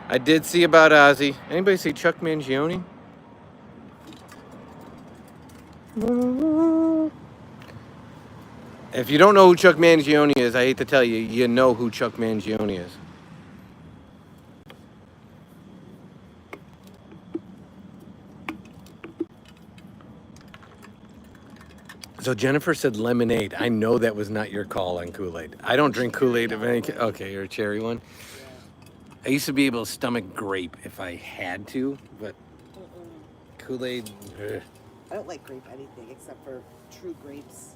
A: I did see about Ozzy. Anybody see Chuck Mangione? If you don't know who Chuck Mangione is, I hate to tell you, you know who Chuck Mangione is. So Jennifer said lemonade. I know that was not your call on Kool-Aid. I don't drink Kool-Aid of any. Okay, you're a cherry one. I used to be able to stomach grape if I had to, but Kool-Aid. Ugh.
B: I don't like grape anything except for true grapes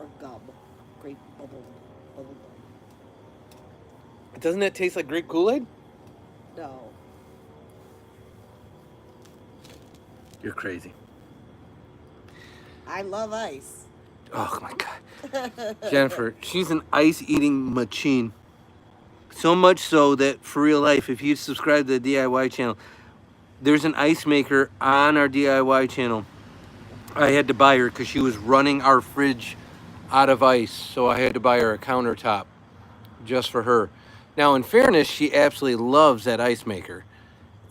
B: or gum. Grape bubble gum.
A: Doesn't that taste like grape Kool-Aid?
B: No.
A: You're crazy.
B: I love ice.
A: Oh my God. Jennifer, she's an ice-eating machine. So much so that for real life, if you subscribe to the DIY channel, there's an ice maker on our DIY channel. I had to buy her because she was running our fridge out of ice, so I had to buy her a countertop just for her. Now, in fairness, she absolutely loves that ice maker.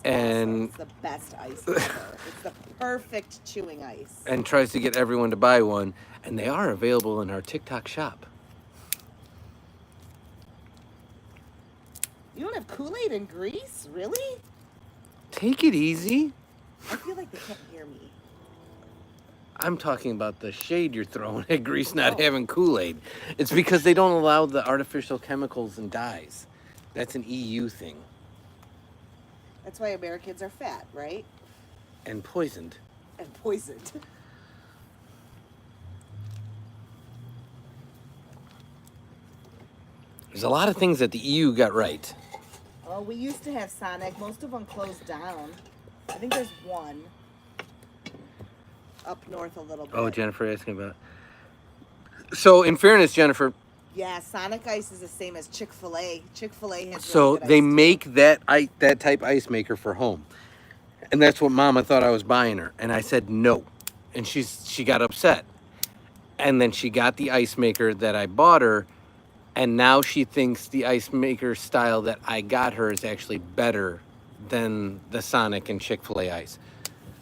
A: And
B: it's the best ice ever. It's the perfect chewing ice.
A: And tries to get everyone to buy one, and they are available in our TikTok shop.
B: You don't have Kool-Aid in Greece? Really?
A: Take it easy.
B: I feel like they can't hear me.
A: I'm talking about the shade you're throwing at Greece not having Kool-Aid. It's because they don't allow the artificial chemicals and dyes. That's an EU thing.
B: That's why Americans are fat, right?
A: And poisoned.
B: And poisoned.
A: There's a lot of things that the EU got right.
B: Oh, we used to have Sonic. Most of them closed down. I think there's one up north a little bit.
A: Oh, Jennifer asking about it. So, in fairness, Jennifer.
B: Yeah, Sonic Ice is the same as Chick-fil-A. Chick-fil-A has
A: So
B: really good
A: they
B: ice
A: make that type ice maker for home, and that's what Mama thought I was buying her, and I said no, and she got upset, and then she got the ice maker that I bought her, and now she thinks the ice maker style that I got her is actually better than the Sonic and Chick-fil-A ice.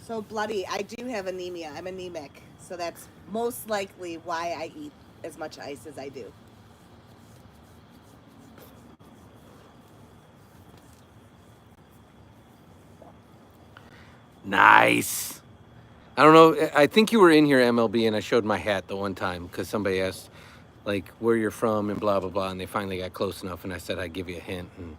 B: So bloody, I do have anemia. I'm anemic, so that's most likely why I eat as much ice as I do.
A: Nice. I don't know. I think you were in here, MLB, and I showed my hat the one time because somebody asked, like, where you're from and blah, blah, blah. And they finally got close enough, and I said I'd give you a hint. And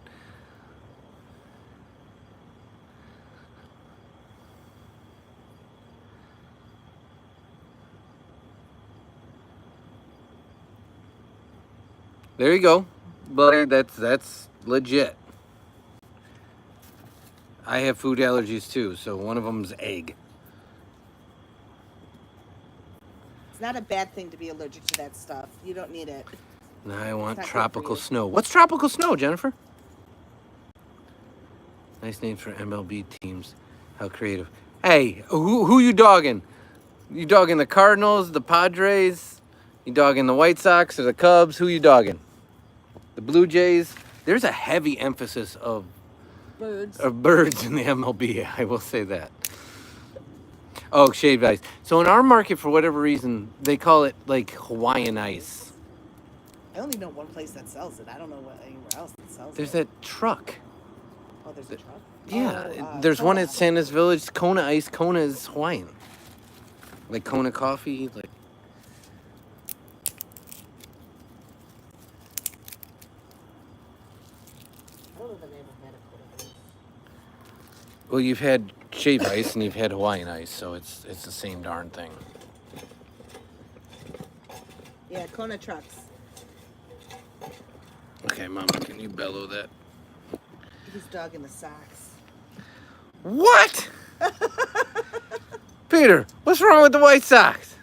A: there you go. But that's legit. I have food allergies too, so one of them's egg.
B: It's not a bad thing to be allergic to that stuff. You don't need it.
A: Now I want
B: not good
A: tropical
B: for you.
A: snow. What's tropical snow, Jennifer? Nice names for MLB teams. How creative. Hey, who you dogging? You dogging the Cardinals, the Padres? You dogging the White Sox or the Cubs? Who you dogging? The Blue Jays? There's a heavy emphasis of birds in the MLB. I will say that. Oh, shaved ice. So in our market, for whatever reason, they call it like Hawaiian ice.
B: I only know one place that sells it. I don't know anywhere else that sells
A: There's
B: it.
A: that truck.
B: Oh, there's a truck?
A: Yeah, there's one at Santa's Village. Kona Ice. Kona is Hawaiian. Like Kona coffee. Like.
B: I don't know the name of medical.
A: Well, you've had shaved ice and you've had Hawaiian ice, so it's the same darn thing.
B: Yeah, Kona trucks.
A: Okay, Mama, can you bellow that?
B: He's dogging the socks.
A: What? Peter, what's wrong with the White Sox?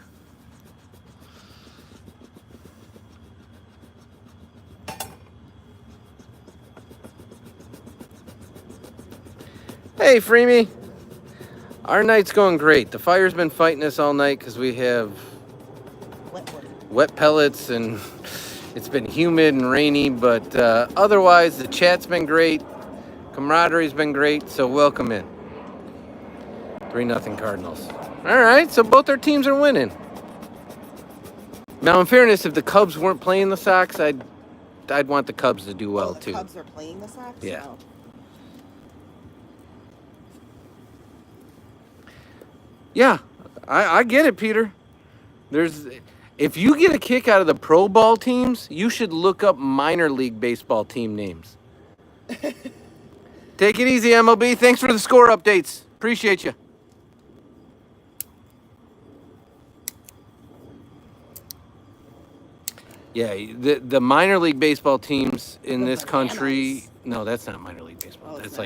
A: Hey, Freemy. Our night's going great. The fire's been fighting us all night because we have wet pellets and it's been humid and rainy, but otherwise the chat's been great. Camaraderie's been great, so welcome in. 3-0 Cardinals. All right, so both our teams are winning. Now, in fairness, if the Cubs weren't playing the Sox, I'd want the Cubs to do well, too.
B: The Cubs are playing the Sox?
A: Yeah.
B: No.
A: Yeah, I get it, Peter. If you get a kick out of the pro ball teams, you should look up minor league baseball team names. Take it easy, MLB. Thanks for the score updates. Appreciate you. Yeah, the minor league baseball teams in this country. No, that's not minor league baseball. That's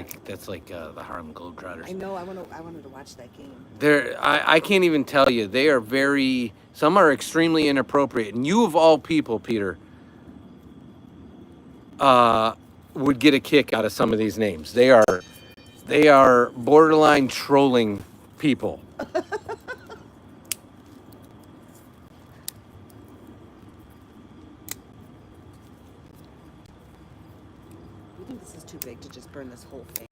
A: like the Harlem Globetrotters.
B: I know. I wanted to watch that game.
A: I can't even tell you. They are some are extremely inappropriate. And you of all people, Peter, would get a kick out of some of these names. They are borderline trolling people.
B: You think this is too big to just burn this whole thing?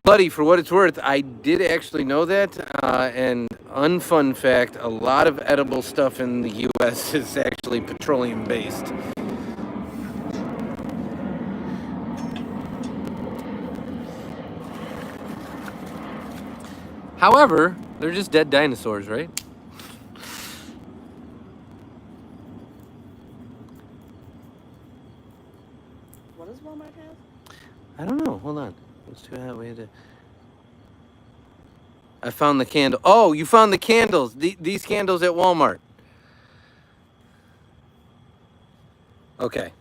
A: Buddy, for what it's worth, I did actually know that. And unfun fact, a lot of edible stuff in the U.S. is actually petroleum-based. However, they're just dead dinosaurs, right?
B: What does Walmart have?
A: I don't know. Hold on. Let's do that. We had to... I found the candle. Oh, you found the candles. These candles at Walmart. Okay.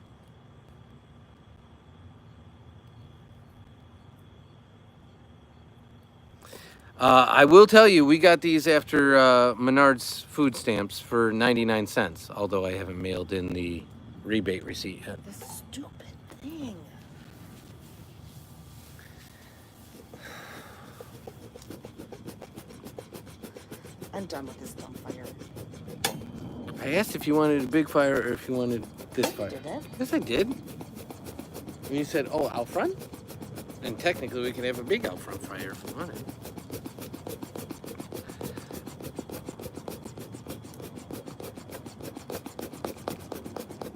A: I will tell you, we got these after Menard's food stamps for 99 cents, although I haven't mailed in the rebate receipt yet.
B: This stupid thing. I'm done with this dumb fire.
A: I asked if you wanted a big fire or if you wanted this fire.
B: Did it?
A: Yes, I did. And you said, oh, out front? And technically, we could have a big out front fire if we wanted.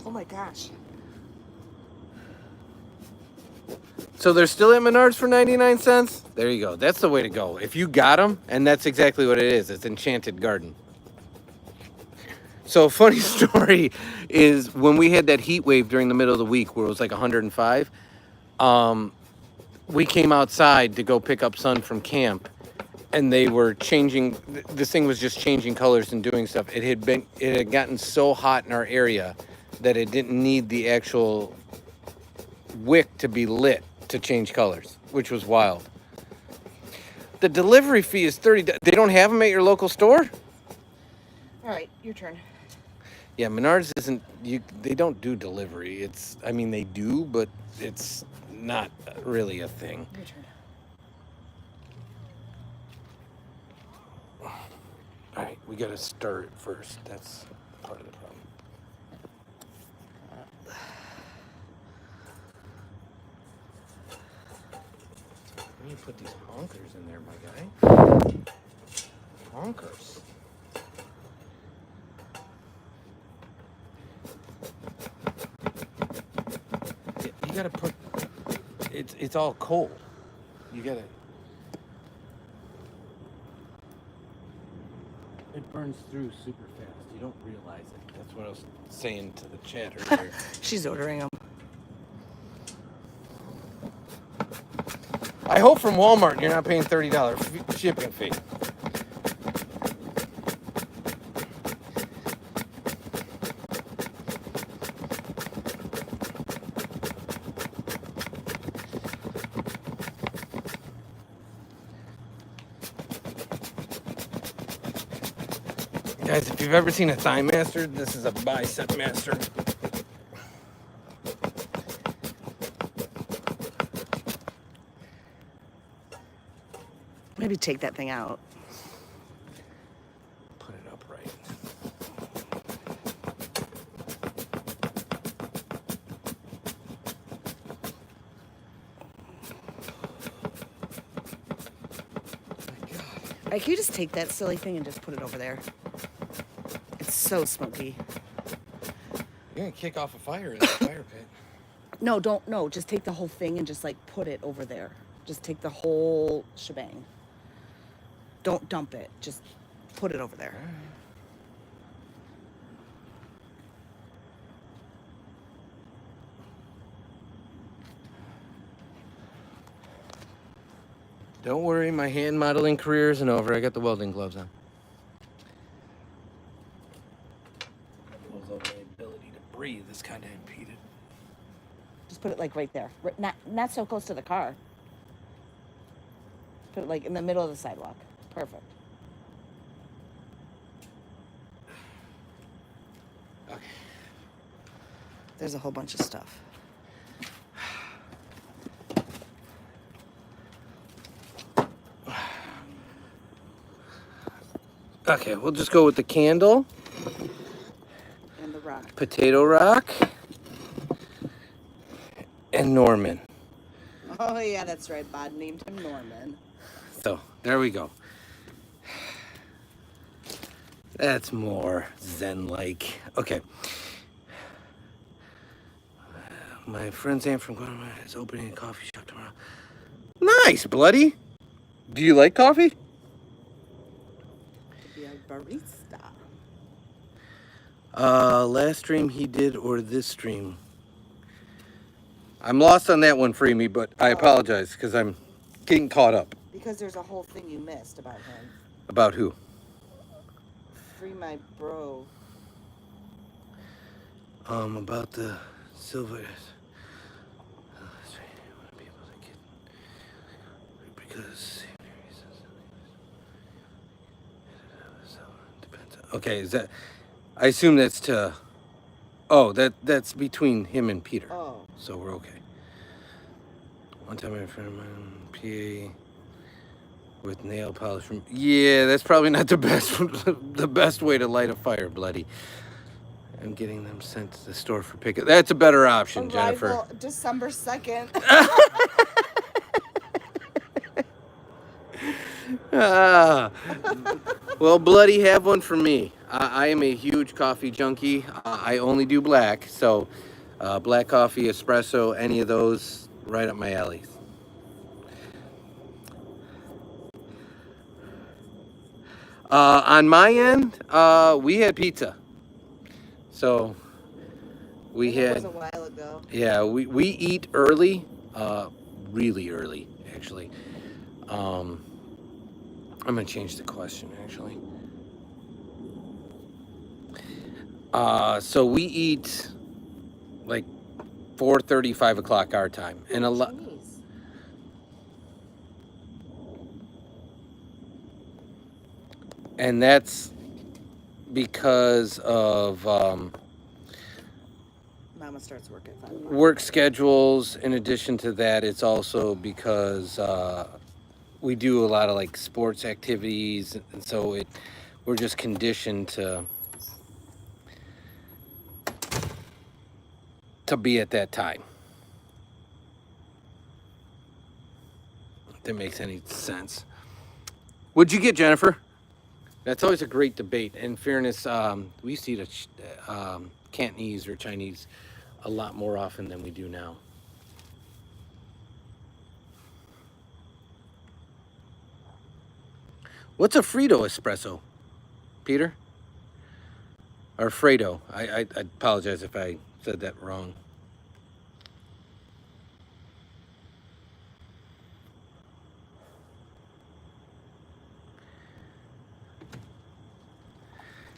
B: Oh my gosh.
A: So they're still at Menards for 99 cents? There you go. That's the way to go. If you got them, and that's exactly what it is. It's Enchanted Garden. So a funny story is when we had that heat wave during the middle of the week where it was like 105, we came outside to go pick up Son from camp, and they were changing. This thing was just changing colors and doing stuff. It had gotten so hot in our area that it didn't need the actual wick to be lit to change colors, which was wild. The delivery fee is $30. They don't have them at your local store?
B: All right, your turn.
A: Yeah, Menards isn't. They don't do delivery. They do, but it's not really a thing.
B: Your turn.
A: All right, we gotta stir it first. That's part of the problem. Why do you put these honkers in there, my guy? Honkers. You gotta put. It's all cold. You gotta. It burns through super fast. You don't realize it. That's what I was saying to the chat earlier.
B: She's ordering them.
A: I hope from Walmart you're not paying $30 shipping fee. Guys, if you've ever seen a thigh master, this is a bicep master.
B: Maybe take that thing out.
A: Put it upright.
B: All right, can you just take that silly thing and just put it over there? It's so smoky.
A: You're gonna kick off a fire in the fire pit.
B: No, don't. No, just take the whole thing and just like put it over there. Just take the whole shebang. Don't dump it. Just put it over there.
A: Don't worry, my hand modeling career isn't over. I got the welding gloves on. Although my ability to breathe is kind of impeded.
B: Just put it like right there. Not so close to the car. Put it like in the middle of the sidewalk. Perfect.
A: Okay.
B: There's a whole bunch of stuff.
A: Okay, we'll just go with the candle,
B: And the rock.
A: potato rock, and Norman.
B: Oh yeah, that's right. Bod named him Norman.
A: So, there we go. That's more zen-like. Okay. My friend's aunt from Guatemala is opening a coffee shop tomorrow. Nice, Bloody. Do you like coffee?
B: Be a barista.
A: Last stream he did or this stream? I'm lost on that one, Freemy, but I apologize because I'm getting caught up.
B: Because there's a whole thing you missed about him.
A: About who?
B: Free my bro.
A: About the silver. Because okay, is that? I assume that's to. Oh, that's between him and Peter.
B: Oh.
A: So we're okay. One time I had a friend of mine, PA, with nail polish from. Yeah, that's probably not the best the best way to light a fire, Bloody. I'm getting them sent to the store for pickup. That's a better option, Jennifer.
B: Arrival December 2nd.
A: Well, Bloody, have one for me. I am a huge coffee junkie. I only do black, so black coffee, espresso, any of those, right up my alley. On my end, we had pizza. So we
B: That
A: had.
B: was a while ago.
A: Yeah, we eat early, really early, actually. I'm gonna change the question, actually. So we eat like 4:30, 5 o'clock our time, and a lot.
B: Chinese.
A: And that's because of
B: Mama starts work at 5.
A: work schedules. In addition to that, it's also because we do a lot of like sports activities, and so we're just conditioned to be at that time. If that makes any sense. What'd you get, Jennifer? That's always a great debate. In fairness, we used to eat Cantonese or Chinese a lot more often than we do now. What's a Frito espresso, Peter? Or Fredo? I apologize if I said that wrong.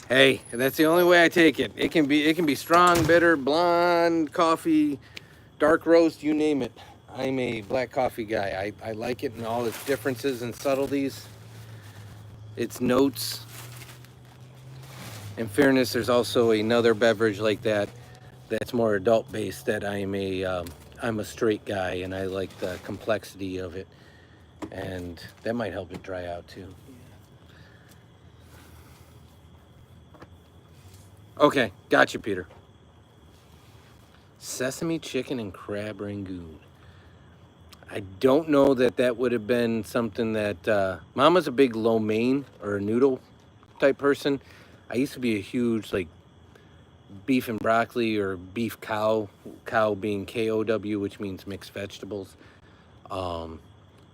A: Hey, that's the only way I take it. It can be strong, bitter, blonde, coffee, dark roast, you name it. I'm a black coffee guy. I like it in all its differences and subtleties. Its notes. In fairness, there's also another beverage like that that's more adult based that I'm a straight guy and I like the complexity of it, and that might help it dry out too. Okay, gotcha, Peter. Sesame chicken and crab rangoon. I don't know that would have been something that Mama's a big lo mein or noodle type person. I used to be a huge like beef and broccoli or beef cow being KOW, which means mixed vegetables. And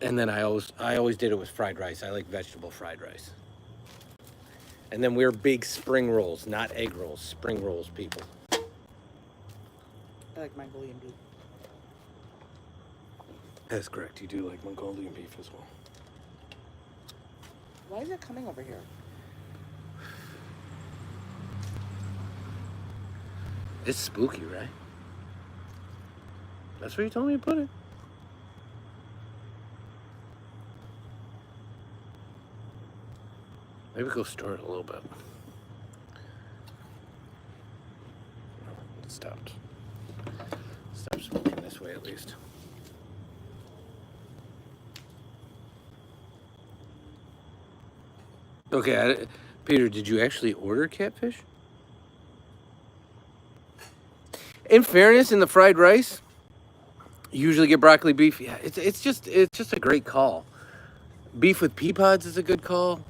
A: then I always did it with fried rice. I like vegetable fried rice. And then we're big spring rolls, not egg rolls, spring rolls people.
B: I like Mongolian beef.
A: That's correct. You do like Mongolian beef as well.
B: Why is it coming over here?
A: It's spooky, right? That's where you told me to put it. Maybe go store it a little bit. No, it stopped. Stop smoking this way at least. Okay, Peter, did you actually order catfish? In fairness, in the fried rice, you usually get broccoli beef. Yeah, it's just a great call. Beef with pea pods is a good call.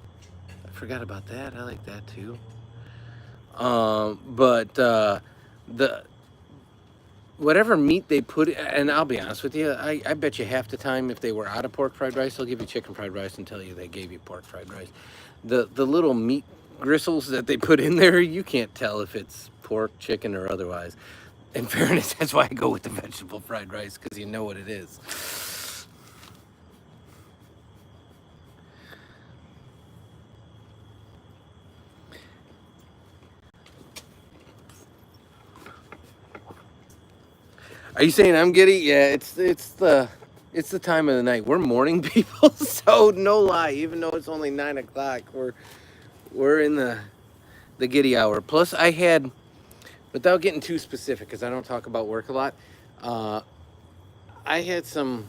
A: I forgot about that. I like that too. But the whatever meat they put, and I'll be honest with you, I bet you half the time if they were out of pork fried rice, they'll give you chicken fried rice and tell you they gave you pork fried rice. The little meat gristles that they put in there, you can't tell if it's pork, chicken, or otherwise. In fairness, that's why I go with the vegetable fried rice, because you know what it is. Are you saying I'm giddy? Yeah, it's the time of the night. We're morning people, so no lie. Even though it's only 9 o'clock, we're in the giddy hour. Plus, I had, without getting too specific, because I don't talk about work a lot, I had some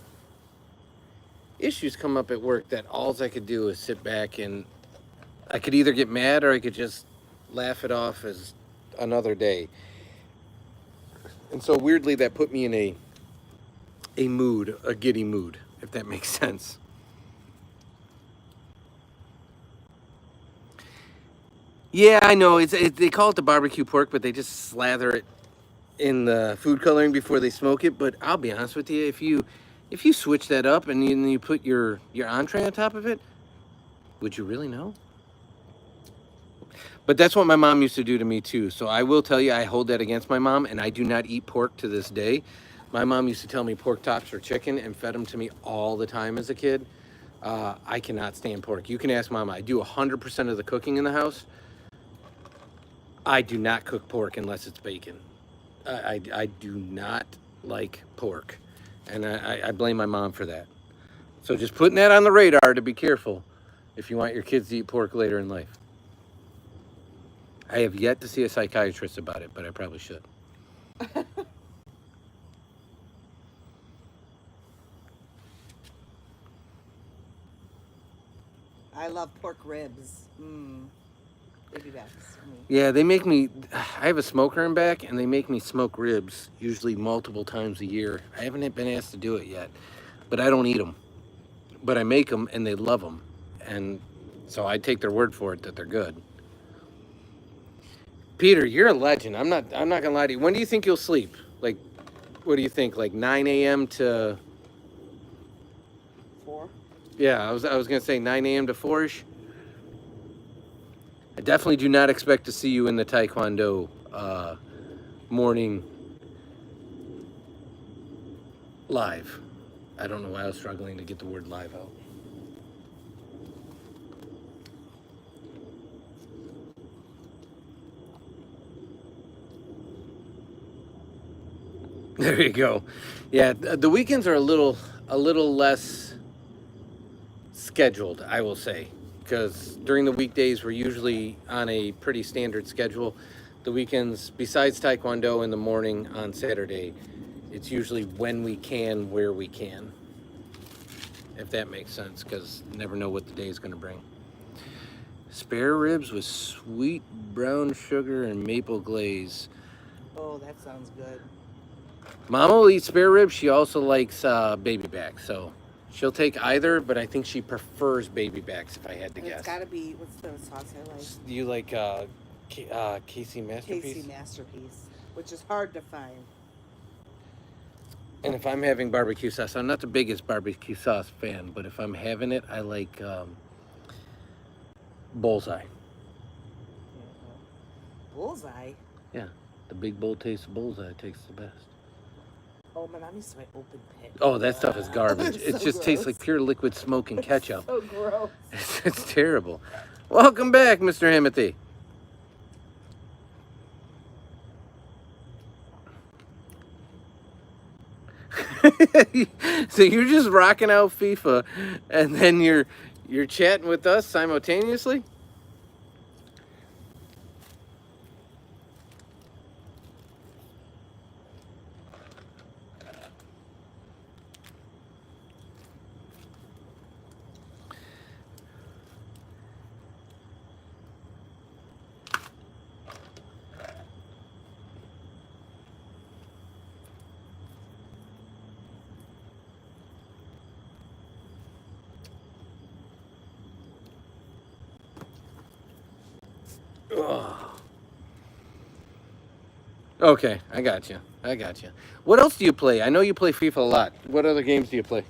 A: issues come up at work that all I could do is sit back and I could either get mad or I could just laugh it off as another day. And so weirdly, that put me in a mood, a giddy mood, if that makes sense. Yeah, I know. They call it the barbecue pork, but they just slather it in the food coloring before they smoke it. But I'll be honest with you, if you switch that up and you put your entree on top of it, would you really know? But that's what my mom used to do to me too. So I will tell you, I hold that against my mom, and I do not eat pork to this day. My mom used to tell me pork chops are chicken and fed them to me all the time as a kid. I cannot stand pork. You can ask Mama. I do 100% of the cooking in the house. I do not cook pork unless it's bacon. I do not like pork, and I blame my mom for that. So just putting that on the radar to be careful if you want your kids to eat pork later in life. I have yet to see a psychiatrist about it, but I probably should.
B: I love pork ribs. Baby backs.
A: Yeah, they make me, I have a smoker in back, and they make me smoke ribs, usually multiple times a year. I haven't been asked to do it yet, but I don't eat them. But I make them, and they love them. And so I take their word for it that they're good. Peter, you're a legend. I'm not gonna lie to you. When do you think you'll sleep? Like, what do you think? Like 9 a.m. to
B: 4?
A: Yeah, I was gonna say 9 a.m. to 4ish. I definitely do not expect to see you in the Taekwondo morning live. I don't know why I was struggling to get the word live out. There you go. Yeah, the weekends are a little less scheduled, I will say. because during the weekdays we're usually on a pretty standard schedule. The weekends, besides Taekwondo in the morning on Saturday, it's usually when we can, where we can. If that makes sense, because you never know what the day is going to bring. Spare ribs with sweet brown sugar and maple glaze.
B: Oh, that sounds good.
A: Mama will eat spare ribs. She also likes baby back, so she'll take either, but I think she prefers baby backs if I had to
B: And
A: guess.
B: it's gotta be, what's the sauce I like?
A: Do you like Casey Masterpiece?
B: Casey Masterpiece, which is hard to find.
A: And if I'm having barbecue sauce, I'm not the biggest barbecue sauce fan, but if I'm having it, I like Bullseye.
B: Bullseye?
A: Yeah, the big bowl taste of Bullseye tastes the best.
B: Oh, my mom used to buy open pit.
A: Oh, that stuff is garbage.
B: It's
A: It
B: so
A: just tastes like
B: gross.
A: pure liquid smoke and ketchup.
B: So gross.
A: It's terrible. Welcome back, Mr. Himothy. So you're just rocking out FIFA, and then you're chatting with us simultaneously? Ugh. Okay, I got you. What else do you play? I know you play FIFA a lot. What other games do you play?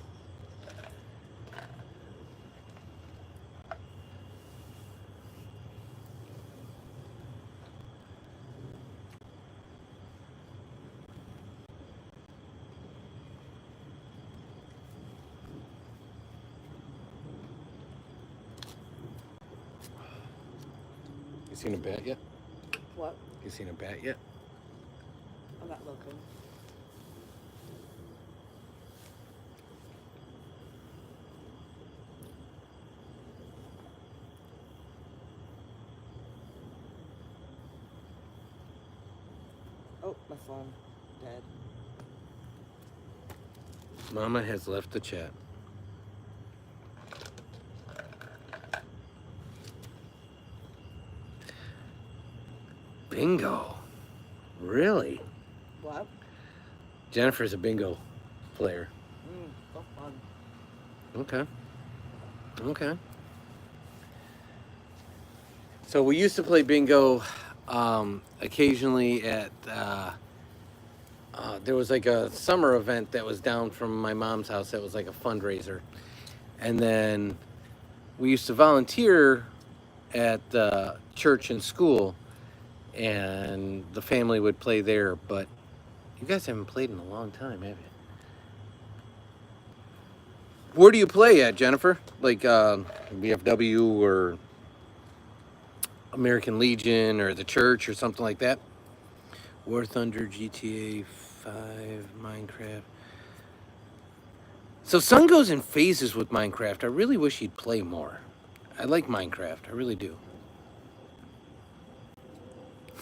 A: You seen a bat yet?
B: What?
A: You seen a bat yet?
B: I'm not looking. Oh, my phone. Dead.
A: Mama has left the chat. Bingo. Really?
B: What?
A: Jennifer's a bingo player.
B: So fun.
A: Okay. So we used to play bingo occasionally at there was like a summer event that was down from my mom's house that was like a fundraiser. And then we used to volunteer at church and school, and the family would play there, but you guys haven't played in a long time, have you? Where do you play at, Jennifer? Like VFW or American Legion or the church or something like that? War Thunder, GTA 5, Minecraft. So Sun goes in phases with Minecraft. I really wish he'd play more. I like Minecraft. I really do.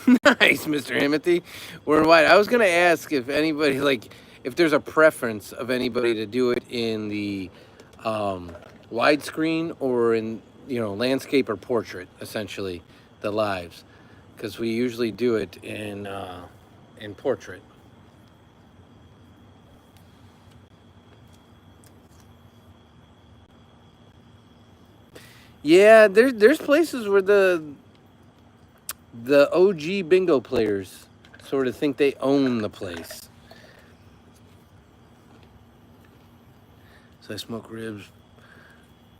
A: Nice, Mr. Himothy. We're in white. I was gonna ask if anybody if there's a preference of anybody to do it in the widescreen or in landscape or portrait, essentially, the lives, because we usually do it in portrait. Yeah, there's places where the OG bingo players sort of think they own the place. So I smoke ribs,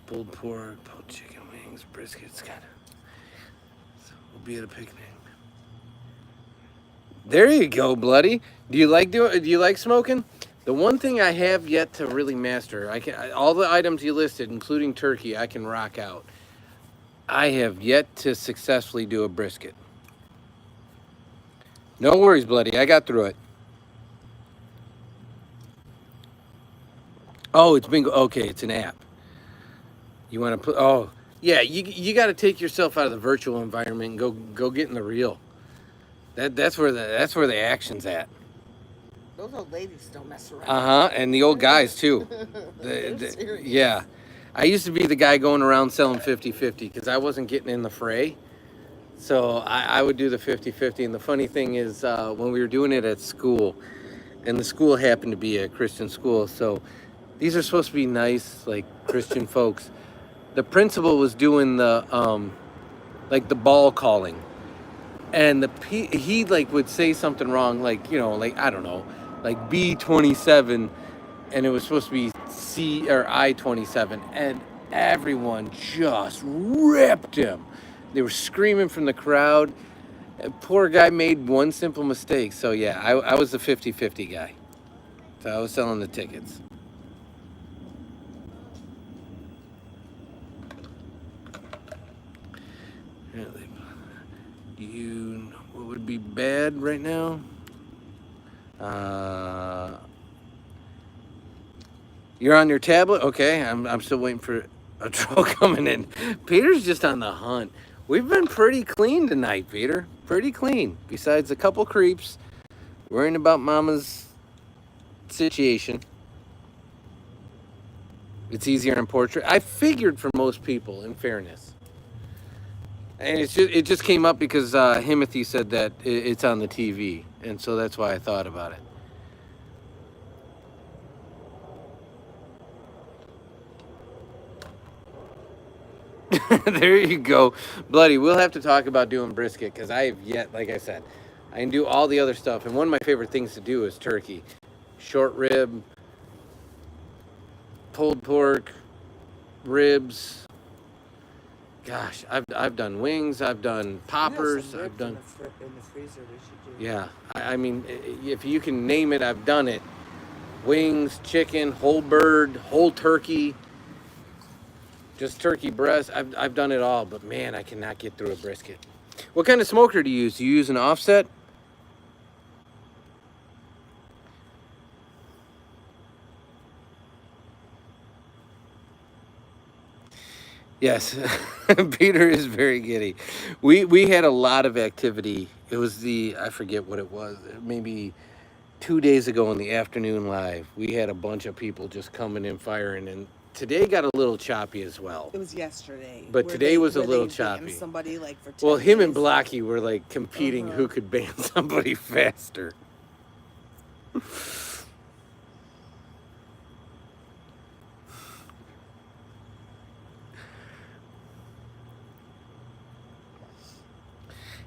A: pulled pork, pulled chicken wings, briskets, kind of. So we'll be at a picnic. There you go, Bloody. Do you like smoking? The one thing I have yet to really master, all the items you listed, including turkey, I can rock out. I have yet to successfully do a brisket. No worries, Bloody. I got through it. Oh, it's bingo. Okay, it's an app. You want to put? Oh, Yeah, you got to take yourself out of the virtual environment and go get in the real. That's where the action's at.
B: Those old ladies don't mess around.
A: And the old guys too.
B: They're serious.
A: Yeah. I used to be the guy going around selling 50-50 because I wasn't getting in the fray. So I would do the 50-50. And the funny thing is, when we were doing it at school, and the school happened to be a Christian school, so these are supposed to be nice, like Christian folks. The principal was doing the like the ball calling, and he like would say something wrong, like like I don't know, like B27, and it was supposed to be C or I-27, and everyone just ripped him. They were screaming from the crowd. Poor guy made one simple mistake. So yeah, I was the 50-50 guy. So I was selling the tickets. What would be bad right now? You're on your tablet? Okay, I'm still waiting for a troll coming in. Peter's just on the hunt. We've been pretty clean tonight, Peter. Pretty clean. Besides a couple creeps, worrying about Mama's situation. It's easier in portrait. I figured for most people, in fairness. And it just came up because Himothy said that it's on the TV, and so that's why I thought about it. There you go, Bloody. We'll have to talk about doing brisket because I have yet, like I said, I can do all the other stuff, and one of my favorite things to do is turkey, short rib, pulled pork, ribs. Gosh, I've done wings, I've done poppers, I've done.
B: In the freezer, we should do.
A: Yeah, I mean, if you can name it, I've done it. Wings, chicken, whole bird, whole turkey. Just turkey breast. I've done it all, but man, I cannot get through a brisket. What kind of smoker do you use? Do you use an offset? Yes, Peter is very giddy. We had a lot of activity. It was I forget what it was, maybe 2 days ago in the afternoon live. We had a bunch of people just coming in firing, and today got a little choppy as well.
B: It was yesterday.
A: But today was a little choppy.
B: Somebody like for 10
A: Well, him and
B: days.
A: Blocky were like competing who could ban somebody faster.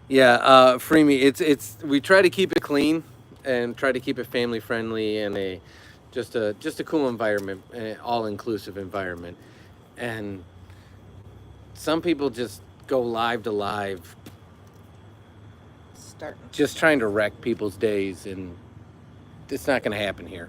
A: Yeah, Freemy, it's we try to keep it clean and try to keep it family friendly and just a cool environment, all inclusive environment. And some people just go live to live, just trying to wreck people's days, and it's not going to happen here.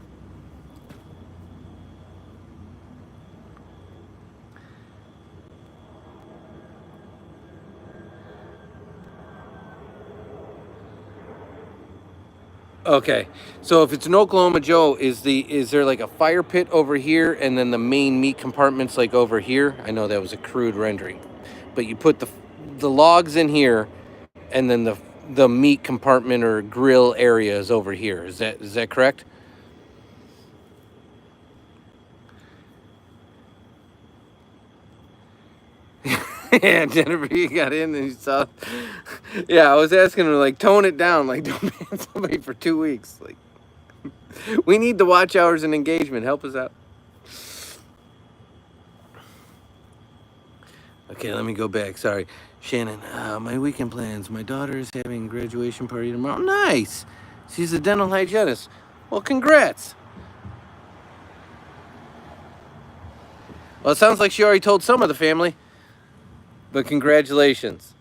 A: Okay, so if it's an Oklahoma Joe, is there like a fire pit over here and then the main meat compartment's like over here? I know that was a crude rendering, but you put the logs in here, and then the meat compartment or grill area is over here. Is that correct? Yeah, Jennifer, you got in and you saw. Yeah, I was asking her, like, tone it down. Like, don't ban somebody for 2 weeks. Like, we need the watch hours and engagement. Help us out. Okay, let me go back. Sorry. Shannon, my weekend plans. My daughter is having a graduation party tomorrow. Nice. She's a dental hygienist. Well, congrats. Well, it sounds like she already told some of the family. But congratulations.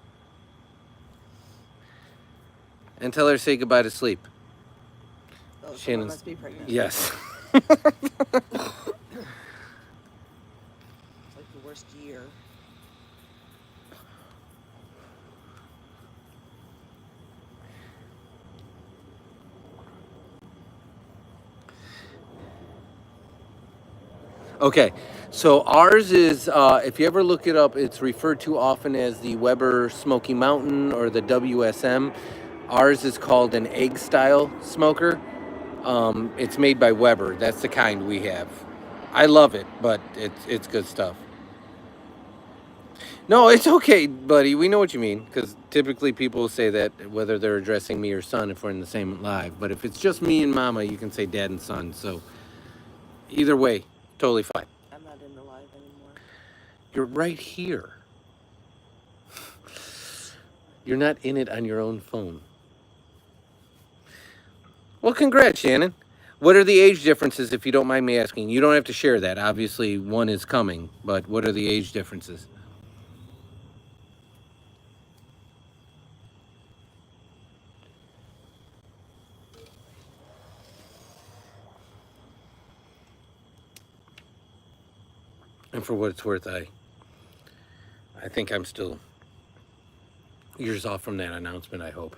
A: And tell her to say goodbye to sleep.
B: Oh,
A: Shannon
B: must be pregnant.
A: Yes.
B: It's like the worst year.
A: Okay, so ours is, if you ever look it up, it's referred to often as the Weber Smoky Mountain or the WSM. Ours is called an egg style smoker. It's made by Weber. That's the kind we have. I love it, but it's good stuff. No, it's okay, buddy. We know what you mean because typically people say that whether they're addressing me or son if we're in the same live. But if it's just me and Mama, you can say dad and son. So either way, totally fine.
B: I'm not in the live anymore.
A: You're right here. You're not in it on your own phone. Well, congrats, Shannon. What are the age differences, if you don't mind me asking? You don't have to share that. Obviously, one is coming, but what are the age differences? And for what it's worth, I think I'm still years off from that announcement, I hope.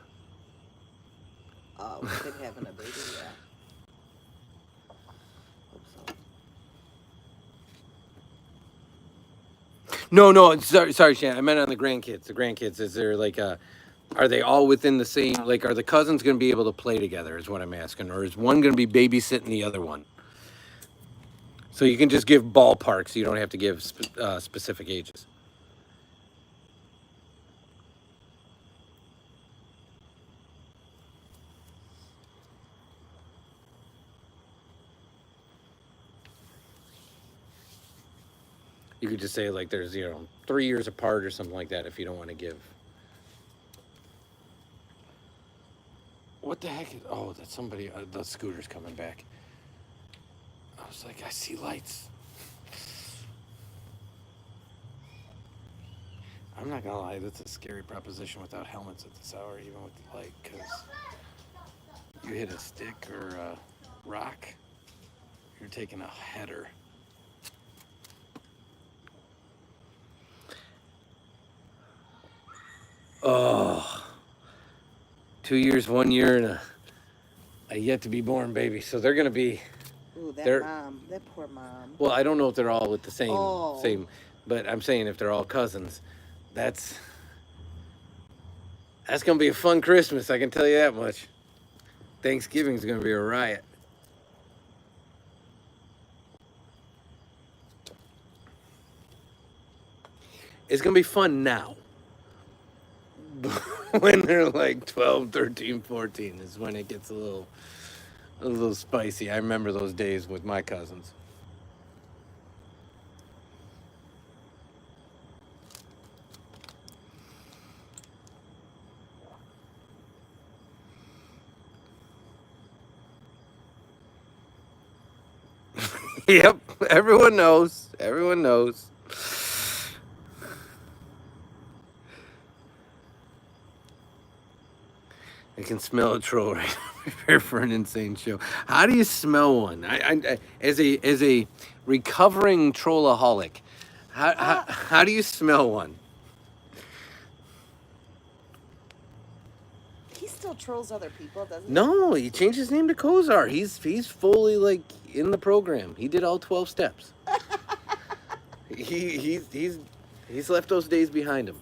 B: With it having a baby, yeah. Hope so.
A: No, sorry, Shannon. I meant on the grandkids. The grandkids, is there like are they all within the same, like, are the cousins going to be able to play together, is what I'm asking? Or is one going to be babysitting the other one? So you can just give ballparks. You don't have to give specific ages. You could just say like there's 3 years apart or something like that if you don't want to give. What the heck is? Oh, that's somebody. The scooter's coming back. I was like, I see lights. I'm not gonna lie, that's a scary proposition without helmets at this hour, even with the light, because you hit a stick or a rock, you're taking a header. Oh, 2 years, 1 year, and a yet to be born baby. So they're gonna be.
B: Ooh, that poor mom.
A: Well, I don't know if they're all with the
B: Oh.
A: same, but I'm saying if they're all cousins, that's gonna be a fun Christmas. I can tell you that much. Thanksgiving's gonna be a riot. It's gonna be fun now. When they're like 12, 13, 14 is when it gets a little spicy. I remember those days with my cousins. Yep, everyone knows. Everyone knows. I can smell a troll right here for an insane show. How do you smell one? I as a recovering trollaholic, how do you smell one?
B: He still trolls other people, doesn't he?
A: No, he changed his name to Kozar. He's fully like in the program. He did all 12 steps. He's left those days behind him.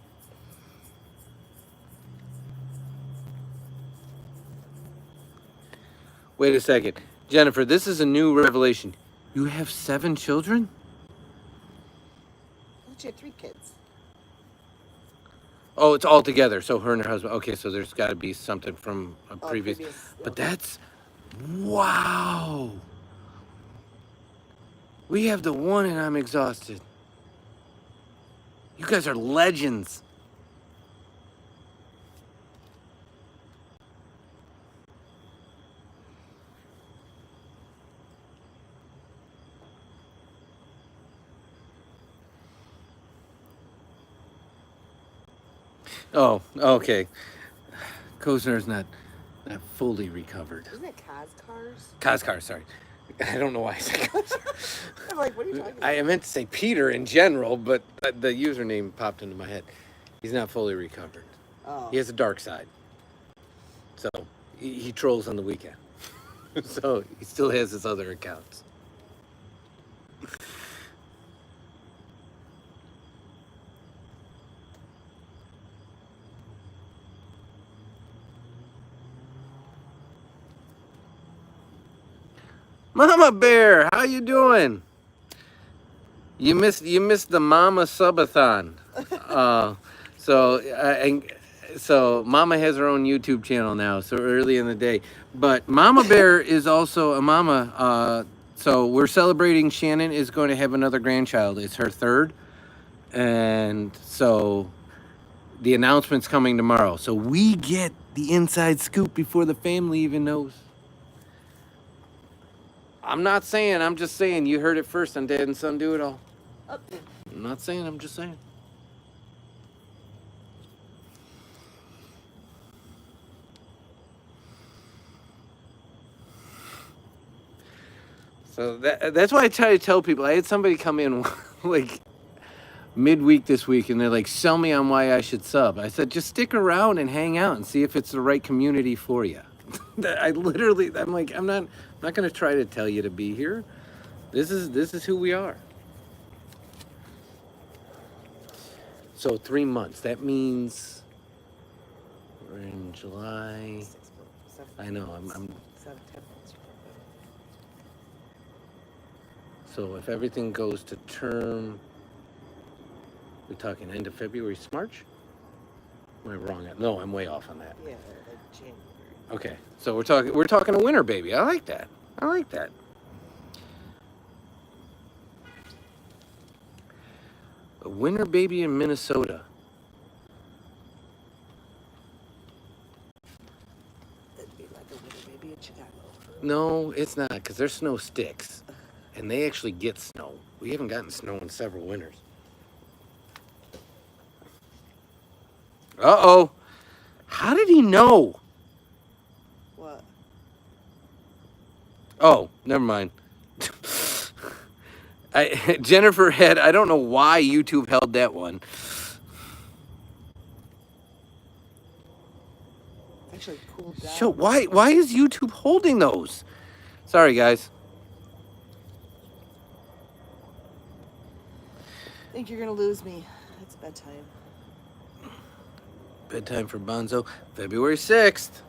A: Wait a second. Jennifer, this is a new revelation. You have 7 children?
B: She had 3 kids.
A: Oh, it's all together. So her and her husband. Okay, so there's got to be something from a previous. But
B: okay.
A: that's. Wow. We have the one and I'm exhausted. You guys are legends. Oh, okay. Kozner's not fully recovered.
B: Isn't it Cars?
A: Kazkar, sorry. I don't know why I said Kozner.
B: I'm like, what are you talking about?
A: I meant to say Peter in general, but the username popped into my head. He's not fully recovered.
B: Oh.
A: He has a dark side. So he trolls on the weekend. So he still has his other accounts. Mama Bear, how you doing? You missed the Mama Subathon. So Mama has her own YouTube channel now. So early in the day, but Mama Bear is also a mama. So we're celebrating. Shannon is going to have another grandchild. It's her third, and so the announcement's coming tomorrow. So we get the inside scoop before the family even knows. I'm not saying. I'm just saying. You heard it first on Dad and Son Do It All.
B: Oh,
A: I'm not saying. I'm just saying. So that's why I try to tell people. I had somebody come in like midweek this week, and they're like, "Sell me on why I should sub." I said, "Just stick around and hang out and see if it's the right community for you." I'm like, I'm not going to try to tell you to be here. This is who we are. So 3 months. That means we're in July.
B: 6 months, 7,
A: I know. I'm
B: 7, 10 months.
A: So if everything goes to term, we're talking end of February, March? Am I wrong? No, I'm way off on that.
B: Yeah, like January.
A: Okay, so we're talking a winter baby. I like that. I like that. A winter baby in Minnesota.
B: That'd be like a winter baby in Chicago.
A: No, it's not, because there's snow sticks, and they actually get snow. We haven't gotten snow in several winters. Uh-oh. How did he know?
B: What?
A: Oh, never mind. Jennifer had, I don't know why YouTube held that one.
B: Actually cooled down.
A: So why is YouTube holding those? Sorry, guys.
B: I think you're gonna lose me. It's bedtime.
A: Bedtime for Bonzo, February 6th.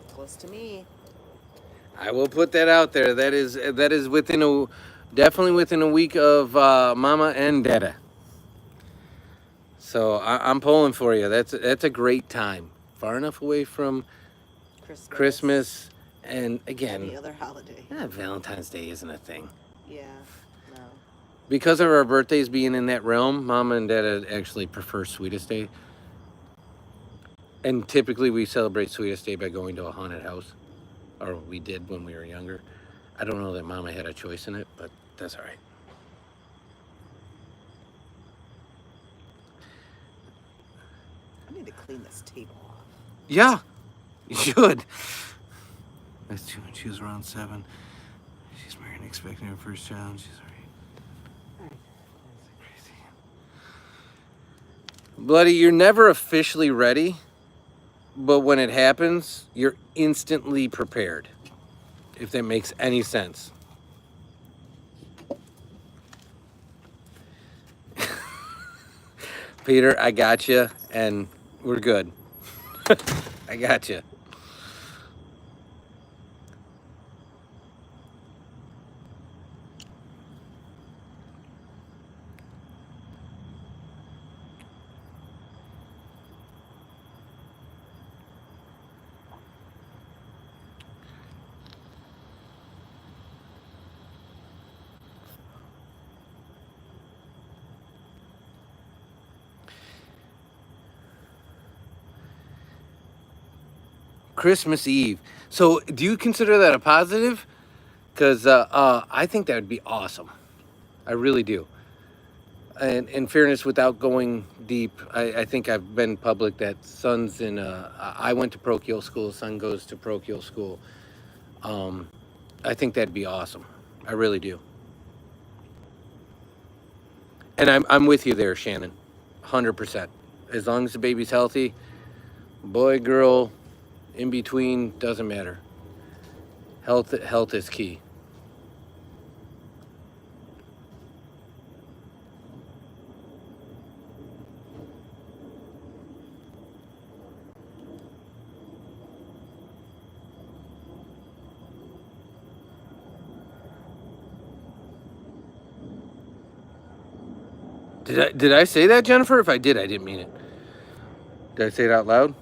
B: Close to me.
A: I will put that out there. That is definitely within a week of Mama and Dada. So I'm pulling for you. That's a great time. Far enough away from Christmas and again,
B: Any other holiday.
A: Valentine's Day isn't a thing.
B: Yeah. No.
A: Because of our birthdays being in that realm, Mama and Dada actually prefer Sweetest Day. And typically we celebrate Sweetest Day by going to a haunted house. Or we did when we were younger. I don't know that Mama had a choice in it, but that's all right.
B: I need to clean this table off.
A: Yeah, you should. That's 2 when she was around 7. She's married and expecting her first child. She's all right. Crazy. Bloody, you're never officially ready, but when it happens, you're instantly prepared. If that makes any sense. Peter, I got you, and we're good. I got you. Christmas Eve. So do you consider that a positive? Because I think that would be awesome. I really do. And in fairness, without going deep, I think I've been public that Son's in, I went to parochial school, Son goes to parochial school. I think that'd be awesome. I really do. And I'm with you there, Shannon. 100%. As long as the baby's healthy, boy, girl, in between, doesn't matter. Health is key. Did I say that, Jennifer? If I did, I didn't mean it. Did I say it out loud?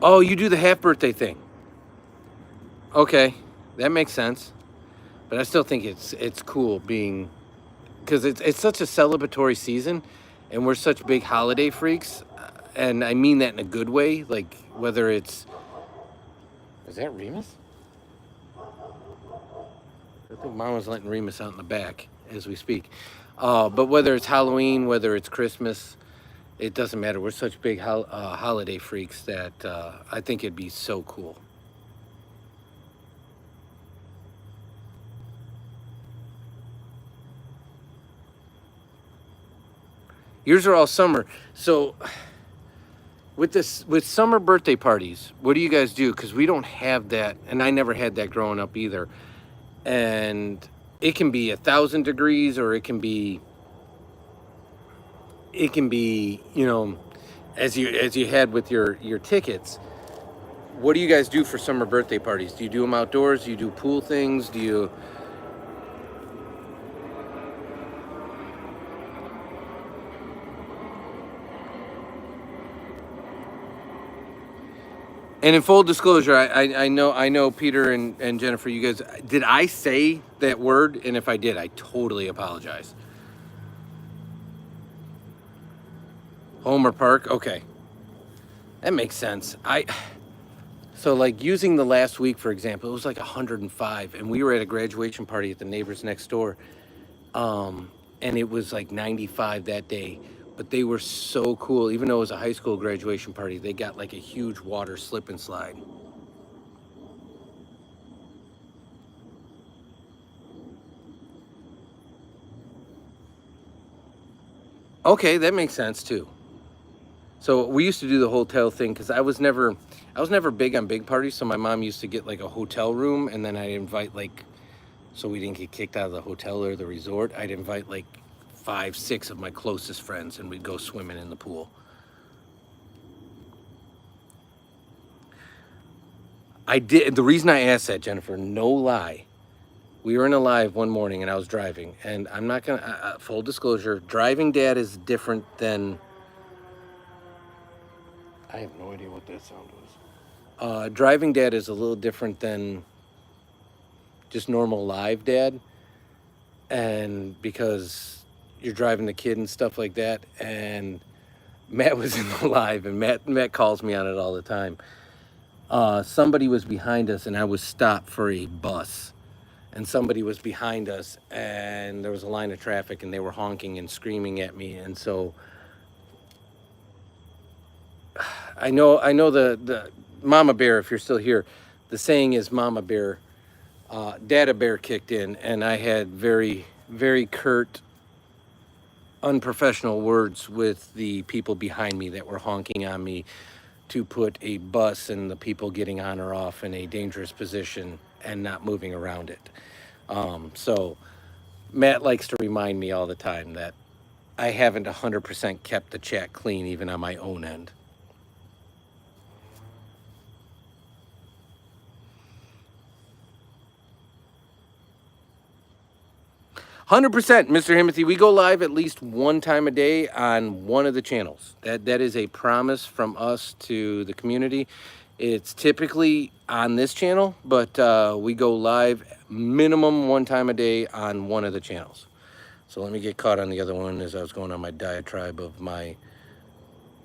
A: Oh, you do the half birthday thing. Okay, that makes sense. But I still think it's cool being, because it's such a celebratory season, and we're such big holiday freaks, and I mean that in a good way. Like whether it's, is that Remus? I think Mama's letting Remus out in the back as we speak. But whether it's Halloween, whether it's Christmas, it doesn't matter. We're such big holiday freaks that I think it'd be so cool. Yours are all summer. So with summer birthday parties, what do you guys do? Because we don't have that, and I never had that growing up either. And it can be 1,000 degrees, or it can be, you know, as you had with your tickets. What do you guys do for summer birthday parties? Do you do them outdoors? Do you do pool things? Do you? And in full disclosure, I know Peter and Jennifer, you guys, did I say that word? And if I did, I totally apologize. Homer Park, okay, that makes sense. So like using the last week, for example, it was like 105, and we were at a graduation party at the neighbors next door, and it was like 95 that day. But they were so cool. Even though it was a high school graduation party, they got like a huge water slip and slide. Okay, that makes sense too. So we used to do the hotel thing because I was never big on big parties. So my mom used to get like a hotel room, and then I'd invite like, so we didn't get kicked out of the hotel or the resort, I'd invite like 5, 6 of my closest friends, and we'd go swimming in the pool. I did. The reason I asked that, Jennifer, no lie, we were in a live one morning and I was driving, and I'm not gonna, full disclosure, driving dad is different than, I have no idea what that sound was. Driving dad is a little different than just normal live dad, and because you're driving the kid and stuff like that. And Matt was in the live, and Matt calls me on it all the time. Somebody was behind us, and I was stopped for a bus, and somebody was behind us, and there was a line of traffic, and they were honking and screaming at me. And so I know the Mama Bear, if you're still here, the saying is Mama Bear, Dada Bear kicked in, and I had very, very curt, unprofessional words with the people behind me that were honking on me to put a bus and the people getting on or off in a dangerous position and not moving around it. So Matt likes to remind me all the time that I haven't 100% kept the chat clean even on my own end. 100%, Mr. Himothy. We go live at least one time a day on one of the channels. That is a promise from us to the community. It's typically on this channel, but we go live minimum one time a day on one of the channels. So let me get caught on the other one as I was going on my diatribe of my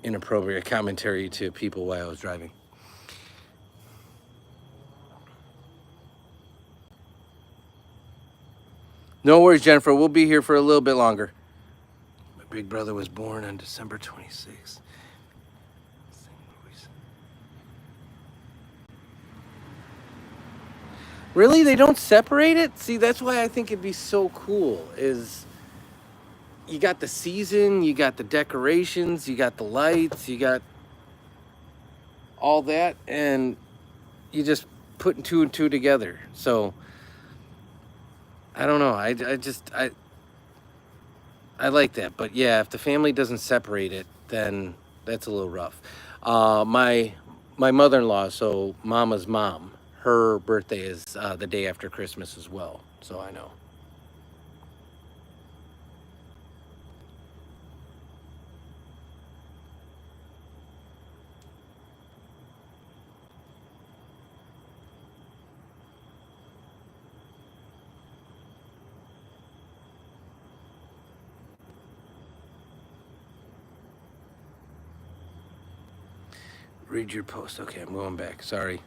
A: inappropriate commentary to people while I was driving. No worries, Jennifer. We'll be here for a little bit longer. My big brother was born on December 26th. Really? They don't separate it? See, that's why I think it'd be so cool, is you got the season, you got the decorations, you got the lights, you got all that, and you just putting 2 and 2 together. So I don't know. I like that. But yeah, if the family doesn't separate it, then that's a little rough. My my mother-in-law, so Mama's mom, her birthday is the day after Christmas as well. So I know. Read your post. Okay, I'm going back. Sorry.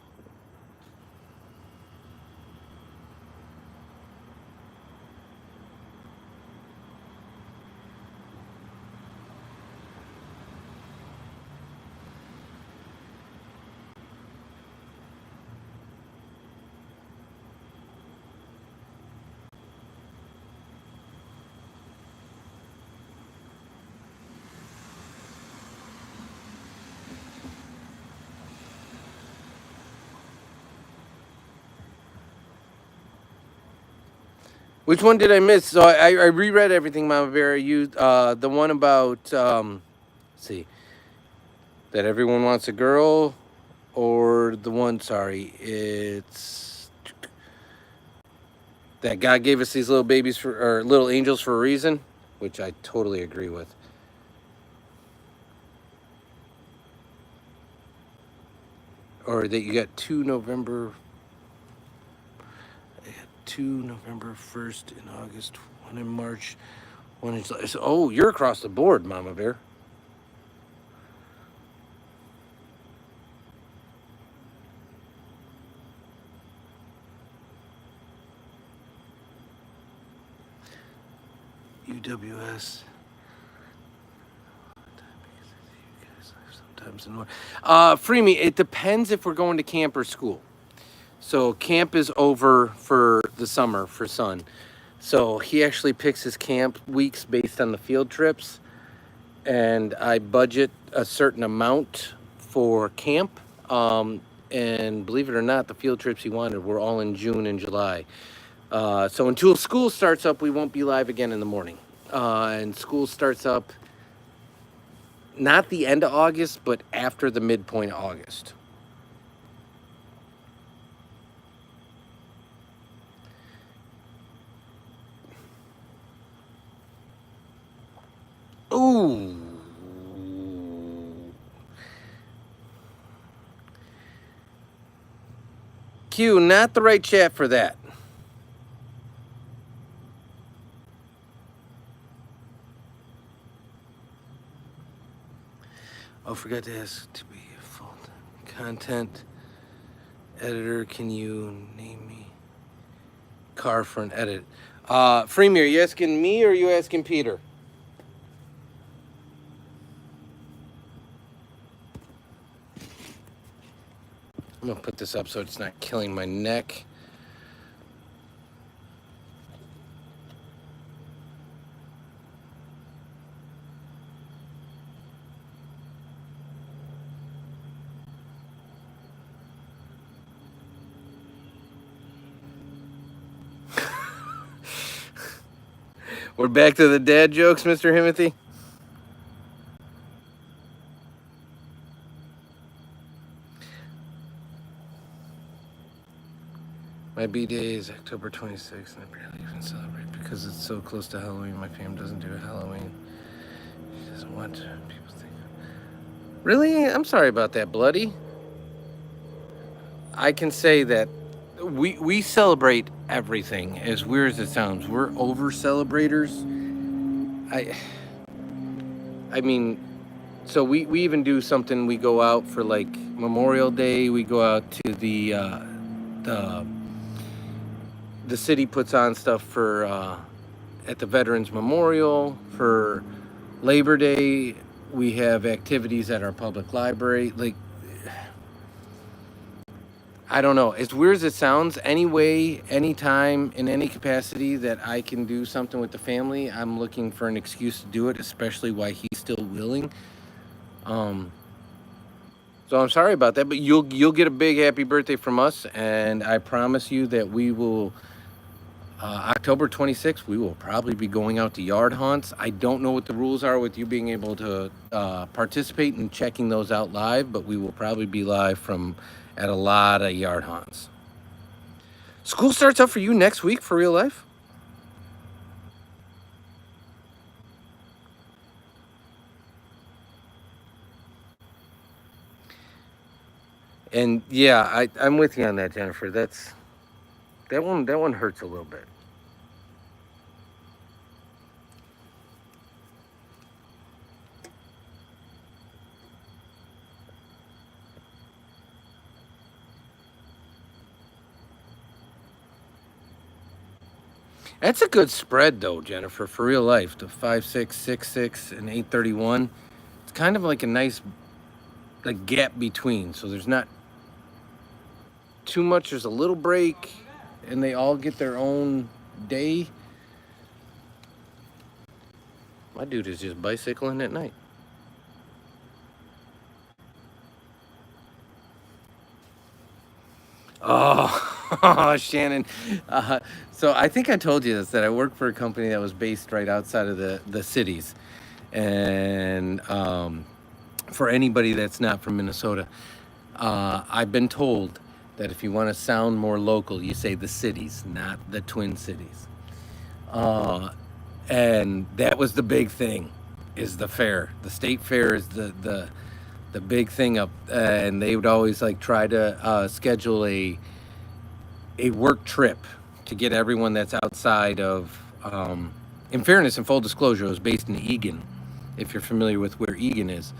A: Which one did I miss? So I reread everything, Mama Bear. You the one about let's see, that everyone wants a girl, or the one, sorry, it's that God gave us these little babies for, or little angels for a reason, which I totally agree with. Or that you got 2 November 1st in August, one in March, one in July. So, oh, you're across the board, Mama Bear. UWS. Sometimes in Freemy, it depends if we're going to camp or school. So camp is over for the summer for son. So he actually picks his camp weeks based on the field trips, and I budget a certain amount for camp. And believe it or not, the field trips he wanted were all in June and July. So until school starts up, we won't be live again in the morning. And school starts up not the end of August, but after the midpoint of August. Ooh. Q, not the right chat for that. Oh, forgot to ask to be a full-time content editor. Can you name me car for an edit? Freemy, are you asking me or are you asking Peter? I'm gonna put this up so it's not killing my neck. We're back to the dad jokes, Mr. Himothy. My B-Day is October 26th, and I barely even celebrate because it's so close to Halloween. My fam doesn't do Halloween. She doesn't want to. People think. Really? I'm sorry about that, Bloody. I can say that we celebrate everything, as weird as it sounds. We're over celebrators. I mean, so we even do something. We go out for like Memorial Day. We go out to the city puts on stuff for at the Veterans Memorial. For Labor Day, we have activities at our public library. Like, I don't know. As weird as it sounds, any way, anytime, in any capacity that I can do something with the family, I'm looking for an excuse to do it, especially while he's still willing. So I'm sorry about that, but you'll get a big happy birthday from us, and I promise you that we will October 26th, we will probably be going out to yard hunts. I don't know what the rules are with you being able to participate in checking those out live, but we will probably be live from at a lot of yard hunts. School starts up for you next week for real life? And yeah, I'm with you on that, Jennifer. That one hurts a little bit. That's a good spread though, Jennifer, for real life. The 5.6, 6.6, and 8.31. It's kind of like a nice like gap between. So there's not too much. There's a little break, and they all get their own day. My dude is just bicycling at night. Oh, Shannon. So I think I told you this, that I work for a company that was based right outside of the cities. And for anybody that's not from Minnesota, I've been told that if you want to sound more local, you say the cities, not the Twin Cities. And that was the big thing, is the fair. The state fair is the big thing up, and they would always like try to schedule a work trip to get everyone that's outside of. In fairness and full disclosure, it was based in Eagan, if you're familiar with where Eagan is,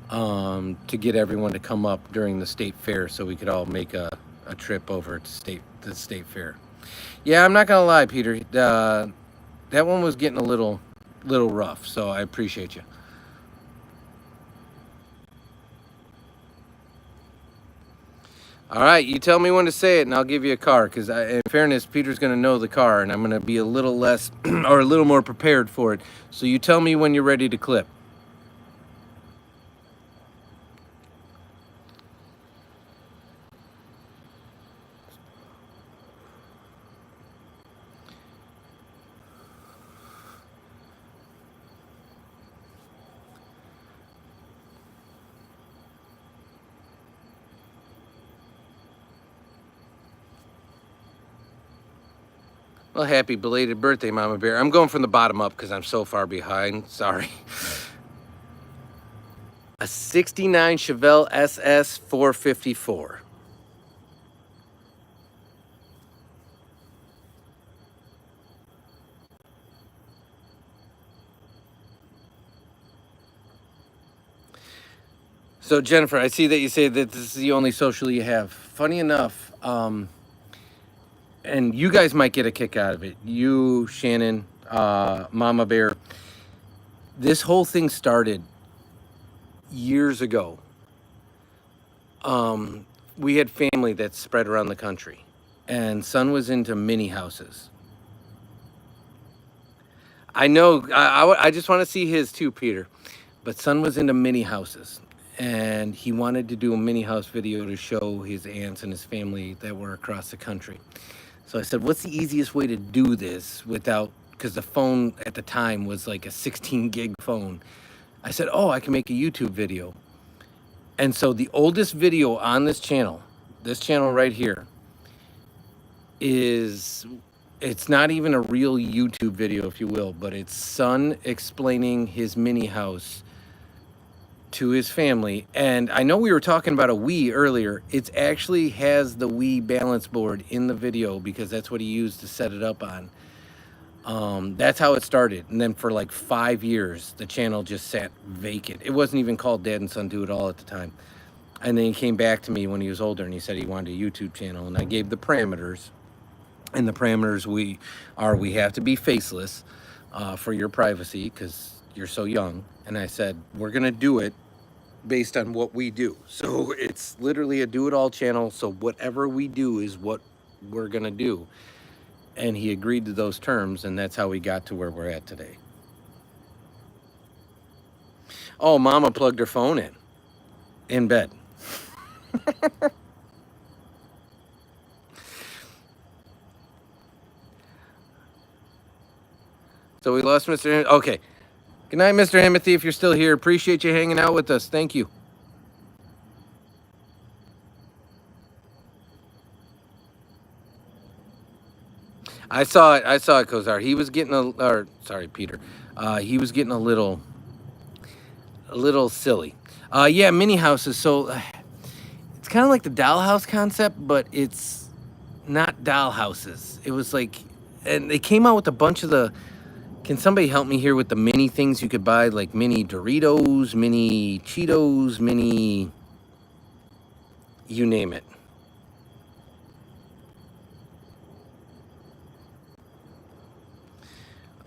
A: to get everyone to come up during the state fair so we could all make a trip over to the state fair. Yeah, I'm not gonna lie, Peter. That one was getting a little rough, so I appreciate you. All right, you tell me when to say it, and I'll give you a car. Because in fairness, Peter's going to know the car, and I'm going to be a little less or a little more prepared for it. So you tell me when you're ready to clip. Well, happy belated birthday, Mama Bear. I'm going from the bottom up because I'm so far behind. Sorry. A 69 Chevelle SS 454. So, Jennifer, I see that you say that this is the only social you have. Funny enough, and you guys might get a kick out of it. You, Shannon, Mama Bear. This whole thing started years ago. We had family that spread around the country, and son was into mini houses. I know. I just want to see his too, Peter. But son was into mini houses, and he wanted to do a mini house video to show his aunts and his family that were across the country. So I said, what's the easiest way to do this without, because the phone at the time was like a 16 gig phone. I said, oh, I can make a YouTube video. And so the oldest video on this channel right here, it's not even a real YouTube video, if you will, but it's son explaining his mini house to his family. And I know we were talking about a Wii earlier. It actually has the Wii balance board in the video because that's what he used to set it up on. That's how it started. And then for like 5 years, the channel just sat vacant. It wasn't even called Dad and Son Do It All at the time. And then he came back to me when he was older and he said he wanted a YouTube channel. And I gave the parameters. And the parameters we have to be faceless for your privacy because you're so young. And I said, we're going to do it based on what we do. So it's literally a do-it-all channel. So whatever we do is what we're going to do. And he agreed to those terms, and that's how we got to where we're at today. Oh, Mama plugged her phone in bed. So we lost Mr. Okay. Good night, Mr. Himothy, if you're still here. Appreciate you hanging out with us. Thank you. I saw it, Kozar. He was getting Peter. He was getting a little silly. Yeah, mini houses. So it's kind of like the dollhouse concept, but it's not dollhouses. It was like, and they came out with a bunch of the. Can somebody help me here with the mini things you could buy, like mini Doritos, mini Cheetos, mini, you name it.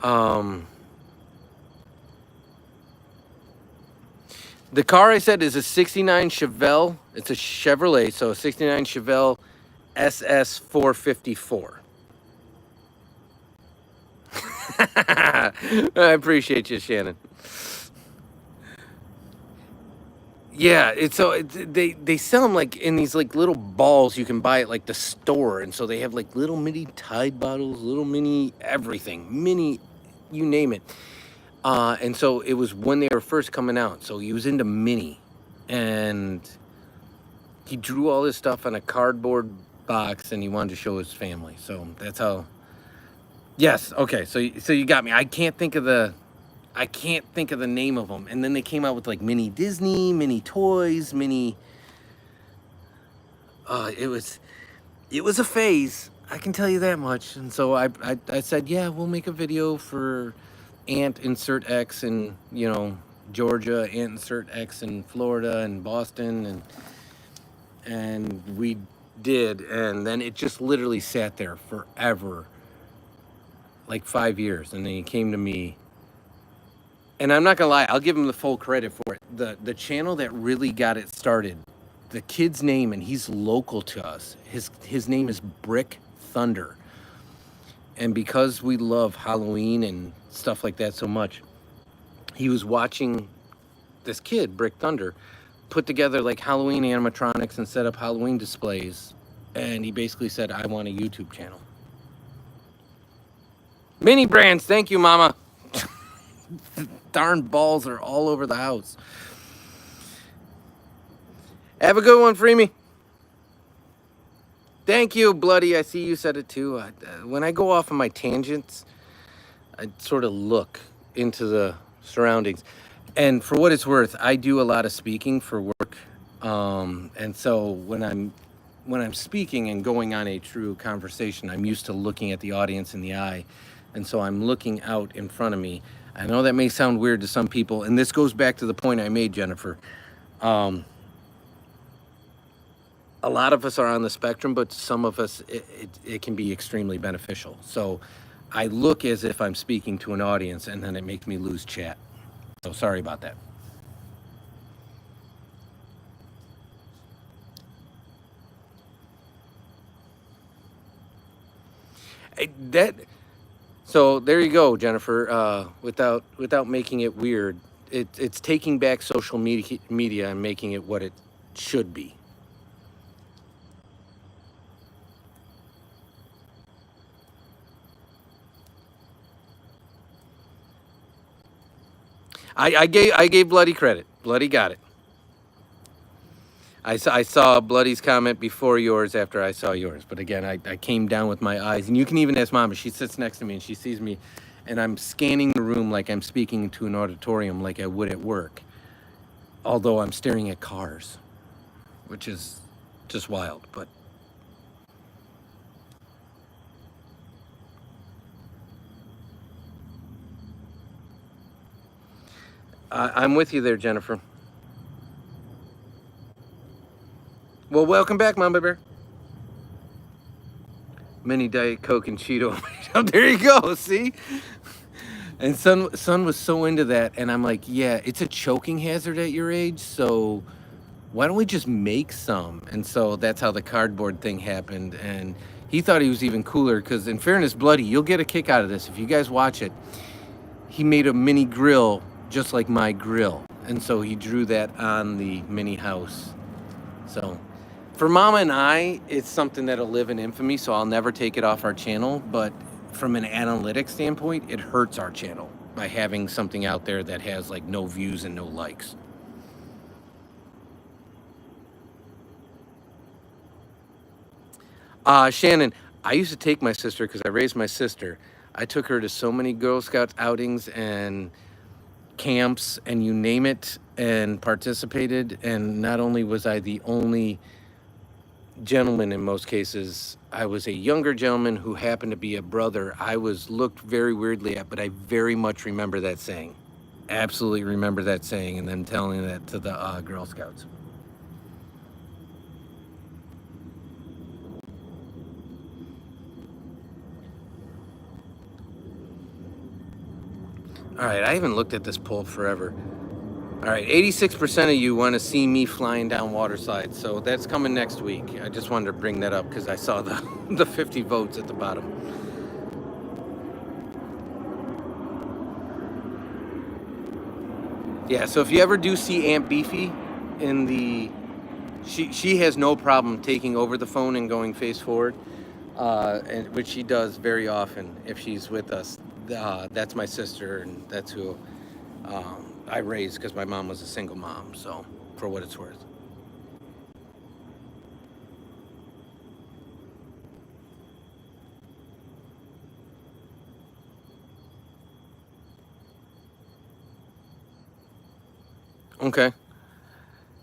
A: The car I said is a 69 Chevelle. It's a Chevrolet, so a 69 Chevelle SS 454. I appreciate you, Shannon. Yeah, they sell them like in these like little balls you can buy at like the store, and so they have like little mini Tide bottles, little mini everything, mini, you name it. And so it was when they were first coming out. So he was into mini, and he drew all this stuff on a cardboard box, and he wanted to show his family. So that's how. Yes. Okay. So you got me. I can't think of the name of them. And then they came out with like mini Disney, mini toys, mini. It was a phase. I can tell you that much. And so I said, yeah, we'll make a video for Aunt Insert X in, Georgia, Aunt Insert X in Florida and Boston, and we did, and then it just literally sat there forever, like 5 years, and then he came to me, and I'm not gonna lie, I'll give him the full credit for it. The channel that really got it started, the kid's name, and he's local to us. His name is Brick Thunder. And because we love Halloween and stuff like that so much, he was watching this kid, Brick Thunder, put together like Halloween animatronics and set up Halloween displays. And he basically said, I want a YouTube channel. Mini brands, thank you, Mama. Darn balls are all over the house. Have a good one, Freemy. Thank you, Bloody. I see you said it too. When I go off on my tangents, I sort of look into the surroundings. And for what it's worth, I do a lot of speaking for work. And so when I'm speaking and going on a true conversation, I'm used to looking at the audience in the eye. And so I'm looking out in front of me. I know that may sound weird to some people, and this goes back to the point I made, Jennifer. A lot of us are on the spectrum, but some of us, it can be extremely beneficial. So I look as if I'm speaking to an audience, and then it makes me lose chat. So sorry about that. So there you go, Jennifer. Without making it weird, it's taking back social media and making it what it should be. I gave Bloody credit. Bloody got it. I saw Bloody's comment before yours after I saw yours. But again, I came down with my eyes. And you can even ask Mama. She sits next to me and she sees me. And I'm scanning the room like I'm speaking to an auditorium like I would at work. Although I'm staring at cars. Which is just wild. But I'm with you there, Jennifer. Well, welcome back, Mama Bear. Mini Diet Coke and Cheeto. There you go, see? And son was so into that, and I'm like, yeah, it's a choking hazard at your age, so why don't we just make some? And so that's how the cardboard thing happened, and he thought he was even cooler, because in fairness, Bloody, you'll get a kick out of this if you guys watch it. He made a mini grill just like my grill, and so he drew that on the mini house. So for Mama and I, it's something that'll live in infamy, so I'll never take it off our channel, but from an analytics standpoint, it hurts our channel by having something out there that has like no views and no likes. Shannon, I used to take my sister because I raised my sister. I took her to so many Girl Scouts outings and camps and you name it, and participated. And not only was I the only gentleman in most cases, I was a younger gentleman who happened to be a brother. I was looked very weirdly at, but I very much remember that saying. Absolutely remember that saying, and then telling that to the Girl Scouts. All right, I haven't looked at this poll forever. All right, 86% of you want to see me flying down water slides, so that's coming next week. I just wanted to bring that up because I saw the, the 50 votes at the bottom. Yeah, so if you ever do see Aunt Beefy in the... She has no problem taking over the phone and going face forward, which she does very often if she's with us. That's my sister, and that's who I raised because my mom was a single mom, so for what it's worth. Okay.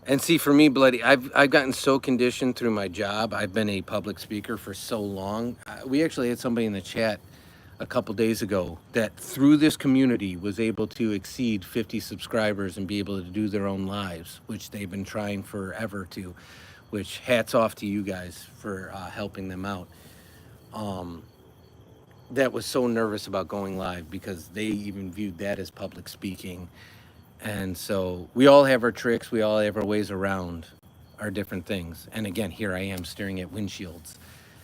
A: And see, for me, Bloody, I've gotten so conditioned through my job. I've been a public speaker for so long. We actually had somebody in the chat a couple days ago that through this community was able to exceed 50 subscribers and be able to do their own lives, which they've been trying forever to, which hats off to you guys for helping them out. That was so nervous about going live because they even viewed that as public speaking. And so we all have our tricks, we all have our ways around our different things. And again, here I am staring at windshields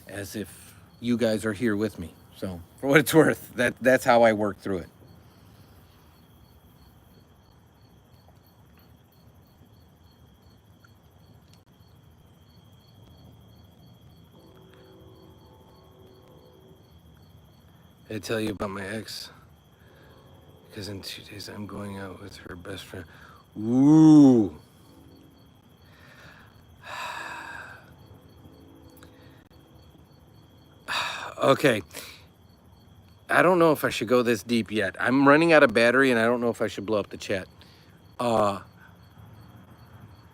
A: as if you guys are here with me. So for what it's worth, that's how I work through it. I tell you about my ex, because in 2 days I'm going out with her best friend. Ooh. Okay. I don't know if I should go this deep yet. I'm running out of battery and I don't know if I should blow up the chat.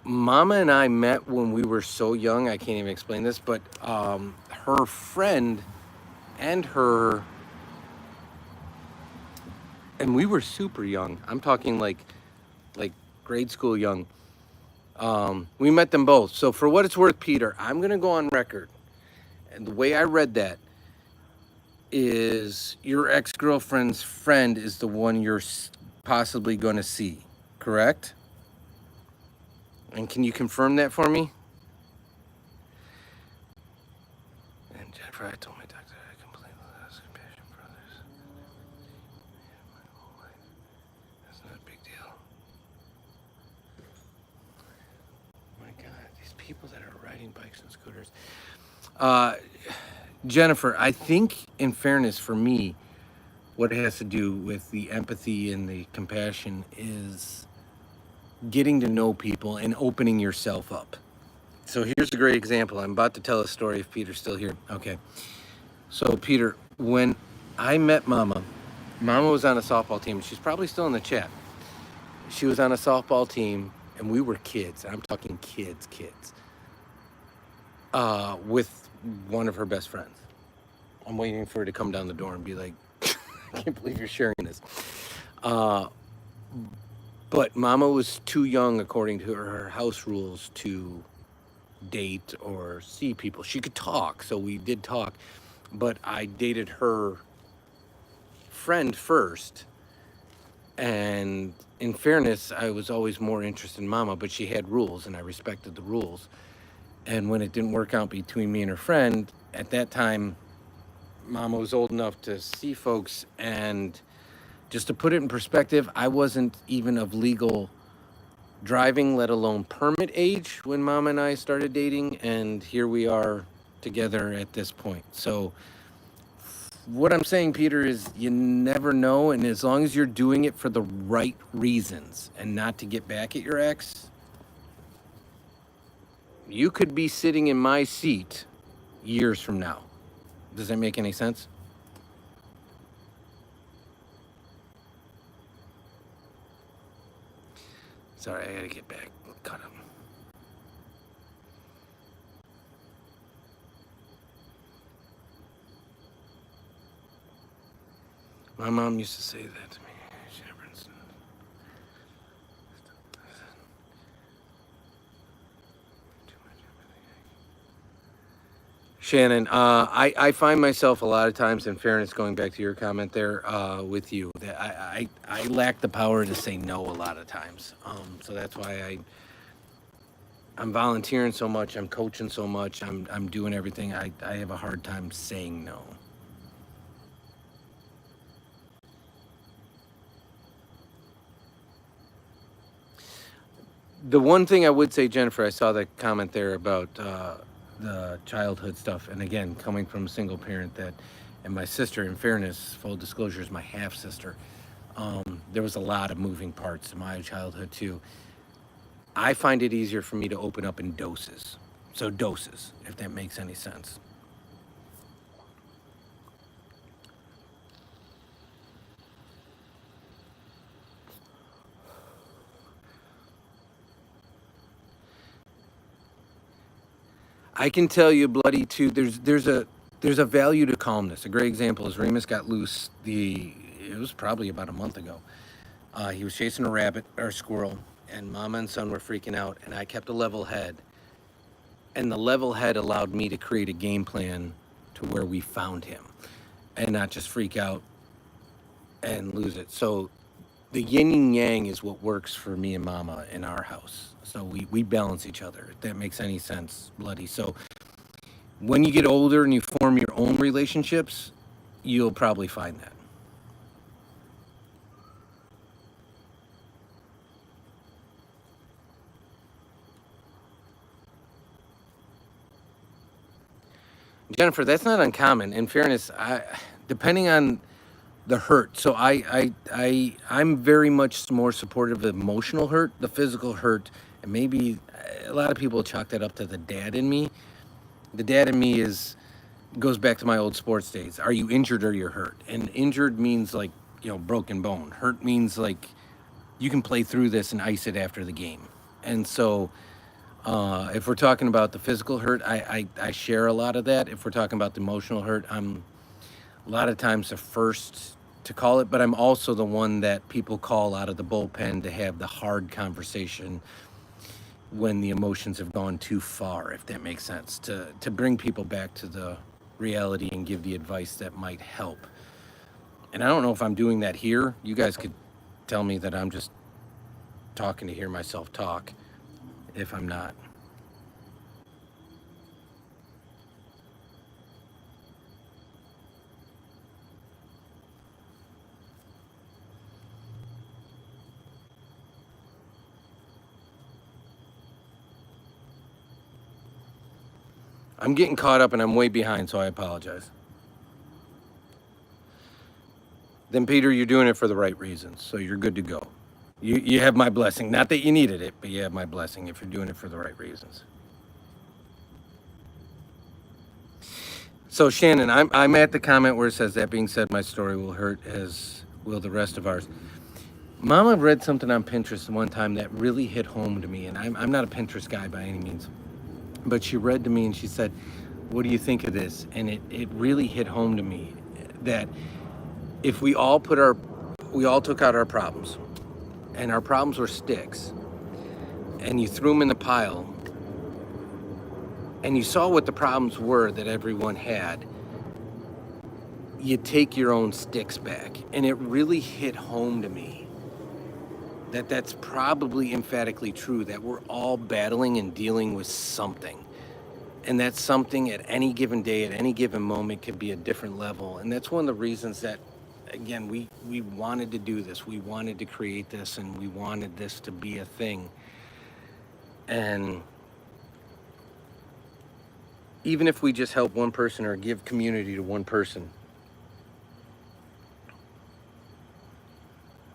A: Mama and I met when we were so young, I can't even explain this, but her friend and her, and we were super young. I'm talking like grade school young. We met them both. So for what it's worth, Peter, I'm gonna go on record. And the way I read that is your ex-girlfriend's friend is the one you're possibly gonna see, correct? And can you confirm that for me? And Jennifer, I told my doctor I completely lost compassion for others. My whole life. That's not a big deal. My God, these people that are riding bikes and scooters. Jennifer, I think in fairness for me, what it has to do with the empathy and the compassion is getting to know people and opening yourself up. So here's a great example. I'm about to tell a story if Peter's still here. Okay. So Peter, when I met Mama was on a softball team. She's probably still in the chat. She was on a softball team and we were kids. I'm talking kids. With one of her best friends. I'm waiting for her to come down the door and be like, I can't believe you're sharing this. But Mama was too young, according to her house rules, to date or see people. She could talk, so we did talk. But I dated her friend first. And in fairness, I was always more interested in Mama, but she had rules, and I respected the rules. And when it didn't work out between me and her friend, at that time, Mama was old enough to see folks, and just to put it in perspective, I wasn't even of legal driving, let alone permit age, when Mama and I started dating, and here we are together at this point. So what I'm saying, Peter, is you never know, and as long as you're doing it for the right reasons and not to get back at your ex, you could be sitting in my seat years from now. Does that make any sense? Sorry, I gotta get back caught up. My mom used to say that to me. Shannon, I find myself a lot of times, in fairness, going back to your comment there with you, that I lack the power to say no a lot of times. So that's why I'm volunteering so much, I'm coaching so much, I'm doing everything. I have a hard time saying no. The one thing I would say, Jennifer, I saw that comment there about the childhood stuff, and again, coming from a single parent, that, and my sister, in fairness, full disclosure, is my half sister. There was a lot of moving parts in my childhood too. I find it easier for me to open up in doses. So doses, if that makes any sense. I can tell you, bloody, too. There's a value to calmness. A great example is Remus got loose. It was probably about a month ago. He was chasing a rabbit or a squirrel, and Mama and son were freaking out. And I kept a level head, and the level head allowed me to create a game plan to where we found him, and not just freak out and lose it. So the yin and yang is what works for me and Mama in our house. So we balance each other, if that makes any sense, bloody. So when you get older and you form your own relationships, you'll probably find that. Jennifer, that's not uncommon. In fairness, depending on the hurt. So I'm very much more supportive of emotional hurt, the physical hurt, and maybe a lot of people chalk that up to the dad in me. The dad in me goes back to my old sports days. Are you injured or you're hurt? And injured means like, broken bone. Hurt means like you can play through this and ice it after the game. And so if we're talking about the physical hurt, I share a lot of that. If we're talking about the emotional hurt, I'm a lot of times the first to call it, but I'm also the one that people call out of the bullpen to have the hard conversation when the emotions have gone too far, if that makes sense, to bring people back to the reality and give the advice that might help. And I don't know if I'm doing that here. You guys could tell me that I'm just talking to hear myself talk if I'm not. I'm getting caught up and I'm way behind, so I apologize. Then, Peter, you're doing it for the right reasons, so you're good to go. You have my blessing. Not that you needed it, but you have my blessing if you're doing it for the right reasons. So, Shannon, I'm at the comment where it says, that being said, my story will hurt as will the rest of ours. Mama read something on Pinterest one time that really hit home to me, and I'm not a Pinterest guy by any means. But she read to me and she said, what do you think of this? And it really hit home to me that if we all took out our problems, and our problems were sticks, and you threw them in the pile, and you saw what the problems were that everyone had, you take your own sticks back. And it really hit home to me that that's probably emphatically true, that we're all battling and dealing with something. And that something at any given day, at any given moment, could be a different level. And that's one of the reasons that, again, we wanted to do this. We wanted to create this, and we wanted this to be a thing. And even if we just help one person or give community to one person,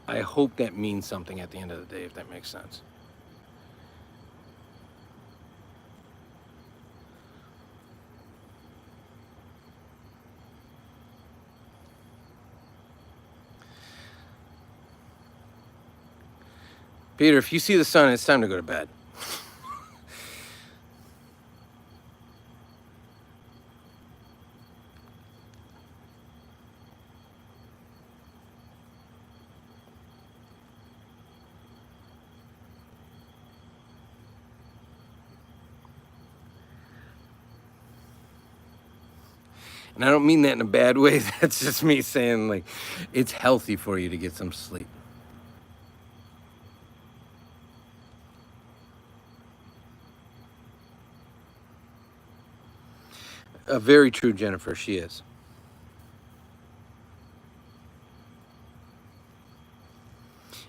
A: I hope that means something at the end of the day, if that makes sense. Peter, if you see the sun, it's time to go to bed. And I don't mean that in a bad way. That's just me saying, like, it's healthy for you to get some sleep. Very true, Jennifer. She is.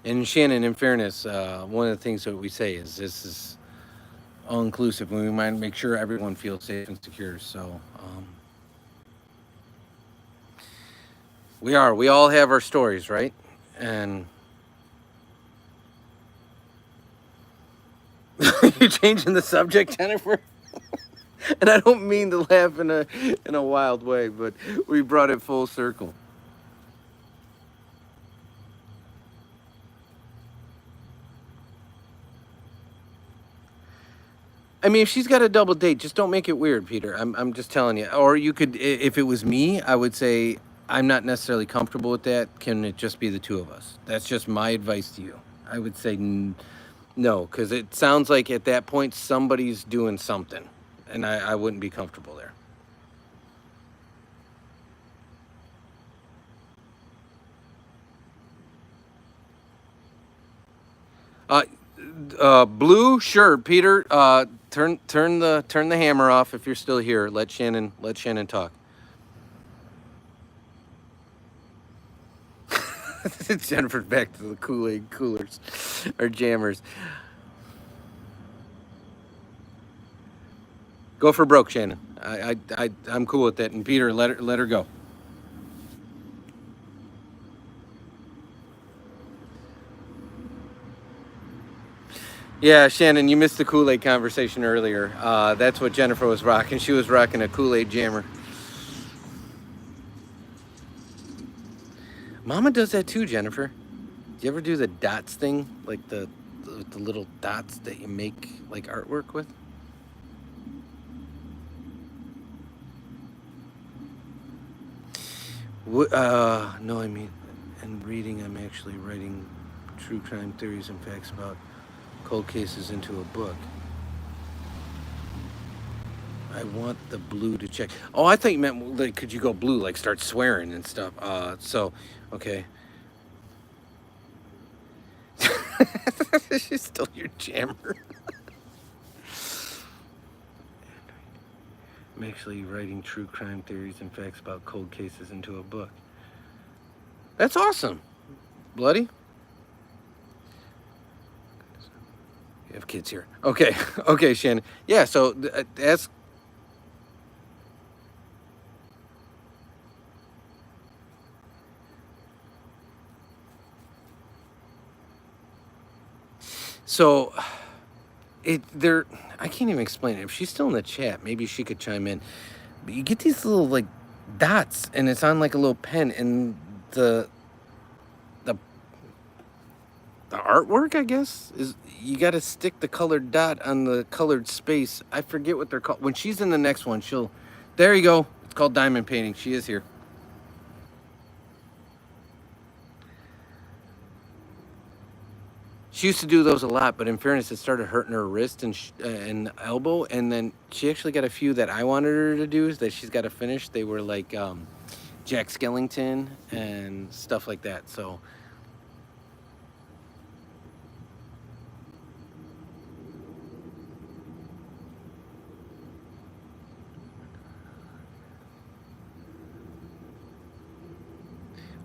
A: And Shannon, in fairness, one of the things that we say is this is all inclusive, and we might make sure everyone feels safe and secure. So we all have our stories, right? And you're changing the subject, Jennifer. And I don't mean to laugh in a wild way, but we brought it full circle. I mean, if she's got a double date, just don't make it weird, Peter. I'm just telling you. Or you could, if it was me, I would say I'm not necessarily comfortable with that. Can it just be the two of us? That's just my advice to you. I would say no, because it sounds like at that point somebody's doing something, and I wouldn't be comfortable there. Blue, sure, Peter. Turn the hammer off if you're still here. Let Shannon talk. Jennifer, back to the Kool-Aid coolers or jammers. Go for broke, Shannon. I'm cool with that. And Peter, let her go. Yeah, Shannon, you missed the Kool-Aid conversation earlier. That's what Jennifer was rocking. She was rocking a Kool-Aid jammer. Mama does that too, Jennifer. Do you ever do the dots thing? Like the little dots that you make like artwork with? No, I mean, in reading, I'm actually writing true crime theories and facts about cold cases into a book. I want the blue to check. Oh, I thought you meant, like, could you go blue, like start swearing and stuff? So, okay. She's still your jammer. I'm actually writing true crime theories and facts about cold cases into a book. That's awesome. Bloody? You have kids here. Okay. Okay, Shannon. Yeah, so ask. So I can't even explain it. If she's still in the chat, maybe she could chime in. But you get these little like dots, and it's on like a little pen, and the artwork, I guess, is you got to stick the colored dot on the colored space. I forget what they're called. When she's in the next one, there you go. It's called diamond painting. She is here. She used to do those a lot, but in fairness, it started hurting her wrist and elbow. And then she actually got a few that I wanted her to do that she's got to finish. They were like Jack Skellington and stuff like that. So.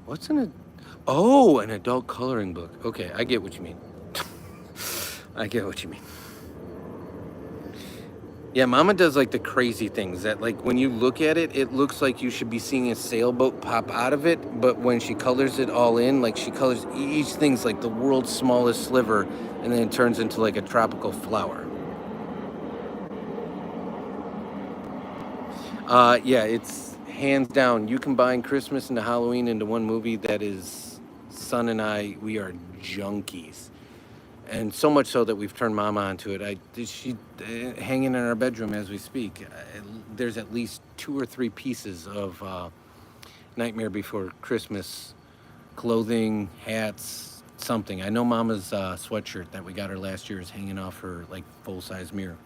A: What's an adult coloring book. Okay, I get what you mean. I get what you mean. Yeah, Mama does like the crazy things that, like, when you look at it, it looks like you should be seeing a sailboat pop out of it. But when she colors it all in, like, she colors each thing's like the world's smallest sliver, and then it turns into like a tropical flower. Yeah, it's hands down. You combine Christmas and Halloween into one movie. That is, Son and I, we are junkies. And so much so that we've turned Mama onto it. She hanging in our bedroom as we speak. There's at least 2 or 3 pieces of Nightmare Before Christmas clothing, hats, something. I know Mama's sweatshirt that we got her last year is hanging off her like full-size mirror.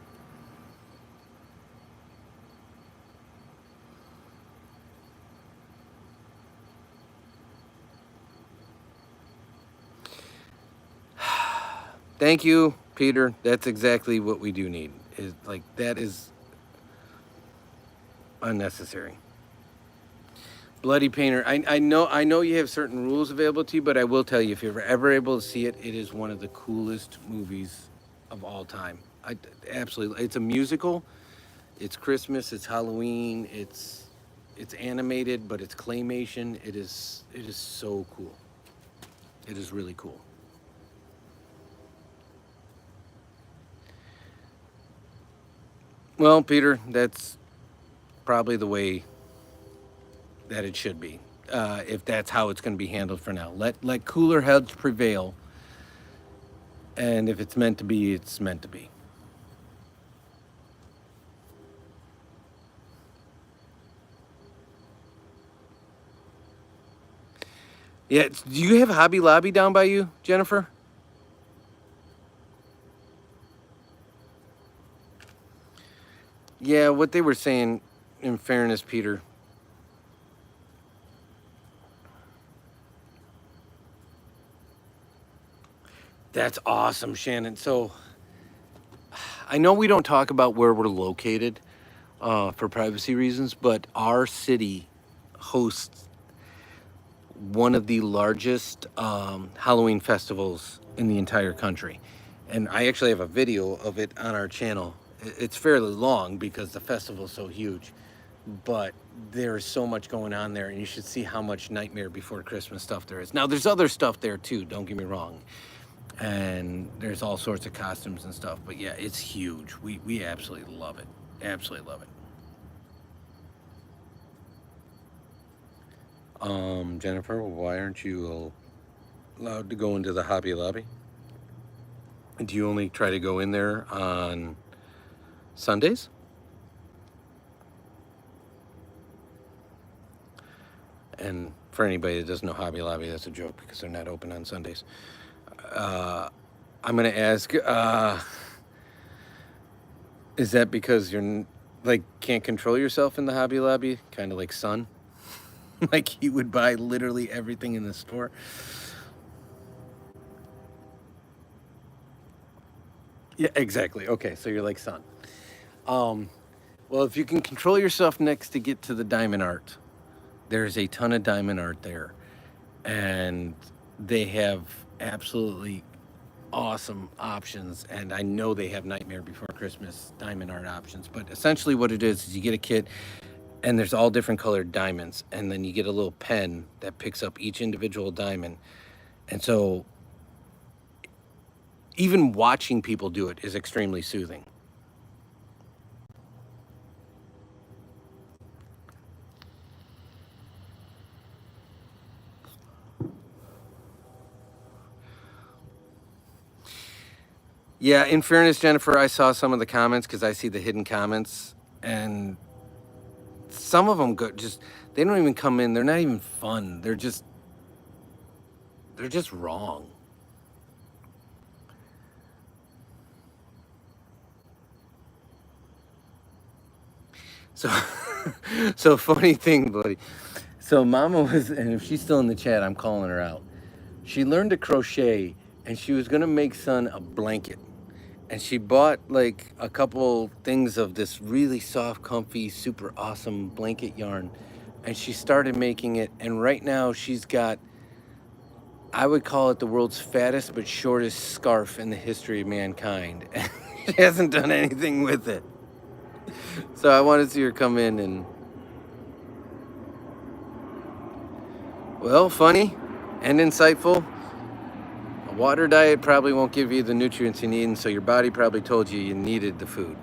A: Thank you, Peter. That's exactly what we do need. Is like, that is unnecessary. Bloody Painter. I know you have certain rules available to you, but I will tell you, if you're ever able to see it, it is one of the coolest movies of all time. Absolutely. It's a musical. It's Christmas. It's Halloween. It's animated, but it's claymation. It is so cool. It is really cool. Well, Peter, that's probably the way that it should be, if that's how it's going to be handled for now. Let cooler heads prevail, and if it's meant to be, it's meant to be. Yeah, do you have Hobby Lobby down by you, Jennifer? Yeah, what they were saying, in fairness, Peter. That's awesome, Shannon. So I know we don't talk about where we're located for privacy reasons, but our city hosts one of the largest Halloween festivals in the entire country. And I actually have a video of it on our channel. It's fairly long because the festival is so huge, but there's so much going on there, and you should see how much Nightmare Before Christmas stuff there is. Now, there's other stuff there too, don't get me wrong. And there's all sorts of costumes and stuff, but yeah, it's huge. We absolutely love it. Absolutely love it. Jennifer, why aren't you allowed to go into the Hobby Lobby? Do you only try to go in there on Sundays? And for anybody that doesn't know Hobby Lobby, that's a joke because they're not open on Sundays. I'm gonna ask, is that because you're like can't control yourself in the Hobby Lobby? Kind of like Son? Like he would buy literally everything in the store? Yeah, exactly. Okay, so you're like Son. Well, if you can control yourself next to get to the diamond art, there's a ton of diamond art there. And they have absolutely awesome options. And I know they have Nightmare Before Christmas diamond art options. But essentially what it is you get a kit and there's all different colored diamonds. And then you get a little pen that picks up each individual diamond. And so even watching people do it is extremely soothing. Yeah, in fairness, Jennifer, I saw some of the comments because I see the hidden comments, and some of them they don't even come in. They're not even fun. They're just wrong. So, so funny thing, buddy. So Mama was, and if she's still in the chat, I'm calling her out. She learned to crochet, and she was gonna make Son a blanket. And she bought like a couple things of this really soft, comfy, super awesome blanket yarn. And she started making it. And right now she's got, I would call it the world's fattest but shortest scarf in the history of mankind. She hasn't done anything with it. So I want to see her come in and, well, funny and insightful. A water diet probably won't give you the nutrients you need, and so your body probably told you you needed the food.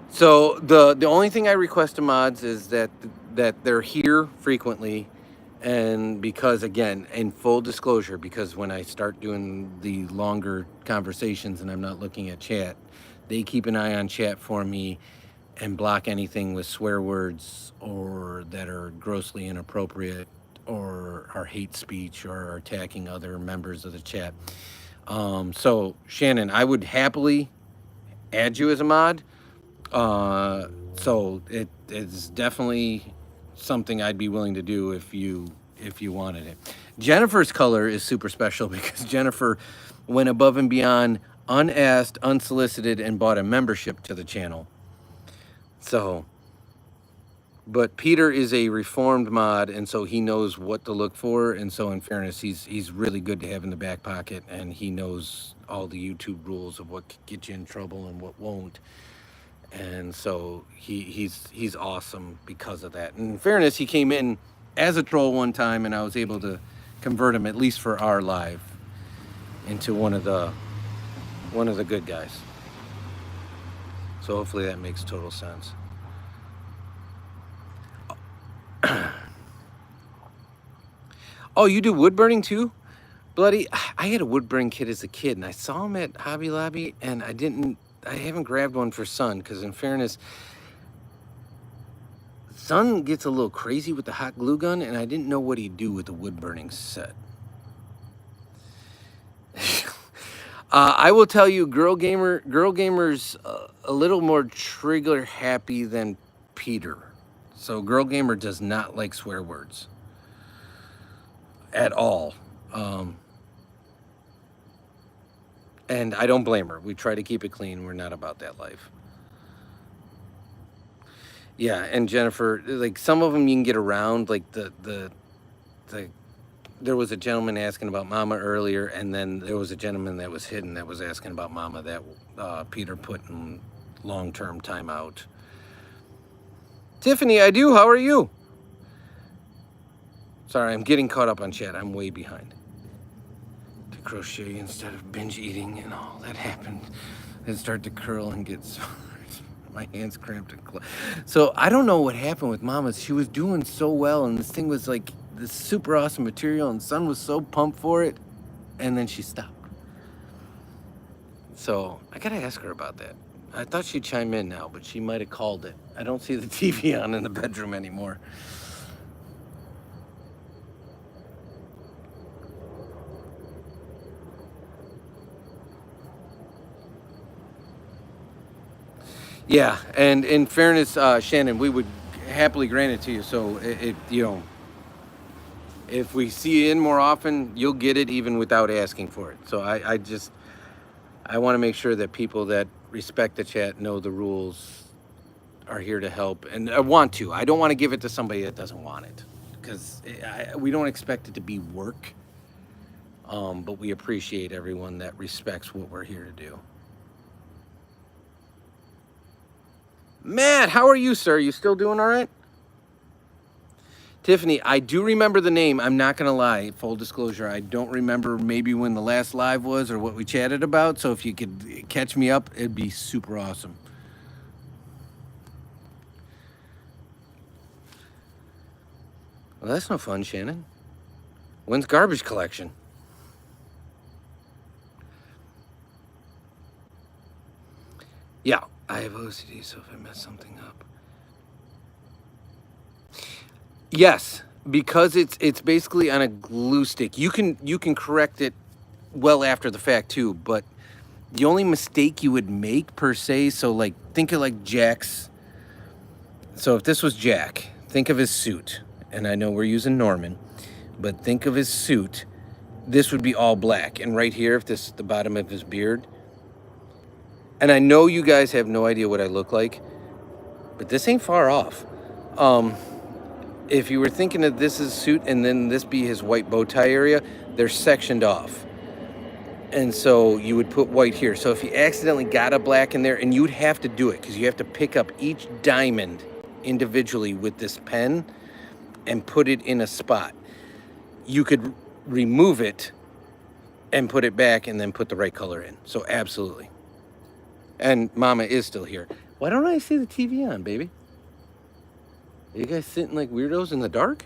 A: So the only thing I request to mods is that they're here frequently, and because, again, in full disclosure, because when I start doing the longer conversations and I'm not looking at chat, they keep an eye on chat for me and block anything with swear words or that are grossly inappropriate or are hate speech or are attacking other members of the chat. So Shannon, I would happily add you as a mod. So it is definitely something I'd be willing to do if you wanted it. Jennifer's color is super special because Jennifer went above and beyond, unasked, unsolicited, and bought a membership to the channel. So, but Peter is a reformed mod, and so he knows what to look for. And so, in fairness, he's really good to have in the back pocket, and he knows all the YouTube rules of what could get you in trouble and what won't. And so he's awesome because of that. And in fairness, he came in as a troll one time, and I was able to convert him, at least for our live, into one of the good guys. So hopefully that makes total sense. Oh, you do wood burning too? Bloody, I had a wood burning kit as a kid, and I saw him at Hobby Lobby, and I haven't grabbed one for Son, because in fairness, Son gets a little crazy with the hot glue gun, and I didn't know what he'd do with the wood burning set. I will tell you, Girl Gamer's a little more trigger happy than Peter. So Girl Gamer does not like swear words at all. And I don't blame her. We try to keep it clean. We're not about that life. Yeah, and Jennifer, like some of them you can get around, like there was a gentleman asking about Mama earlier, and then there was a gentleman that was hidden that was asking about Mama that Peter put in long-term timeout. Tiffany, I do. How are you? Sorry, I'm getting caught up on chat. I'm way behind. To crochet instead of binge eating and all that happened. And start to curl and get sore. My hands cramped and so I don't know what happened with Mama. She was doing so well, and this thing was like this super awesome material, and Son was so pumped for it, and then she stopped. So I gotta ask her about that. I thought she'd chime in now, but she might have called it. I don't see the TV on in the bedroom anymore. Yeah, and in fairness, Shannon, we would happily grant it to you. So if we see you in more often, you'll get it even without asking for it. So I want to make sure that people that respect the chat know the rules, are here to help, and I want to. I don't want to give it to somebody that doesn't want it, because we don't expect it to be work. But we appreciate everyone that respects what we're here to do. Matt, how are you, sir? You still doing all right? Tiffany, I do remember the name. I'm not going to lie. Full disclosure, I don't remember maybe when the last live was or what we chatted about. So if you could catch me up, it'd be super awesome. Well, that's no fun, Shannon. When's garbage collection? Yeah, I have OCD, so if I mess something up. Yes, because it's basically on a glue stick. You can correct it well after the fact too, but the only mistake you would make per se, so like think of like Jack's. So if this was Jack, think of his suit. And I know we're using Norman, but think of his suit. This would be all black, and right here, if this the bottom of his beard. And I know you guys have no idea what I look like, but this ain't far off. If you were thinking of this as suit and then this be his white bow tie area, they're sectioned off. And so you would put white here. So if you accidentally got a black in there, and you would have to do it because you have to pick up each diamond individually with this pen and put it in a spot. You could remove it and put it back and then put the right color in. So absolutely. And Mama is still here. Why don't I see the TV on, baby? Are you guys sitting like weirdos in the dark?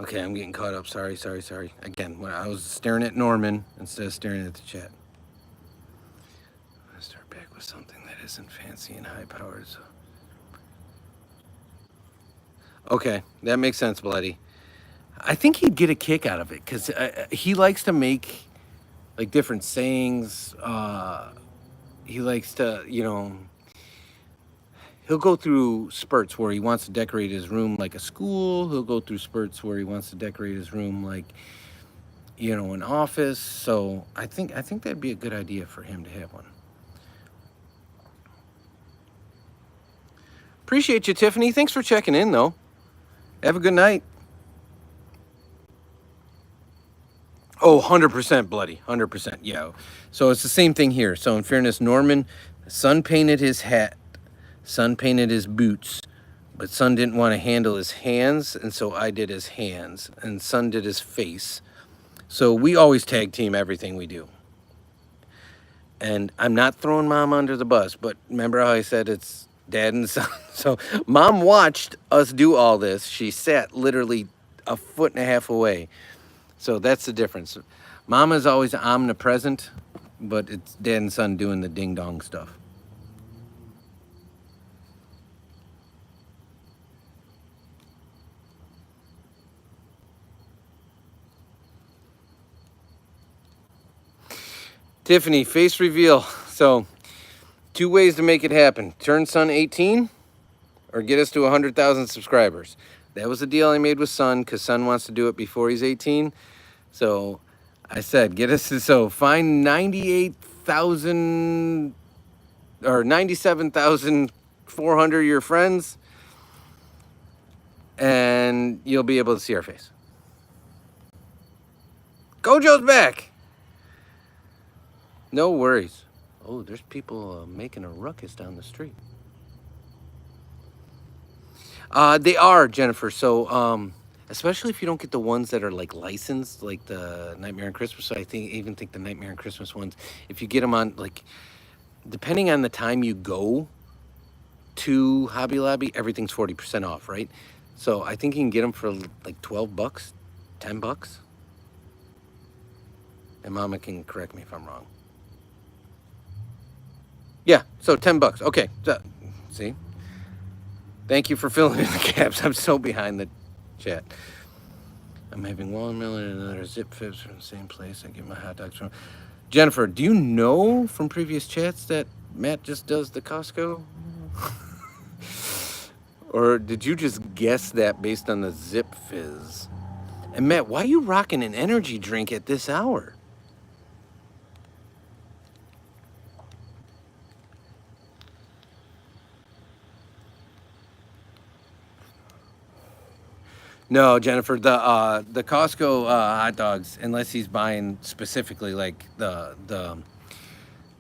A: Okay, I'm getting caught up. Sorry. Again, when I was staring at Norman instead of staring at the chat. I'm gonna start back with something that isn't fancy and high powered. So. Okay, that makes sense, Bloody. I think he'd get a kick out of it because he likes to make like different sayings. He likes to, he'll go through spurts where he wants to decorate his room like a school. He'll go through spurts where he wants to decorate his room like, an office. So I think that'd be a good idea for him to have one. Appreciate you, Tiffany. Thanks for checking in, though. Have a good night. Oh, 100% Bloody. 100%. Yeah. So it's the same thing here. So in fairness, Norman, Son painted his hat. Son painted his boots. But Son didn't want to handle his hands. And so I did his hands. And Son did his face. So we always tag team everything we do. And I'm not throwing Mom under the bus. But remember how I said it's Dad and Son? So Mom watched us do all this. She sat literally a foot and a half away. So that's the difference. Mama's always omnipresent, but it's Dad and Son doing the ding-dong stuff. Tiffany, face reveal. So, 2 ways to make it happen. Turn Son 18 or get us to 100,000 subscribers. That was the deal I made with Son because Son wants to do it before he's 18. So I said, find 98,000 or 97,400 of your friends and you'll be able to see our face. Gojo's back. No worries. Oh, there's people making a ruckus down the street. They are, Jennifer. So, especially if you don't get the ones that are like licensed, like the Nightmare on Christmas. So I even think the Nightmare on Christmas ones, if you get them on, like, depending on the time you go to Hobby Lobby, everything's 40% off, right? So I think you can get them for like $12, $10. And Mama can correct me if I'm wrong. Yeah, so $10. Okay, so, see? Thank you for filling in the gaps. I'm so behind the chat. I'm having watermelon and another zip fibs from the same place I get my hot dogs from. Jennifer, do you know from previous chats that Matt just does the Costco? Or did you just guess that based on the zip fizz? And Matt, why are you rocking an energy drink at this hour? No, Jennifer, the Costco hot dogs, unless he's buying specifically like the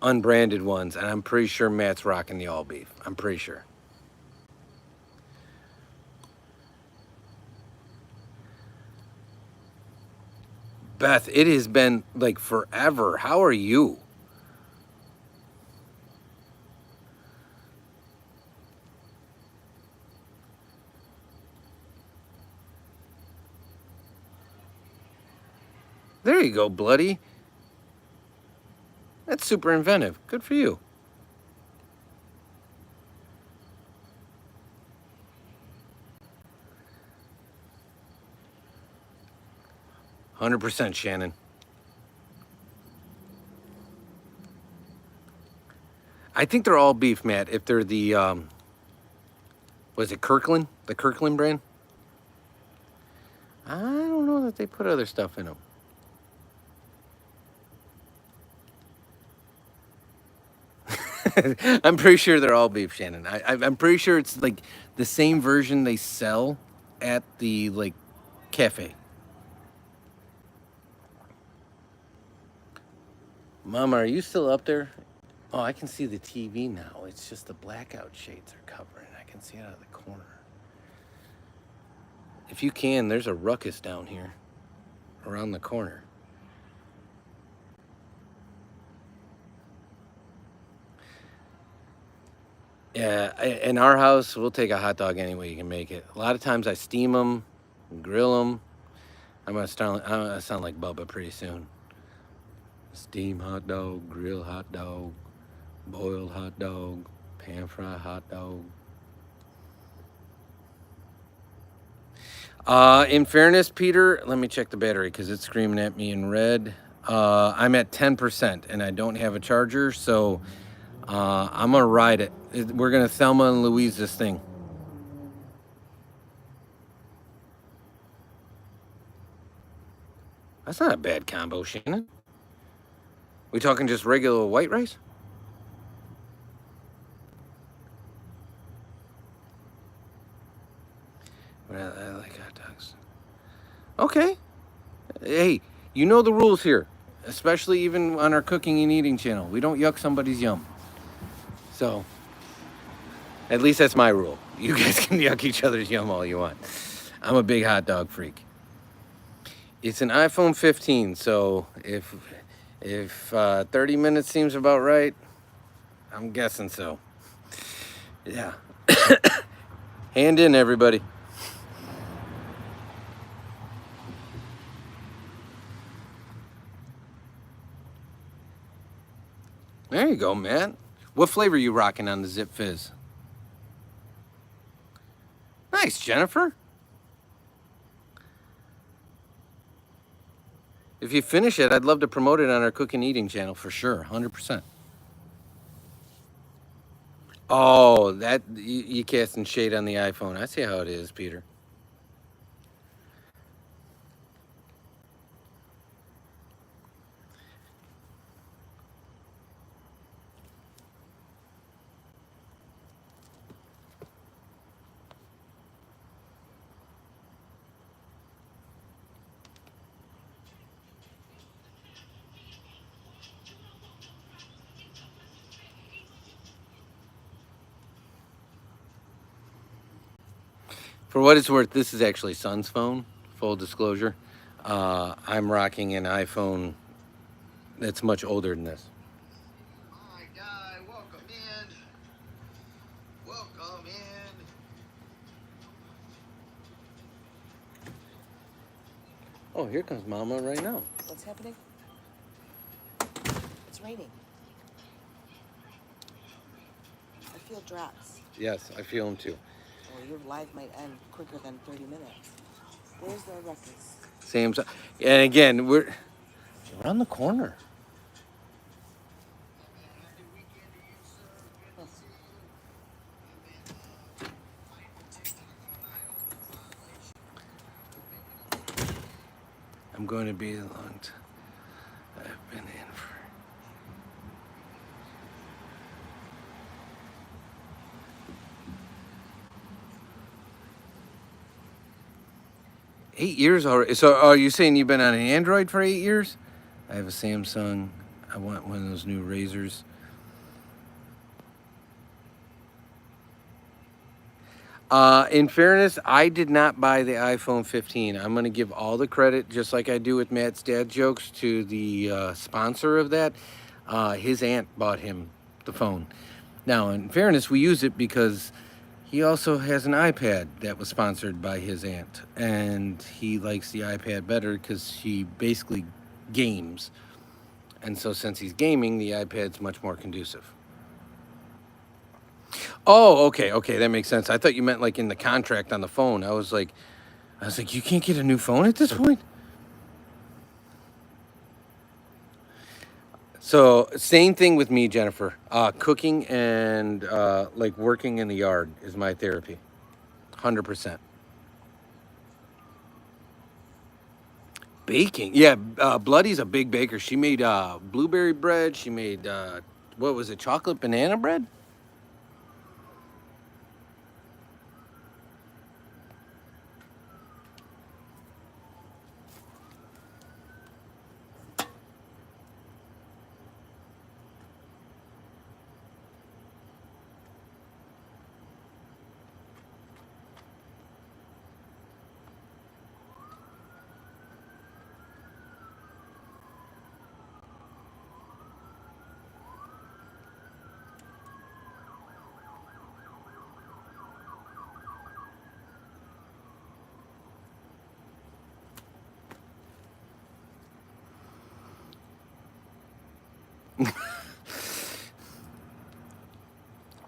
A: unbranded ones, and I'm pretty sure Matt's rocking the all beef. I'm pretty sure. Beth, it has been like forever. How are you? There you go, Bloody. That's super inventive. Good for you. %, Shannon. I think they're all beef, Matt. If they're the Was it Kirkland? The Kirkland brand? I don't know that they put other stuff in them. I'm pretty sure they're all beef, Shannon. I'm pretty sure it's like the same version they sell at the like cafe. Mama, are you still up there? Oh, I can see the TV now. It's just the blackout shades are covering. I can see it out of the corner. If you can, there's a ruckus down here around the corner. Yeah, in our house, we'll take a hot dog any way you can make it. A lot of times I steam them, grill them. I'm gonna sound like Bubba pretty soon. Steam hot dog, grill hot dog, boiled hot dog, pan fry hot dog. In fairness, Peter, let me check the battery because it's screaming at me in red. I'm at 10% and I don't have a charger, so I'm gonna ride it. We're gonna Thelma and Louise this thing. That's not a bad combo, Shannon. We talking just regular white rice? Well, I like hot dogs. Okay. Hey, you know the rules here, especially even on our cooking and eating channel. We don't yuck somebody's yum. So, at least that's my rule. You guys can yuck each other's yum all you want. I'm a big hot dog freak. It's an iPhone 15, so if 30 minutes seems about right, I'm guessing so. Yeah. Hand in, everybody. There you go, Matt. What flavor are you rocking on the Zip Fizz? Nice, Jennifer. If you finish it, I'd love to promote it on our Cook and Eating channel for sure, 100%. Oh, that you casting shade on the iPhone. I see how it is, Peter. For what it's worth, this is actually Son's phone, full disclosure. I'm rocking an iPhone that's much older than this.
E: My guy, welcome in. Welcome in.
A: Oh, here comes Mama right now.
B: What's happening? It's raining. I feel drops.
A: Yes, I feel them too.
B: Or your live might end quicker than 30 minutes. Where's the ruckus?
A: Same. And again, we're around the corner. I'm going to be a long time. I've been in for. Eight years already. So are you saying you've been on an Android for 8 years? I have a Samsung. I want one of those new razors. In fairness, I did not buy the iPhone 15. I'm going to give all the credit, just like I do with Matt's dad jokes, to the sponsor of that. His aunt bought him the phone. Now, in fairness, we use it because he also has an iPad that was sponsored by his aunt. And he likes the iPad better because he basically games. And so since he's gaming, the iPad's much more conducive. Oh, okay, that makes sense. I thought you meant like in the contract on the phone. I was like, you can't get a new phone at this point? So same thing with me, Jennifer. Cooking and like working in the yard is my therapy. 100%. Baking, yeah. Bloody's a big baker. She made blueberry bread. She made what was it? Chocolate banana bread.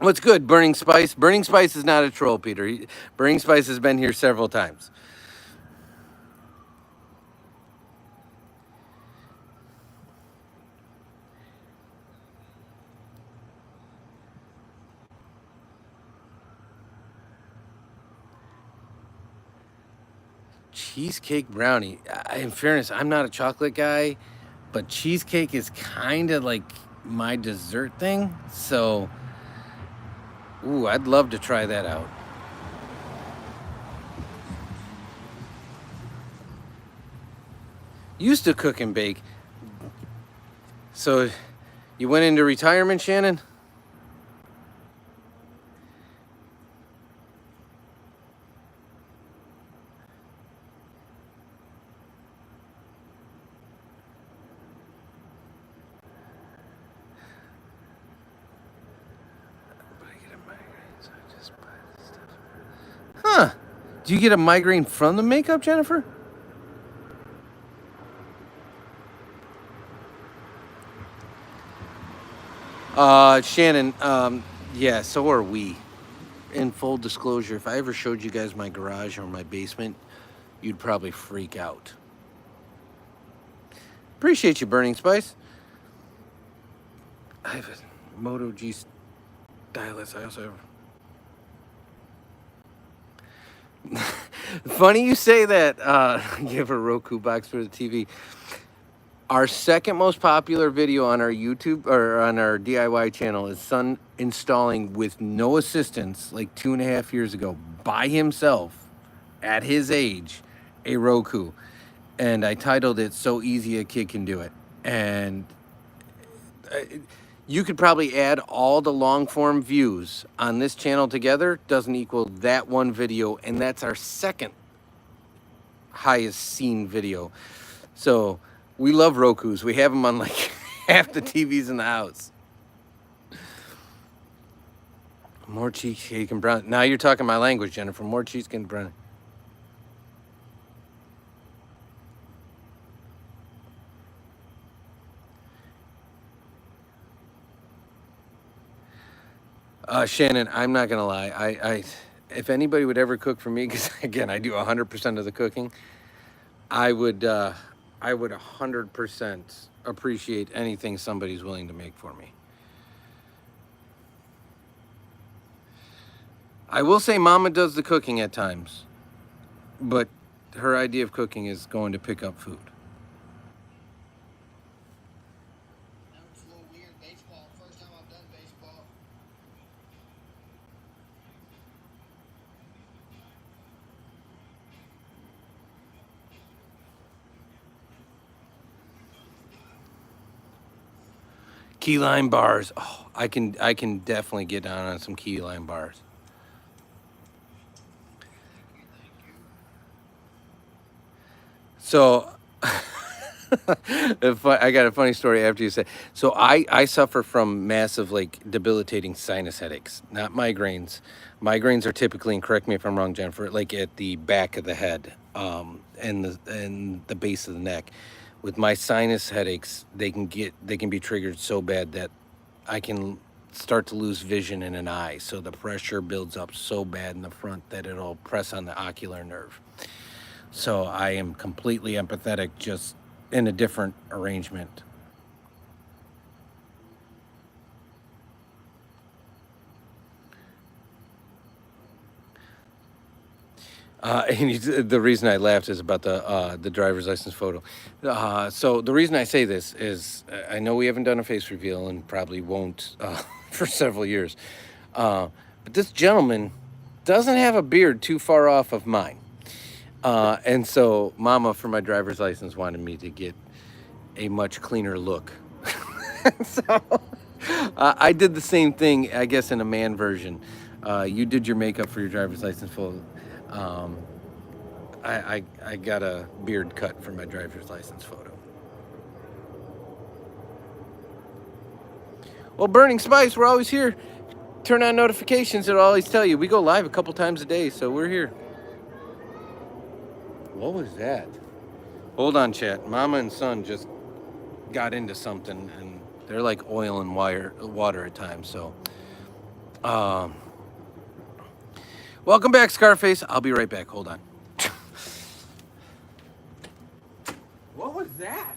A: What's good, Burning Spice? Burning Spice is not a troll, Peter. Burning Spice has been here several times. Cheesecake brownie. In fairness, I'm not a chocolate guy, but cheesecake is kind of like my dessert thing. So, ooh, I'd love to try that out. Used to cook and bake. So, you went into retirement, Shannon? Huh. Do you get a migraine from the makeup, Jennifer? Shannon, yeah, so are we. In full disclosure, if I ever showed you guys my garage or my basement, you'd probably freak out. Appreciate you, Burning Spice. I have a Moto G stylus. I also have. Funny you say that. You have a Roku box for the TV. Our second most popular video on our YouTube or on our DIY channel is son installing with no assistance like 2.5 years ago by himself at his age a Roku. And I titled it "So Easy a Kid Can Do It." And you could probably add all the long form views on this channel together, doesn't equal that one video, and that's our second highest seen video. So we love Rokus. We have them on like half the TVs in the house. More cheesecake and brown. Now you're talking my language, Jennifer. More cheesecake and brown. Shannon, I'm not gonna lie. I if anybody would ever cook for me, because again, I do 100% of the cooking, I would 100% appreciate anything somebody's willing to make for me. I will say Mama does the cooking at times, but her idea of cooking is going to pick up food.
E: That was a little weird. Baseball. First time I've done baseball.
A: Key lime bars. Oh, I can definitely get down on some key lime bars. So I got a funny story after you said. So I suffer from massive, like, debilitating sinus headaches, not migraines. Migraines are typically, and correct me if I'm wrong, Jennifer, like at the back of the head, and the base of the neck. With my sinus headaches, they can be triggered so bad that I can start to lose vision in an eye. So the pressure builds up so bad in the front that it'll press on the ocular nerve. So I am completely empathetic, just in a different arrangement. And the reason I laughed is about the driver's license photo. So the reason I say this is I know we haven't done a face reveal and probably won't for several years. But this gentleman doesn't have a beard too far off of mine. And so Mama, for my driver's license, wanted me to get a much cleaner look. So I did the same thing, I guess, in a man version. You did your makeup for your driver's license photo. I got a beard cut for my driver's license photo. Well, Burning Spice, we're always here. Turn on notifications. It'll always tell you. We go live a couple times a day, so we're here. What was that? Hold on, chat. Mama and son just got into something, and they're like oil and water at times. So, welcome back, Scarface. I'll be right back. Hold on. What was that?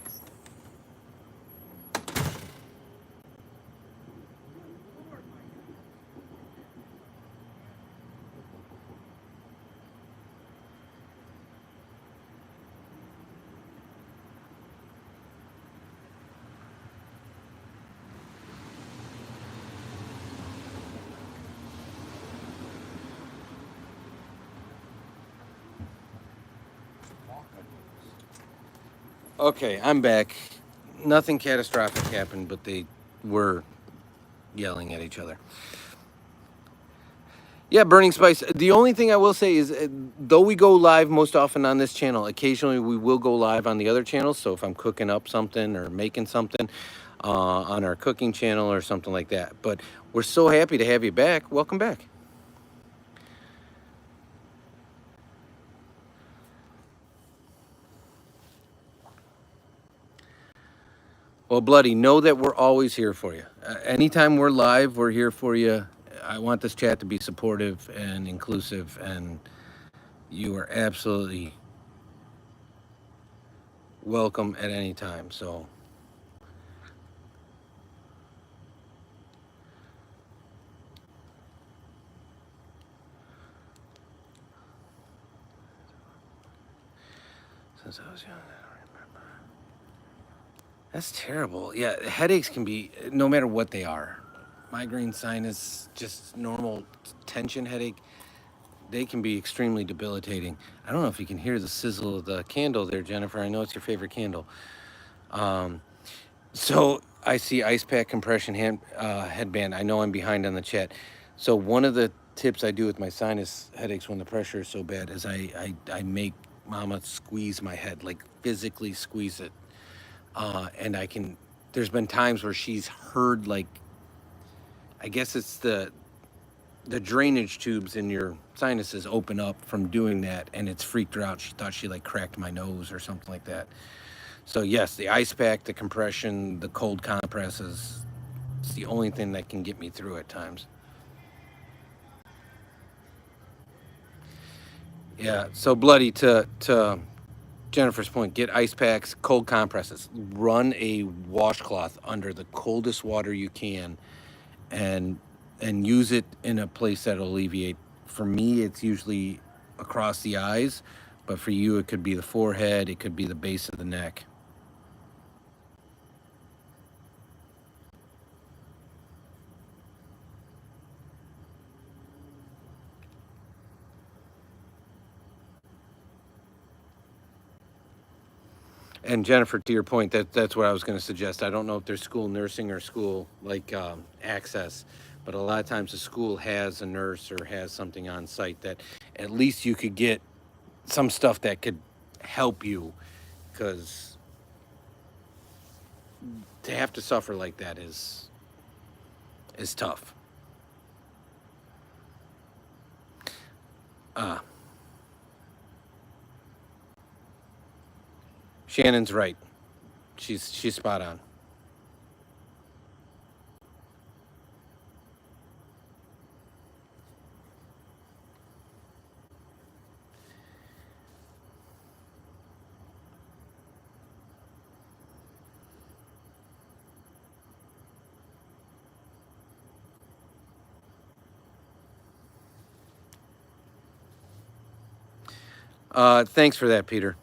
A: Okay, I'm back. Nothing catastrophic happened, but they were yelling at each other. Yeah, Burning Spice. The only thing I will say is, though we go live most often on this channel, occasionally we will go live on the other channels. So if I'm cooking up something or making something on our cooking channel or something like that. But we're so happy to have you back. Welcome back. Well, Bloody, know that we're always here for you. Anytime we're live, we're here for you. I want this chat to be supportive and inclusive, and you are absolutely welcome at any time. So, since I was young, I don't remember. That's terrible. Yeah, headaches can be, no matter what they are. Migraine, sinus, just normal tension headache, they can be extremely debilitating. I don't know if you can hear the sizzle of the candle there, Jennifer. I know it's your favorite candle. So I see ice pack compression headband. I know I'm behind on the chat. So one of the tips I do with my sinus headaches when the pressure is so bad is I make Mama squeeze my head, like physically squeeze it. And there's been times where she's heard, like, I guess it's the drainage tubes in your sinuses open up from doing that, and it's freaked her out. She thought she like cracked my nose or something like that. So yes, the ice pack, the compression, the cold compresses, it's the only thing that can get me through at times. Yeah, so Bloody, to Jennifer's point, get ice packs, cold compresses. Run a washcloth under the coldest water you can, and use it in a place that'll alleviate. For me, it's usually across the eyes, but for you, it could be the forehead, it could be the base of the neck. And Jennifer, to your point, that's what I was going to suggest. I don't know if there's school nursing or school like access, but a lot of times the school has a nurse or has something on site that at least you could get some stuff that could help you, because to have to suffer like that is tough. Shannon's right. She's spot on. Thanks for that, Peter.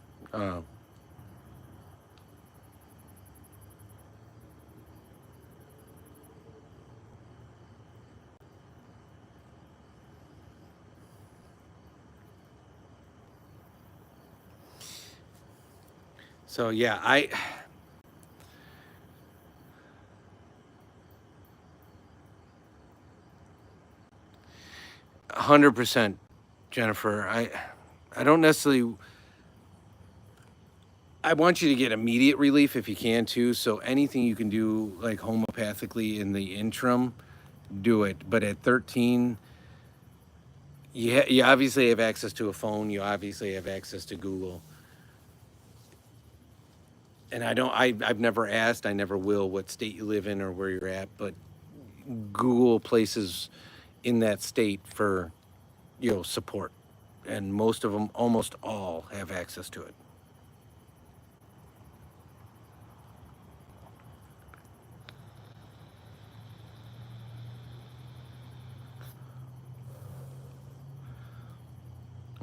A: So yeah, 100%, Jennifer. I don't necessarily. I want you to get immediate relief if you can too. So anything you can do like homeopathically in the interim, do it. But at 13, you obviously have access to a phone. You obviously have access to Google. And I've never asked, I never will, what state you live in or where you're at, but Google places in that state for, support. And most of them, almost all, have access to it.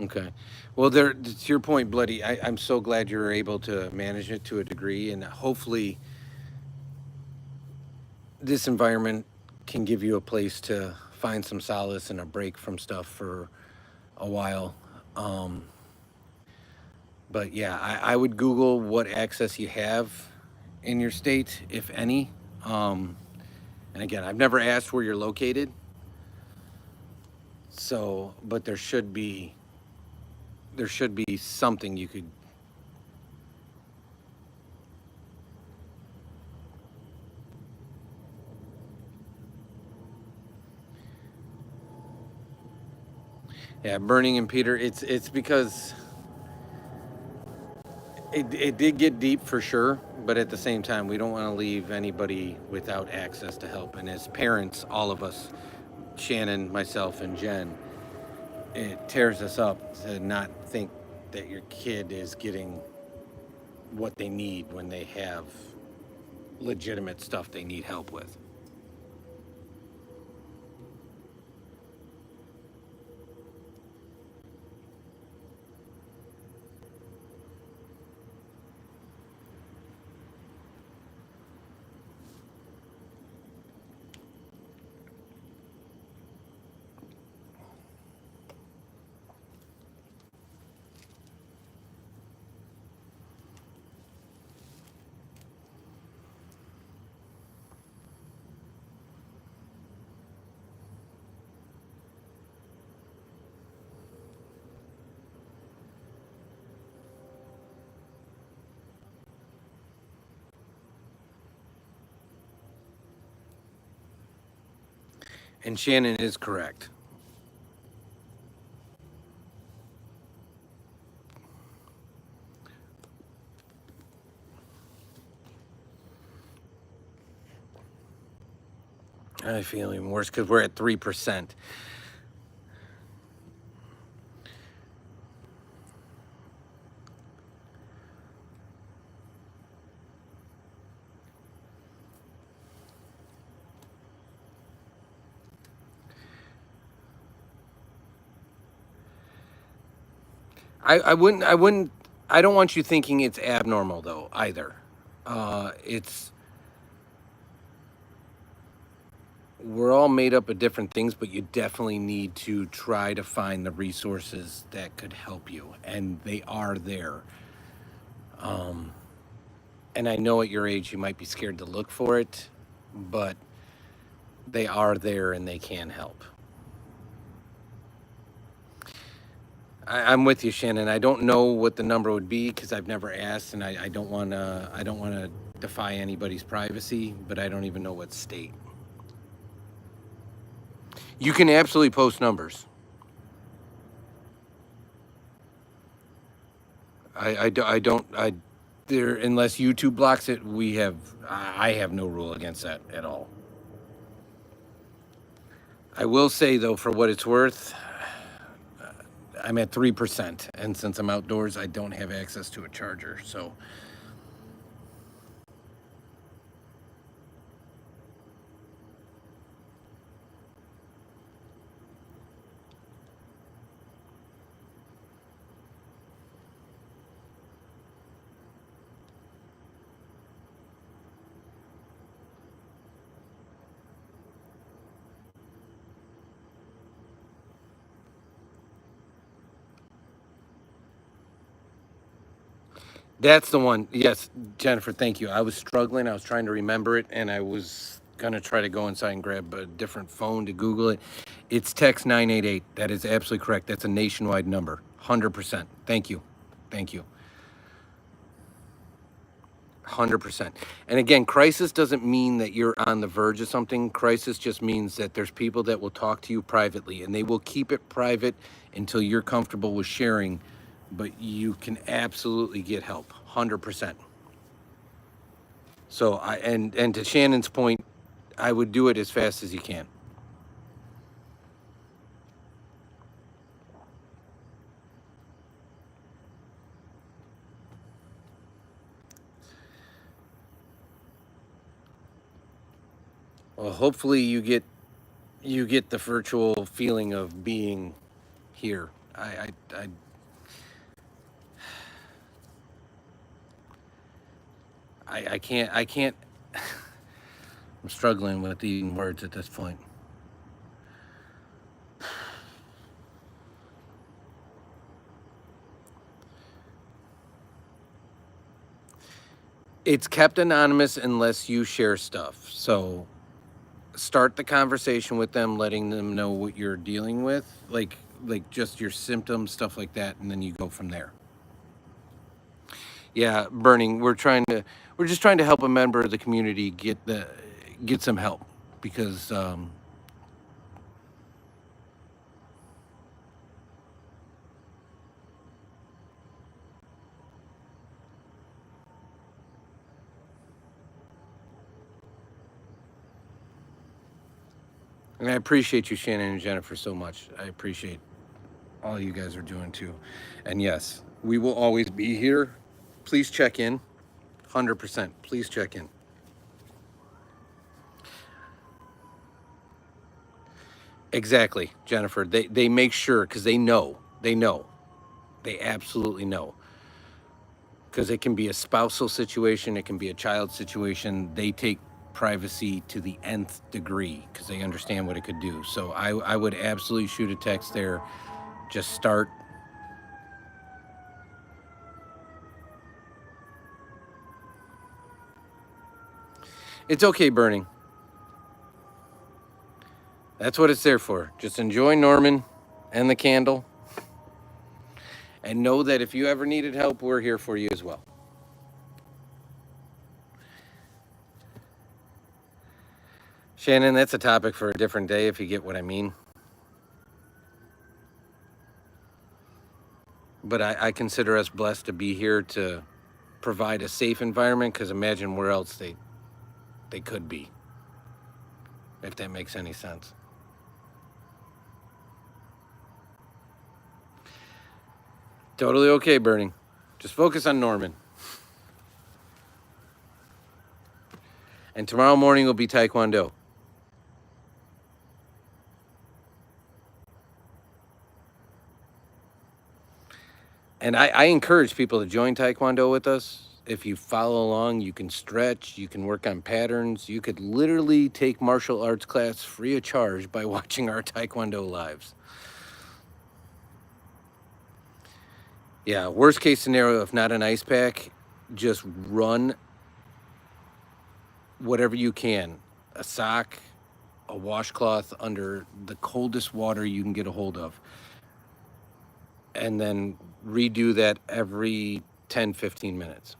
A: Okay. Well, to your point, Bloody, I'm so glad you're able to manage it to a degree, and hopefully this environment can give you a place to find some solace and a break from stuff for a while. But yeah, I would Google what access you have in your state, if any. And again, I've never asked where you're located. So, but there should be something you could. Yeah, burning and Peter, it's because it did get deep for sure, but at the same time, we don't want to leave anybody without access to help. And as parents, all of us, Shannon, myself, and Jen, it tears us up to not think that your kid is getting what they need when they have legitimate stuff they need help with. And Shannon is correct. I feel even worse because we're at 3%. I don't want you thinking it's abnormal though either. It's we're all made up of different things, but you definitely need to try to find the resources that could help you, and they are there. And I know at your age you might be scared to look for it, but they are there and they can help. I'm with you, Shannon. I don't know what the number would be because I've never asked, and I don't want to. I don't want to defy anybody's privacy, but I don't even know what state. You can absolutely post numbers. I don't. There unless YouTube blocks it. I have no rule against that at all. I will say though, for what it's worth, I'm at 3%, and since I'm outdoors, I don't have access to a charger. So That's the one. Yes, Jennifer, thank you. I was struggling. I was trying to remember it, and I was going to try to go inside and grab a different phone to Google it. It's text 988. That is absolutely correct. That's a nationwide number. 100%. Thank you. Thank you. 100%. And again, crisis doesn't mean that you're on the verge of something. Crisis just means that there's people that will talk to you privately, and they will keep it private until you're comfortable with sharing, but you can absolutely get help. 100%. So and to Shannon's point, I would do it as fast as you can. Well, hopefully you get the virtual feeling of being here. I can't I'm struggling with even words at this point. It's kept anonymous unless you share stuff. So start the conversation with them, letting them know what you're dealing with, like just your symptoms, stuff like that, and then you go from there. Yeah, burning. We're just trying to help a member of the community get some help because and I appreciate you, Shannon and Jennifer, so much. I appreciate all you guys are doing too. And yes, we will always be here. Please check in. 100%. Please check in. Exactly, Jennifer. They make sure because they know. They absolutely know. Because it can be a spousal situation, it can be a child situation. They take privacy to the nth degree because they understand what it could do. So I would absolutely shoot a text there. Just start. It's okay, burning. That's what it's there for. Just enjoy Norman and the candle. And know that if you ever needed help, we're here for you as well. Shannon, that's a topic for a different day if you get what I mean. But I consider us blessed to be here to provide a safe environment because imagine where else they could be, if that makes any sense. Totally okay, burning. Just focus on Norman. And tomorrow morning will be Taekwondo. And I encourage people to join Taekwondo with us. If you follow along, you can stretch, you can work on patterns. You could literally take martial arts class free of charge by watching our Taekwondo lives. Yeah, worst case scenario, if not an ice pack, just run whatever you can. A sock, a washcloth under the coldest water you can get a hold of. And then redo that every 10, 15 minutes.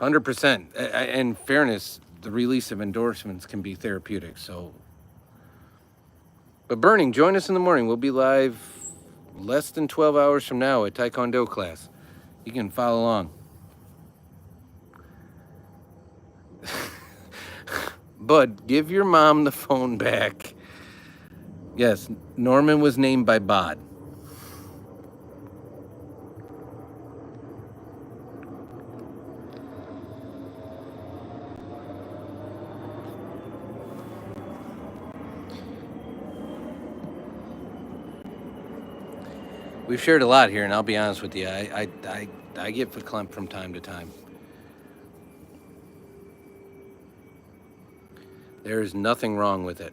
A: %. In fairness, the release of endorphins can be therapeutic. So, but burning, join us in the morning. We'll be live less than 12 hours from now at Taekwondo class. You can follow along. Bud, give your mom the phone back. Yes, Norman was named by Bod. We've shared a lot here, and I'll be honest with you, I get verklempt from time to time. There is nothing wrong with it.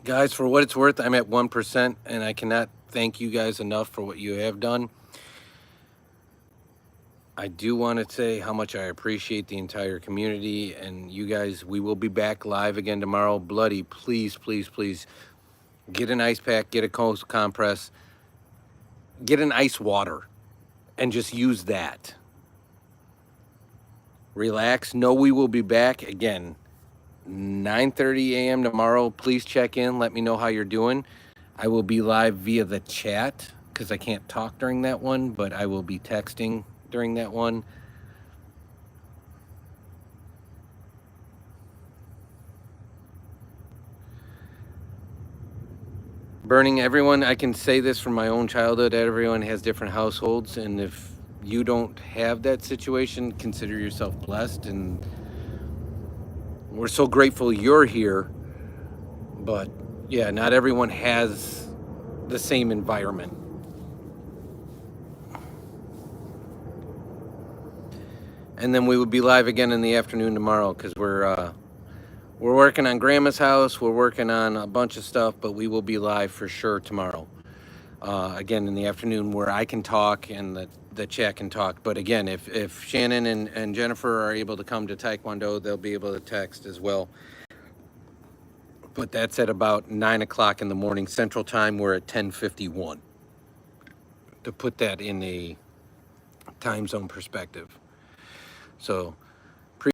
A: Guys, for what it's worth, I'm at 1%, and I cannot thank you guys enough for what you have done. I do want to say how much I appreciate the entire community and you guys. We will be back live again tomorrow. Bloody, please, please, please get an ice pack, get a cold compress, get an ice water, and just use that. Relax. Know we will be back again 9:30 a.m. tomorrow. Please check in. Let me know how you're doing. I will be live via the chat because I can't talk during that one, but I will be texting during that one. Burning, everyone, I can say this from my own childhood, everyone has different households, and if you don't have that situation, consider yourself blessed, and we're so grateful you're here. But yeah, not everyone has the same environment. And then we will be live again in the afternoon tomorrow because we're working on Grandma's house. We're working on a bunch of stuff, but we will be live for sure tomorrow. Again in the afternoon where I can talk and the chat can talk. But again, if Shannon and Jennifer are able to come to Taekwondo, they'll be able to text as well. But that's at about 9 o'clock in the morning Central Time. We're at 10:51. To put that in a time zone perspective. So